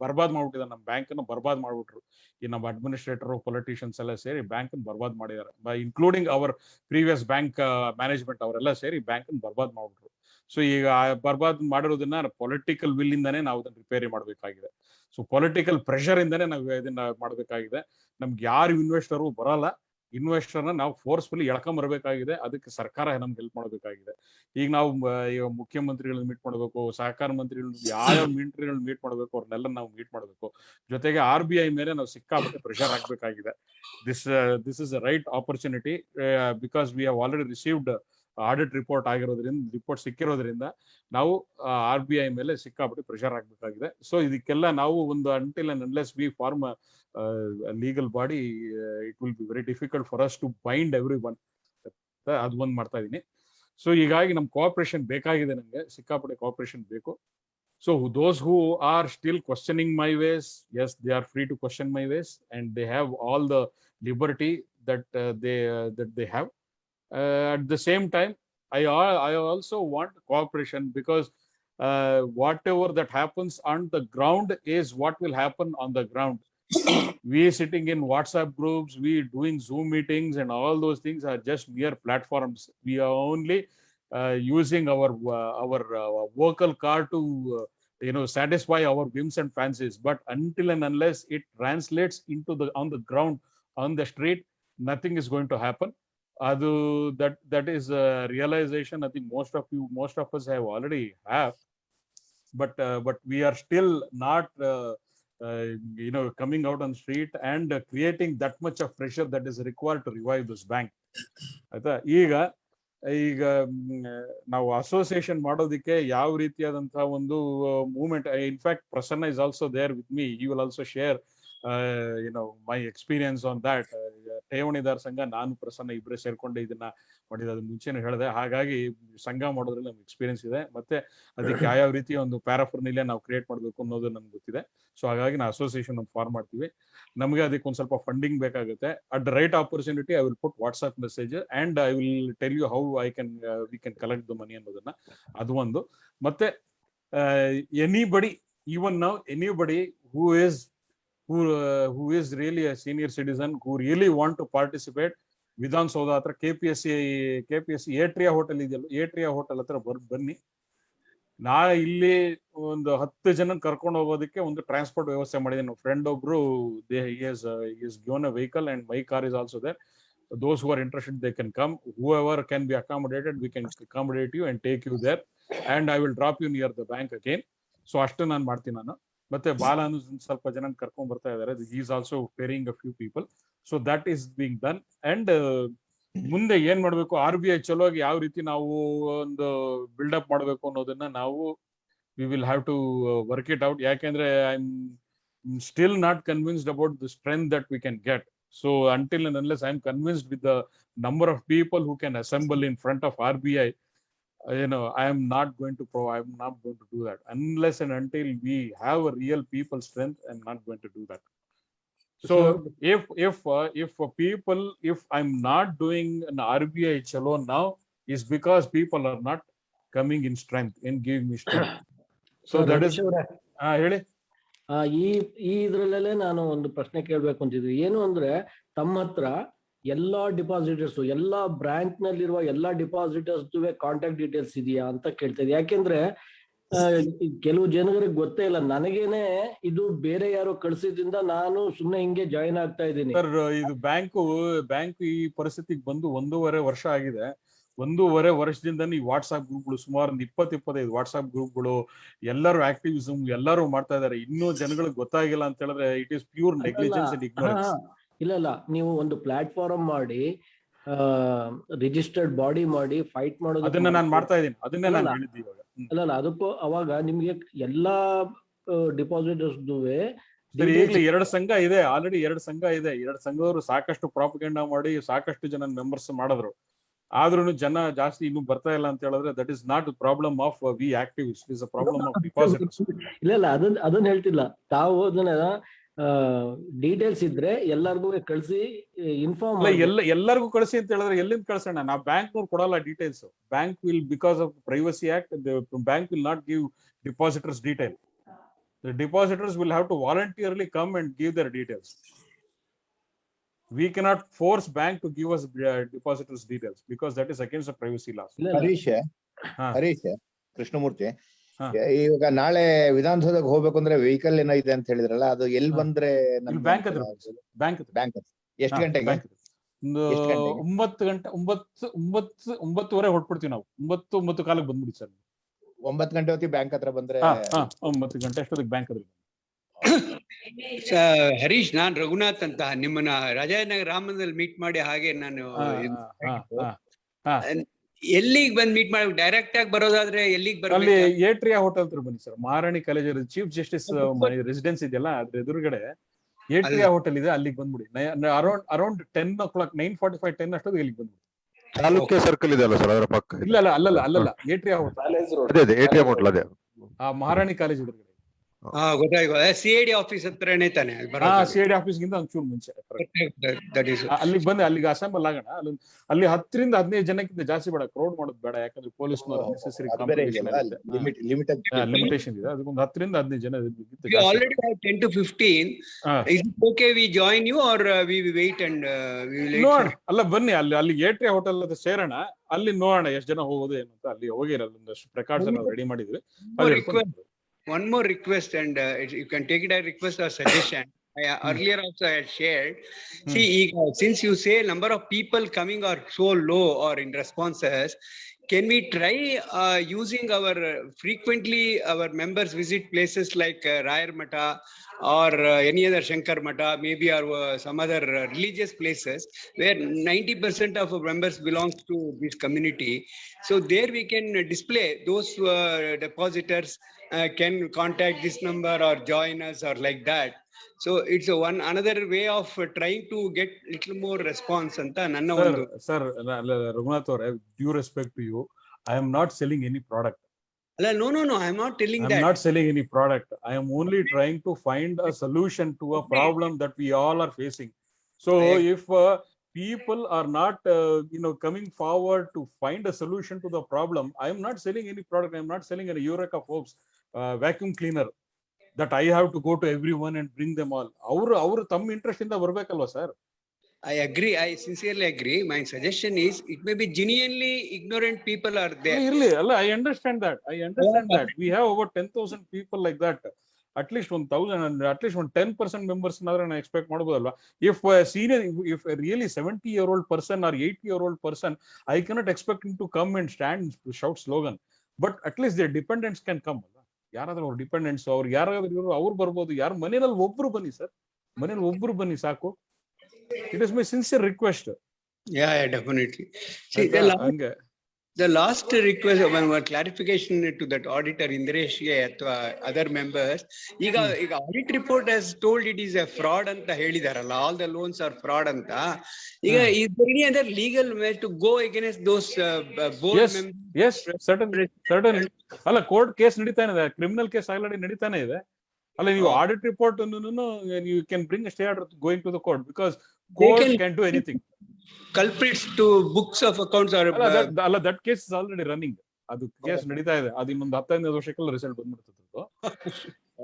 ಬರ್ಬಾದ್ ಮಾಡ್ಬಿಟ್ಟಿದ್ದಾರೆ ನಮ್ಮ ಬ್ಯಾಂಕ್ ಅನ್ನು, ಬರ್ಬಾದ್ ಮಾಡ್ಬಿಟ್ರು. ಈ ನಮ್ಮ ಅಡ್ಮಿನಿಸ್ಟ್ರೇಟರ್, ಪೊಲಿಟಿಷಿಯನ್ಸ್ ಎಲ್ಲ ಸೇರಿ ಬ್ಯಾಂಕ್ ಅನ್ನು ಬರ್ಬಾದ್ ಮಾಡಿದ್ದಾರೆ, including our previous bank management ಅವರೆಲ್ಲ ಸೇರಿ ಬ್ಯಾಂಕ್ ಅನ್ನು ಬರ್ಬಾದ್ ಮಾಡ್ಬಿಟ್ರು. ಸೊ ಈಗ ಬರ್ಬಾದ್ ಮಾಡಿರೋದನ್ನ ಪೊಲಿಟಿಕಲ್ ವಿಲ್ ಇಂದಾನೆ ನಾವು ಅದನ್ನ ರಿಪೇರಿ ಮಾಡಬೇಕಾಗಿದೆ. ಸೊ ಪೊಲಿಟಿಕಲ್ ಪ್ರೆಷರ್ ಇಂದಾನೆ ನಾವು ಇದನ್ನ ಮಾಡಬೇಕಾಗಿದೆ. ನಮ್ಗೆ ಯಾರು ಇನ್ವೆಸ್ಟರು ಬರಲ್ಲ, ಇನ್ವೆಸ್ಟರ್ನ ನಾವು ಫೋರ್ಸ್ಫುಲಿ ಎಳ್ಕೊಂಬರ್ಬೇಕಾಗಿದೆ. ಅದಕ್ಕೆ ಸರ್ಕಾರ ನಮ್ಗೆ ಹೆಲ್ಪ್ ಮಾಡಬೇಕಾಗಿದೆ. ಈಗ ನಾವು ಮುಖ್ಯಮಂತ್ರಿಗಳನ್ನ ಮೀಟ್ ಮಾಡಬೇಕು, ಸಹಕಾರ ಮಂತ್ರಿಗಳು, ಯಾವ ಮಿನಿಸ್ಟ್ರಿಗಳನ್ನ ಮೀಟ್ ಮಾಡಬೇಕು, ಅವ್ರನ್ನೆಲ್ಲ ನಾವು ಮೀಟ್ ಮಾಡಬೇಕು. ಜೊತೆಗೆ RBI ಮೇಲೆ ನಾವು ಸಿಕ್ಕಾಪಟ್ಟೆ ಪ್ರೆಷರ್ ಹಾಕ್ಬೇಕಾಗಿದೆ. This is a right opportunity, because we have already received audit report ಸಿಕ್ಕಿರೋದ್ರಿಂದ ನಾವು RBI ಮೇಲೆ ಸಿಕ್ಕಾಪಟ್ಟೆ ಪ್ರೆಷರ್ ಹಾಕ್ಬೇಕಾಗಿದೆ. ಸೊ ಇದಕ್ಕೆಲ್ಲ ನಾವು ಒಂದು until and unless we form a legal body, it will be very difficult for us to bind everyone. ಅದು ಒಂದು ಮಾಡ್ತಾ ಇದೀನಿ. ಸೊ ಹೀಗಾಗಿ ನಮ್ ಕೋಆಪರೇಷನ್ ಬೇಕಾಗಿದೆ, ನಂಗೆ ಸಿಕ್ಕಾಪಟ್ಟೆ ಕೋಆಪರೇಷನ್ ಬೇಕು. So those who are still questioning my ways, yes, they are free to question my ways, and they have all the liberty that they have. At the same time, I also want cooperation, because whatever that happens on the ground is what will happen on the ground. We sitting in WhatsApp groups, we doing Zoom meetings, and all those things are just mere platforms. We are only using our vocal cord to satisfy our whims and fancies. But until and unless it translates into on the ground, on the street, nothing is going to happen. That is a realization I think most of us have already have. but we are still not coming out on street and creating that much of pressure that is required to revive this bank. ಆಯ್ತಾ? ಈಗ ನಾವು association ಮಾಡೋದಕ್ಕೆ ಯಾವ ರೀತಿಯಾದಂತಹ ಒಂದು movement, in fact Prasanna is also there with me, he will also share my experience on that. ಠೇವಣಿದಾರ ಸಂಘ ನಾನು ಪ್ರಸನ್ನ ಇಬ್ಬರೇ ಸೇರ್ಕೊಂಡು ಇದನ್ನ ಮಾಡಿದ, ಅದು ಮುಂಚೆನೇ ಹೇಳಿದೆ. ಹಾಗಾಗಿ ಸಂಘ ಮಾಡೋದ್ರಲ್ಲಿ ನಮ್ಗೆ ಎಕ್ಸ್ಪೀರಿಯನ್ಸ್ ಇದೆ, ಮತ್ತೆ ಅದಕ್ಕೆ ಯಾವ ರೀತಿ ಒಂದು ಪ್ಯಾರಾಫರ್ನಿಲಿಯಾ ನಾವು ಕ್ರಿಯೇಟ್ ಮಾಡಬೇಕು ಅನ್ನೋದು ನಮ್ಗೆ ಗೊತ್ತಿದೆ. ಸೊ ಹಾಗಾಗಿ ನಾವು ಅಸೋಸಿಯೇಷನ್ ಒಂದು ಫಾರ್ಮ್ ಮಾಡ್ತೀವಿ. ನಮಗೆ ಅದಕ್ಕೆ ಒಂದು ಸ್ವಲ್ಪ ಫಂಡಿಂಗ್ ಬೇಕಾಗುತ್ತೆ. At the right opportunity I will put WhatsApp message and I will tell you how we can collect the money ಅನ್ನೋದನ್ನ. ಅದು ಒಂದು. ಮತ್ತೆ anybody, even now anybody who is really a senior citizen who really want to participate, Vidhana Soudha ಹತ್ರ KPSC atria hotel ಇದೆಯಲ್ಲ, atria hotel ಹತ್ರ ಬನ್ನಿ. ನಾಳೆ ಇಲ್ಲಿ ಒಂದು 10 ಜನ ಕರ್ಕೊಂಡು ಹೋಗೋದಕ್ಕೆ ಒಂದು ಟ್ರಾನ್ಸ್ಪೋರ್ಟ್ ವ್ಯವಸ್ಥೆ ಮಾಡಿದ್ದೀನಿ. ಫ್ರೆಂಡ್ ಒಬ್ರು is given a vehicle and my car is also there. Those who are interested, they can come. Whoever can be accommodated, we can accommodate you and take you there, and I will drop you near the bank again. So ಅಷ್ಟು ನಾನು ಮಾಡ್ತೀನಿ ನಾನು. ಮತ್ತೆ ಬಾಲನು ಸ್ವಲ್ಪ ಜನ ಕರ್ಕೊಂಡ್ ಬರ್ತಾ ಇದ್ದಾರೆ. he is also pairing a few people, so that is being done. And ಮುಂದೆ ಏನ್ ಮಾಡ್ಬೇಕು, RBI ಚಲೋಗಿ ಯಾವ ರೀತಿ ನಾವು ಒಂದು ಬಿಲ್ಡಪ್ ಮಾಡ್ಬೇಕು ಅನ್ನೋದನ್ನ ನಾವು we will have to work it out. ಯಾಕೆಂದ್ರೆ I'm still not convinced about the strength that we can get. So until and unless I'm convinced with the number of people who can assemble in front of RBI, I am not going to do that. Unless and until we have a real people strength, I'm not going to do that. So if I'm not doing an RBI chalo now, is because people are not coming in strength and giving me strength. So that is ಹೇಳಿ. ಈ ಇದ್ರಲ್ಲೇ ನಾನು ಒಂದು ಪ್ರಶ್ನೆ ಕೇಳ್ಬೇಕು ಅಂತಿದ್ವಿ. ಏನು ಅಂದ್ರೆ, ತಮ್ಮ ಹತ್ರ ಎಲ್ಲಾ ಡಿಪಾಸಿಟರ್ಸ್, ಎಲ್ಲಾ ಬ್ರಾಂಚ್ ನಲ್ಲಿರುವ ಎಲ್ಲಾ ಡಿಪಾಸಿಟರ್ಸ್ ಕಾಂಟ್ಯಾಕ್ಟ್ ಡೀಟೇಲ್ಸ್ ಇದೆಯಾ ಅಂತ ಕೇಳ್ತಾ ಇದ್ದೆ. ಯಾಕೆಂದ್ರೆ ಕೆಲವು ಜನರಿಗೆ ಗೊತ್ತೇ ಇಲ್ಲ. ನನಗೇನೆ ಇದು ಬೇರೆ ಯಾರೋ ಕಳ್ಸಿದ್ರಿಂದ ನಾನು ಸುಮ್ನೆ ಹಿಂಗೆ ಜಾಯಿನ್ ಆಗ್ತಾ ಇದ್ದೀನಿ. ಸರ್, ಇದು ಬ್ಯಾಂಕ್ ಈ ಪರಿಸ್ಥಿತಿಗೆ ಬಂದು 1.5 ವರ್ಷ ಆಗಿದೆ. 1.5 ವರ್ಷದಿಂದ ಈ ವಾಟ್ಸ್ಆಪ್ ಗ್ರೂಪ್ಗಳು, ಸುಮಾರು 20-25 ವಾಟ್ಸ್ಆಪ್ ಗ್ರೂಪ್ಗಳು, ಎಲ್ಲರೂ ಆಕ್ಟಿವಿಸಮ್ ಎಲ್ಲರೂ ಮಾಡ್ತಾ ಇದಾರೆ. ಇನ್ನೂ ಜನಗಳಿಗೆ ಗೊತ್ತಾಗಿಲ್ಲ ಅಂತ ಹೇಳಿದ್ರೆ it is pure negligence and ignorance. ಇಲ್ಲ, ನೀವು ಒಂದು ಪ್ಲಾಟ್ಫಾರ್ಮ್ ಮಾಡಿ, ರಿಜಿಸ್ಟರ್ಡ್ ಬಾಡಿ ಮಾಡಿ ಫೈಟ್ ಮಾಡೋದು, ಅದನ್ನ ನಾನು ಮಾಡ್ತಾ ಇದ್ದೀನಿ. ಅದನ್ನೇ ನಾನು ಹೇಳಿದ್ದೆ ಇವಾಗ. ಅಲ್ಲ ಅದಕ್ಕೂ ಅವಾಗ ನಿಮ್ಗೆ ಎಲ್ಲಾ ಡಿಪಾಸಿಟರ್ಸ್ ಈಗಲೇ 2 ಸಂಘ ಇದೆ, ಆಲ್ರೆಡಿ 2 ಸಂಘ ಇದೆ. 2 ಸಂಘದವರು ಸಾಕಷ್ಟು ಪ್ರಾಪಗಂಡಾ ಮಾಡಿ ಸಾಕಷ್ಟು ಜನ ಮೆಂಬರ್ಸ್ ಮಾಡಿದ್ರು. ಆದ್ರೂ ಜನ ಜಾಸ್ತಿ ಇನ್ನೂ ಬರ್ತಾ ಇಲ್ಲ ಅಂತ ಹೇಳಿದ್ರೆ that is not problem of we activist, is a problem of depositors. ಇಲ್ಲ ಅದನ್ನ ಹೇಳ್ತಿಲ್ಲ. ತಾವು ಅದನ್ನ ಡೀಟೇಲ್ಸ್ ಇದ್ರೆ ಎಲ್ಲರಿಗೂ ಕಳಿಸಿ ಇನ್ಫಾರ್ಮ್ ಎಲ್ಲರಿಗೂ ಕಳಿಸಿ ಅಂತ ಹೇಳಿದ್ರೆ ಎಲ್ಲಿಂದ ಕಳ್ಸೋಣ? ನಾವು ಬ್ಯಾಂಕ್ನವ್ರು ಕೊಡಲ್ಲ details. Bank will, because of privacy act, bank will not give depositors detail. The depositors will have to voluntarily come and give their details. We cannot force bank to give us depositors details because that is against the privacy laws. Harish Krishnamurthy, ಇವಾಗ ನಾಳೆ ವಿಧಾನಸೌಧಕ್ಕೆ ಹೋಗ್ಬೇಕು ಅಂದ್ರೆ vehicle ಏನೋ ಇದೆ ಅಂತ ಹೇಳಿದ್ರಲ್ಲ, ಅದು ಎಲ್ಲಿ ಬಂದ್ರೆ? ಬ್ಯಾಂಕ್ ಎಷ್ಟು ಗಂಟೆಗೆ? 9 ಗಂಟೆ, 9:30 ಹೊರಟ್ಬಿಡ್ತೀವಿ ನಾವು. 9:15 ಬಂದ್ಬಿಡಿ ಸರ್. 9 ಗಂಟೆ ಹೊತ್ತಿಗೆ ಬ್ಯಾಂಕ್ ಹತ್ರ ಬಂದ್ರೆ 9 ಗಂಟೆ ಅಷ್ಟೊತ್ತಿಗೆ ಬ್ಯಾಂಕ್ ಹತ್ರ. ಹರೀಶ್, ನಾನ್ ರಘುನಾಥ್ ಅಂತ, ನಿಮ್ಮನ್ನ ರಾಜಾನಗರ ರಾಮದಲ್ಲಿ ಮೀಟ್ ಮಾಡಿ, ಹಾಗೆ ನಾನು ಎಲ್ಲಿಗೆ ಬಂದ್ ಮೀಟ್ ಮಾಡಿ ಡೈರೆಕ್ಟ್ ಆಗಿ ಬರೋದಾದ್ರೆ ಎಲ್ಲಿಗೆ ಬರೋದು? ಅಲ್ಲಿ ಏಟ್ರಿಯಾ ಹೋಟೆಲ್ ಹತ್ರ ಬನ್ನಿ ಸರ್. ಮಹಾರಾಣಿ ಕಾಲೇಜ್ ಚೀಫ್ ಜಸ್ಟಿಸ್ ರೆಸಿಡೆನ್ಸ್ ಇದೆಯಲ್ಲ, ಅದ್ರ ಎದುರುಗಡೆ ಏಟ್ರಿಯಾ ಹೋಟೆಲ್ ಇದೆ. ಅಲ್ಲಿಗೆ ಬಂದ್ಬಿಡಿ. ಅರೌಂಡ್ 10 o'clock, 9:45, 10 ಅಷ್ಟೊತ್ತಿಗೆ ಇಲ್ಲಿಗೆ ಬಂದ್ಬಿಡಿ. ಚಾಲುಕ್ಯ ಸರ್ಕಲ್ ಇದೆ ಅಲ್ಲ ಸರ್, ಅದರ ಪಕ್ಕ? ಅಲ್ಲಲ್ಲ, ಏಟ್ರಿಯಾ ಹೋಟೆಲ್. ಅದೇ ಏಟ್ರಿಯಾ ಹೋಟೆಲ್, ಅದೇ ಮಹಾರಾಣಿ ಕಾಲೇಜ್ ಎದುರುಗಡೆ. ಗೊತ್ತಾಯ್ತು. ಸಿಐಡಿ ಆಫೀಸ್ ಹತ್ರನೇ ತಾನೆ? ಸಿಐಡಿ ಆಫೀಸ್ ಗಿಂತ ಒಂಚೂರು ಮುಂಚೆ ಅಲ್ಲಿಗೆ ಬಂದೆ. ಅಲ್ಲಿಗೆ ಅಸೆಂಬಲ್ ಆಗೋಣ. ಅಲ್ಲಿ 10ರಿಂದ 15 ಜನಕ್ಕಿಂತ ಜಾಸ್ತಿ ಬೇಡ, ಕ್ರೌಡ್ ಮಾಡೋದು ಬೇಡ. ಯಾಕಂದ್ರೆ ಪೊಲೀಸ್ನವರು ನೆಸೆಸರಿ ಲಿಮಿಟೇಷನ್ ಇದೆ. ಅದಕ್ಕೊಂದು 10ರಿಂದ 15 ಜನ. Already 10 to 15. Is it okay we join you or we wait and we will ನೋಡೋಣ. ಅಲ್ಲ ಬನ್ನಿ, ಅಲ್ಲಿ ಏಟ್ರಿಯಾ ಹೋಟೆಲ್ ಹತ್ರ ಸೇರೋಣ. ಅಲ್ಲಿ ನೋಡೋಣ ಎಷ್ಟು ಜನ ಹೋಗೋದು ಏನು ಅಂತ. ಅಲ್ಲಿ ಹೋಗಿರಲ್ಲ, ಒಂದಷ್ಟು ಪ್ರಿಕಾಷನ್ ರೆಡಿ ಮಾಡಿದ್ವಿ. One more request, and you can take it as request or suggestion. Earlier also I had shared. See, since you say number of people coming are so low or in responses, can we try using our frequently our members visit places like Rayar Mata or any other Shankar Mata, maybe or some other religious places where 90% of our members belongs to this community. So there we can display those depositors can contact this number or join us or like that. So it's another way of trying to get little more response anta nanna ondu. Sir, Raghunath avare, due respect to you, I am not selling any product. No, I'm not telling that. I'm not selling any product. I am only trying to find a solution to a problem that we all are facing. So if people are not coming forward to find a solution to the problem, I am not selling any product. I am not selling a Eureka Forbes vacuum cleaner that I have to go to everyone and bring them all. Our thumb interest in the barbekalva, sir. I agree. I sincerely agree. My suggestion is it may be genuinely ignorant people are there. I understand that. That. We have over 10,000 people like that. At least 1,000 and at least 10% members I expect ಮಾಡಬಹುದಲ್ವಾ. If a senior, if a really 70-year-old person or 80-year-old person, I cannot expect him to come and stand and shout slogan. But at least their dependents can come. ಯಾರಾದ್ರೂ ಅವ್ರ dependents ಅವ್ರು ಯಾರಾದ್ರೂ ಅವ್ರು ಬರ್ಬೋದು. ಯಾರು ಮನೆಯಲ್ಲಿ ಒಬ್ರು ಬನ್ನಿ ಸರ್, ಮನೇಲಿ ಒಬ್ರು ಬನ್ನಿ ಸಾಕು. It is my sincere request. Yeah, definitely. See, the last request of one clarification to that auditor Indresh other members. Iga audit report has told it is a fraud anta ಹೇಳಿದಾರಲ್ಲ, all the loans are fraud anta. Iga is there any other legal way to go against those board members? Yes, certainly. ಅಲ್ಲ, court case ನಡೀತಾನೆ ಇದೆ, criminal case already ನಡೀತಾನೆ ಇದೆ. ಅಲ್ಲ, ನೀವು audit report you can bring a stay order going to the court because court can do anything. Culprits to books of accounts or that case is already running. ಅದು case ನಡೀತಾ ಇದೆ. ಅದು ಇನ್ನೊಂದು 15 ವರ್ಷಕ್ಕೆಲ್ಲ result ಬಂದ್ಬಿಡ್ತದೆ.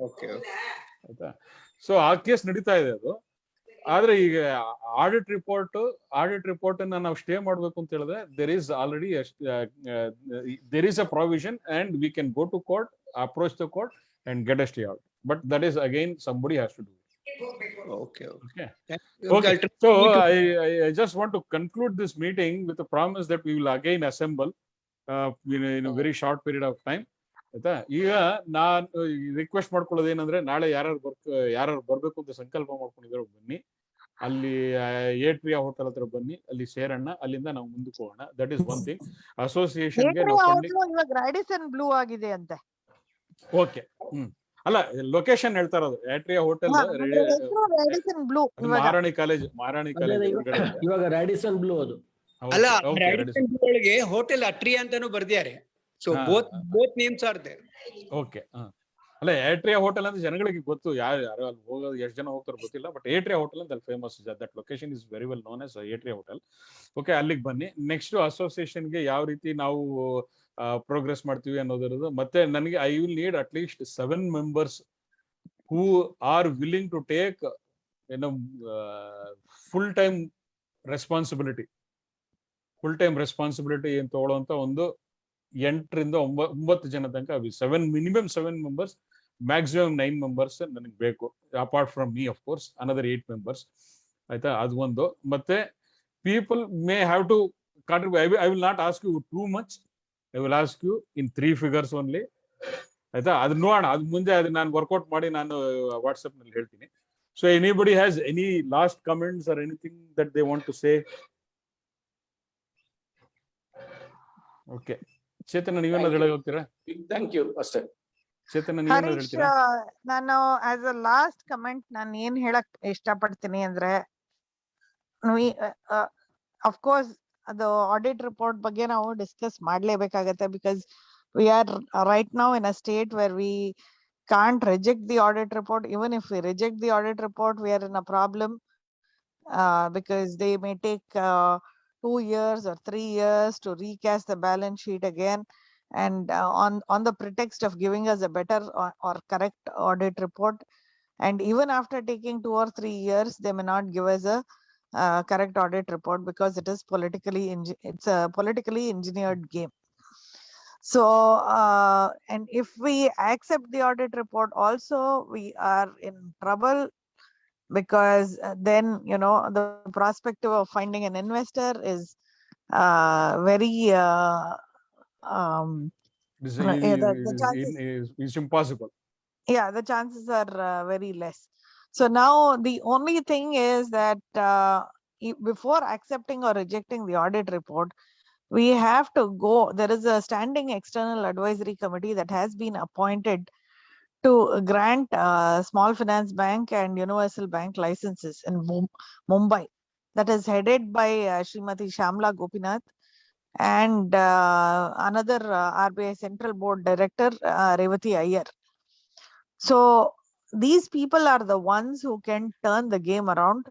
ಓಕೆ ಆಯ್ತಾ? So ಆ case ನಡೀತಾ ಇದೆ ಅದು. ಆದ್ರೆ ಈಗ ಆಡಿಟ್ ರಿಪೋರ್ಟ್ ಅನ್ನ ನಾವು ಸ್ಟೇ ಮಾಡ್ಬೇಕು ಅಂತ ಹೇಳಿದ್ರೆ there is already there is a provision and we can go to court, approach the court and get a stay out. But that is again somebody has to do it. Okay. So I just want to conclude this meeting with a promise that we will again assemble in a very short period of time. ಆಯ್ತಾ? ಈಗ ನಾನು request ಮಾಡ್ಕೊಳ್ಳೋದು ಏನಂದ್ರೆ, ನಾಳೆ ಯಾರು ಬರ್ಬೇಕು ಅಂತ ಸಂಕಲ್ಪ ಮಾಡ್ಕೊಂಡಿದ್ರು ಬನ್ನಿ, ಅಲ್ಲಿ ಏಟ್ರಿಯಾ ಹೋಟೆಲ್ ಹತ್ರ ಬನ್ನಿ, ಅಲ್ಲಿ ಸೇರಣ್ಣ, ಅಲ್ಲಿಂದ ನಾವು ಮುಂದಕ್ಕೆ ಹೋಗೋಣ. That is one thing. ಅಸೋಸಿಯೇಷನ್ಗೆ ಇವಾಗ ರಾಡಿಸನ್ ಬ್ಲೂ ಆಗಿದೆ ಅಂತೆ. ಓಕೆ, ಅಲ್ಲ, ಲೊಕೇಶನ್ ಹೇಳ್ತಾ ಇರೋದು ಏಟ್ರಿಯಾ ಹೋಟೆಲ್, ಮಹಾರಾಣಿ ಕಾಲೇಜ್ ಇವಾಗ ರಾಡಿಸನ್ ಬ್ಲೂ ಅದು. ಅಲ್ಲ, ರಾಡಿಸನ್ ಬ್ಲೂ ಒಳಗೆ ಹೋಟೆಲ್ ಅಟ್ರಿಯಾ ಅಂತಾನು ಬರ್ದಿದ್ದಾರೆ. So both names are there. Okay. ಅಲ್ಲ, ಏಟ್ರಿಯಾ ಹೋಟೆಲ್ ಅಂತ ಜನಗಳಿಗೆ ಗೊತ್ತು, ಯಾರು ಅಲ್ಲಿ ಹೋಗೋದು, ಎಷ್ಟು ಜನ ಹೋಗ್ತಾರೋ ಗೊತ್ತಿಲ್ಲ. ಬಟ್ ಏಟ್ರಿಯಾ ಹೋಟೆಲ್ ಅಂತ ಅಲ್ಲಿ famous. That location is very well known as atria hotel. Okay, ಅಲ್ಲಿಗೆ ಬನ್ನಿ. ನೆಕ್ಸ್ಟ್ ಅಸೋಸಿಯೇಷನ್ಗೆ ಯಾವ ರೀತಿ ನಾವು ಪ್ರೋಗ್ರೆಸ್ ಮಾಡ್ತೀವಿ ಅನ್ನೋದಿರೋದು. ಮತ್ತೆ ನನಗೆ I will need at least 7 members who are willing to take full time responsibility ಏನ್ ತಗೊಳ್ಳೋಂತ ಒಂದು 8 ರಿಂದ 9 ಜನ ತನಕ. minimum 7 members, maximum 9 members ನನಗೆ ಬೇಕು. Apart from me, of course, another 8 members. ಆಯ್ತಾ? ಅದು ಒಂದು. ಮತ್ತೆ people may have to contribute. I will not ask you too much. I will ask you in 3 figures only. ಆಯ್ತಾ? ಅದು ನೋಡೋಣ, ಅದು ಮುಂದೆ ಅದು ನಾನು ವರ್ಕೌಟ್ ಮಾಡಿ ನಾನು ವಾಟ್ಸ್ಆಪ್ ನಲ್ಲಿ ಹೇಳ್ತೀನಿ. So anybody has any last comments or anything that they want to say? Okay, Chetana, ನೀವೇನಾದ್ರು ಹೇಳಕ್ ಹೋಗ್ತೀರಾ? Thank you. ಅಷ್ಟೇ. ಚೇತನ, ನೀವೇನಾದ್ರು ಹೇಳ್ತೀರಾ? ನಾನು ಆಸ್ ಅ ಲಾಸ್ಟ್ ಕಮೆಂಟ್ ನಾನು ಏನ್ ಹೇಳಕ್ ಇಷ್ಟಪಡ್ತೀನಿ ಅಂದ್ರೆ, ಅಫ್ ಕೋರ್ಸ್ ಅದು ಆಡಿಟ್ ರಿಪೋರ್ಟ್ ಬಗ್ಗೆ ನಾವು ಡಿಸ್ಕಸ್ ಮಾಡ್ಲೇಬೇಕಾಗತ್ತೆ. Because we are right now in a state where we can't reject the audit report. Even if we reject the audit report, we are in a problem because they may take 2 years or 3 years to recast the balance sheet again, and on the pretext of giving us a better or correct audit report. And even after taking 2 or 3 years, they may not give us a correct audit report because it is it's a politically engineered game. So, and if we accept the audit report also, we are in trouble, because then, the perspective of finding an investor is very the chances, it's impossible. Yeah, the chances are very less. So now the only thing is that before accepting or rejecting the audit report, we have to go. There is a standing external advisory committee that has been appointed to grant small finance bank and universal bank licenses in Mumbai. That is headed by Srimati Shamla Gopinath and another RBI Central Board Director, Revati Iyer. So these people are the ones who can turn the game around.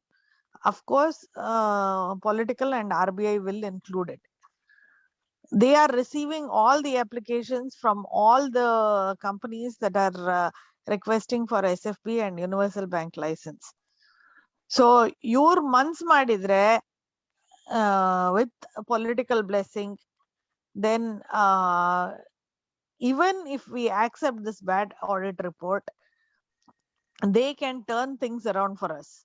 Of course, political and RBI will include it. They are receiving all the applications from all the companies that are requesting for SFB and universal bank license. So your months madidre with political blessing, then even if we accept this bad audit report, they can turn things around for us.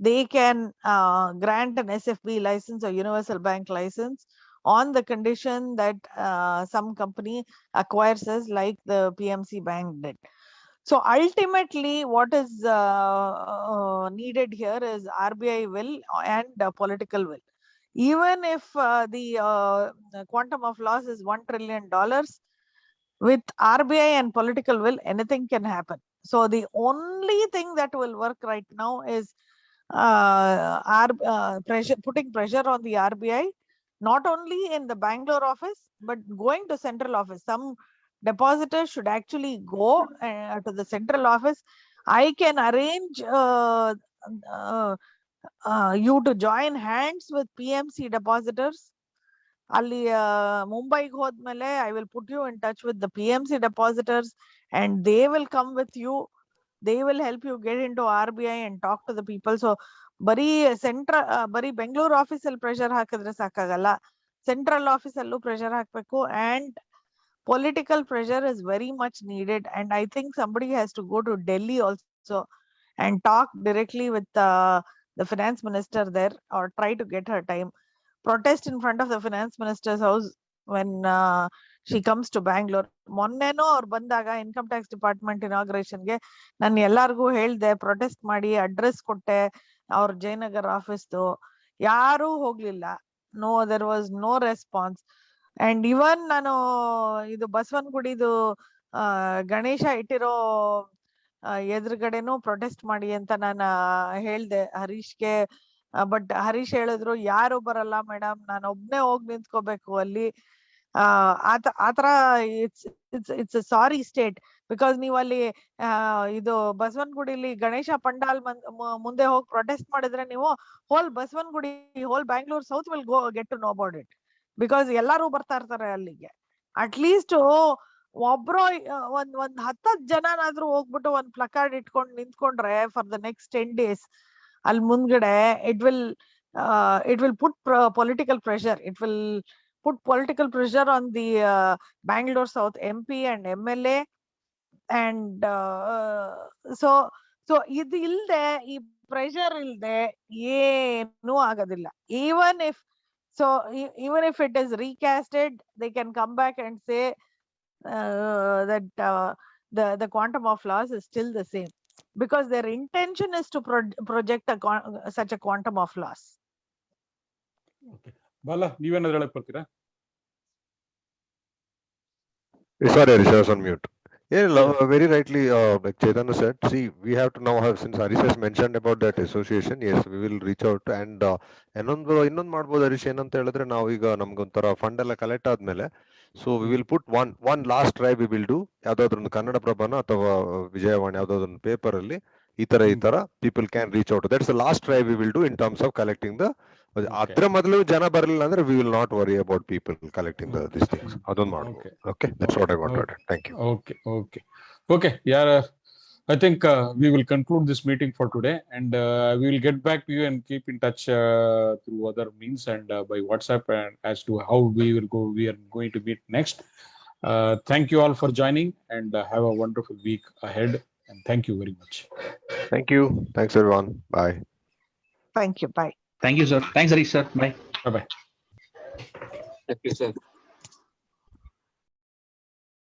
They can grant an SFB license or universal bank license on the condition that some company acquires us, like the PMC bank did. So ultimately, what is needed here is RBI will and political will. Even if the quantum of loss is $1 trillion, with RBI and political will, anything can happen. So the only thing that will work right now is putting pressure on the RBI, not only in the Bangalore office, but going to central office. Some depositors should actually go to the central office. I can arrange you to join hands with PMC depositors. Ali Mumbai hodmele, I will put you in touch with the PMC depositors and they will come with you. They will help you get into RBI and talk to the people. So bari Bangalore office pressure hakadre sakagalla. Central office allu pressure hakbeku, and political pressure is very much needed. And I think somebody has to go to Delhi also and talk directly with the finance minister there, or try to get her time. Protest in front of the finance minister's house when she comes to Bangalore. ಮೊನ್ನೆನೋ ಅವ್ರು ಬಂದಾಗ income tax department ಇನಾಗ್ರೇಷನ್ಗೆ ನಾನು ಎಲ್ಲಾರ್ಗೂ ಹೇಳ್ದೆ, protest ಮಾಡಿ address ಕೊಟ್ಟೆ ಅವ್ರ ಜಯನಗರ್ ಆಫೀಸ್ದು. ಯಾರೂ ಹೋಗ್ಲಿಲ್ಲ. There was no response. And even ನಾನು ಇದು ಬಸವನಗುಡಿದು ಗಣೇಶ ಇಟ್ಟಿರೋ ಎದುರುಗಡೆನೂ ಪ್ರೊಟೆಸ್ಟ್ ಮಾಡಿ ಅಂತ ನಾನು ಹೇಳ್ದೆ ಹರೀಶ್ಗೆ. ಬಟ್ ಹರೀಶ್ ಹೇಳಿದ್ರು ಯಾರು ಬರಲ್ಲ ಮೇಡಮ್, ನಾನು ಒಬ್ನೇ ಹೋಗಿ ನಿಂತ್ಕೋಬೇಕು ಅಲ್ಲಿ. ಆತರ ಇಟ್ಸ್ ಸಾರಿ ಸ್ಟೇಟ್. ಬಿಕಾಸ್ ನೀವು ಅಲ್ಲಿ ಇದು ಬಸವನಗುಡಿಲಿ ಗಣೇಶ ಪಂಡಾಲ್ ಮುಂದೆ ಹೋಗಿ ಪ್ರೊಟೆಸ್ಟ್ ಮಾಡಿದ್ರೆ ನೀವು whole Basavanagudi, whole Bangalore south will go get to know about it. Because ಎಲ್ಲಾರು ಬರ್ತಾ ಇರ್ತಾರೆ ಅಲ್ಲಿಗೆ. ಅಟ್ಲೀಸ್ಟ್ ಒಬ್ರು ಒಂದ್ 10 ಜನನಾದ್ರೂ ಹೋಗ್ಬಿಟ್ಟು ಒಂದ್ ಪ್ಲಕಾರ್ಡ್ ಇಟ್ಕೊಂಡು ನಿಂತ್ಕೊಂಡ್ರೆ ಫಾರ್ ದ ನೆಕ್ಸ್ಟ್ 10 days ಅಲ್ಲಿ ಮುಂದ್ಗಡೆ, it will put political pressure. It will put political pressure on the Bangalore South MP and MLA. And so ಇದು ಇಲ್ದೆ, ಈ ಪ್ರೆಷರ್ ಇಲ್ದೆ ಏನೂ ಆಗೋದಿಲ್ಲ. Even if it is recasted, they can come back and say that the quantum of loss is still the same, because their intention is to project such a quantum of loss. Okay. Bala, ನೀವೇನಾದ್ರೂ ಹೇಳಕ್ ಬರ್ತೀರಾ? Sorry, Harish, I was on mute. Yeah, very rightly, like Chaitanya said, see, we have to now have, since Harish has mentioned about that association, yes, we will reach out. And ಇನ್ನೊಂದು ಮಾಡ್ಬೋದು ಹರೀಶ್, ಏನಂತ ಹೇಳಿದ್ರೆ, ನಾವು ಈಗ ನಮ್ಗೊಂಥರ fund ಎಲ್ಲ collect ಆದ್ಮೇಲೆ, so we will put one last try we will do. ಯಾವ್ದಾದ್ರು ಕನ್ನಡ ಪ್ರಭಾನ ಅಥವಾ ವಿಜಯವಾಣಿ ಯಾವ್ದಾದ್ರು ಪೇಪರ್ ಅಲ್ಲಿ ಈ ತರ people can reach out. That's the last try we will do in terms of collecting the. ಅದ್ರ ಮೊದಲು ಜನ ಬರಲಿಲ್ಲ ಅಂದ್ರೆ we will not worry about people collecting this things. ಅದೊಂದು ಮಾಡ್ಬೋದು. Okay, that's what I want to add. Thank you. Okay. Yeah, I think we will conclude this meeting for today, and we will get back to you and keep in touch through other means and by WhatsApp, and as to how we are going to meet next. Thank you all for joining, and have a wonderful week ahead, and thank you very much. Thank you. Thanks everyone. Bye. Thank you. Bye. Thank you, sir. Thanks, Harish, sir. Bye. Bye. Thank you, sir.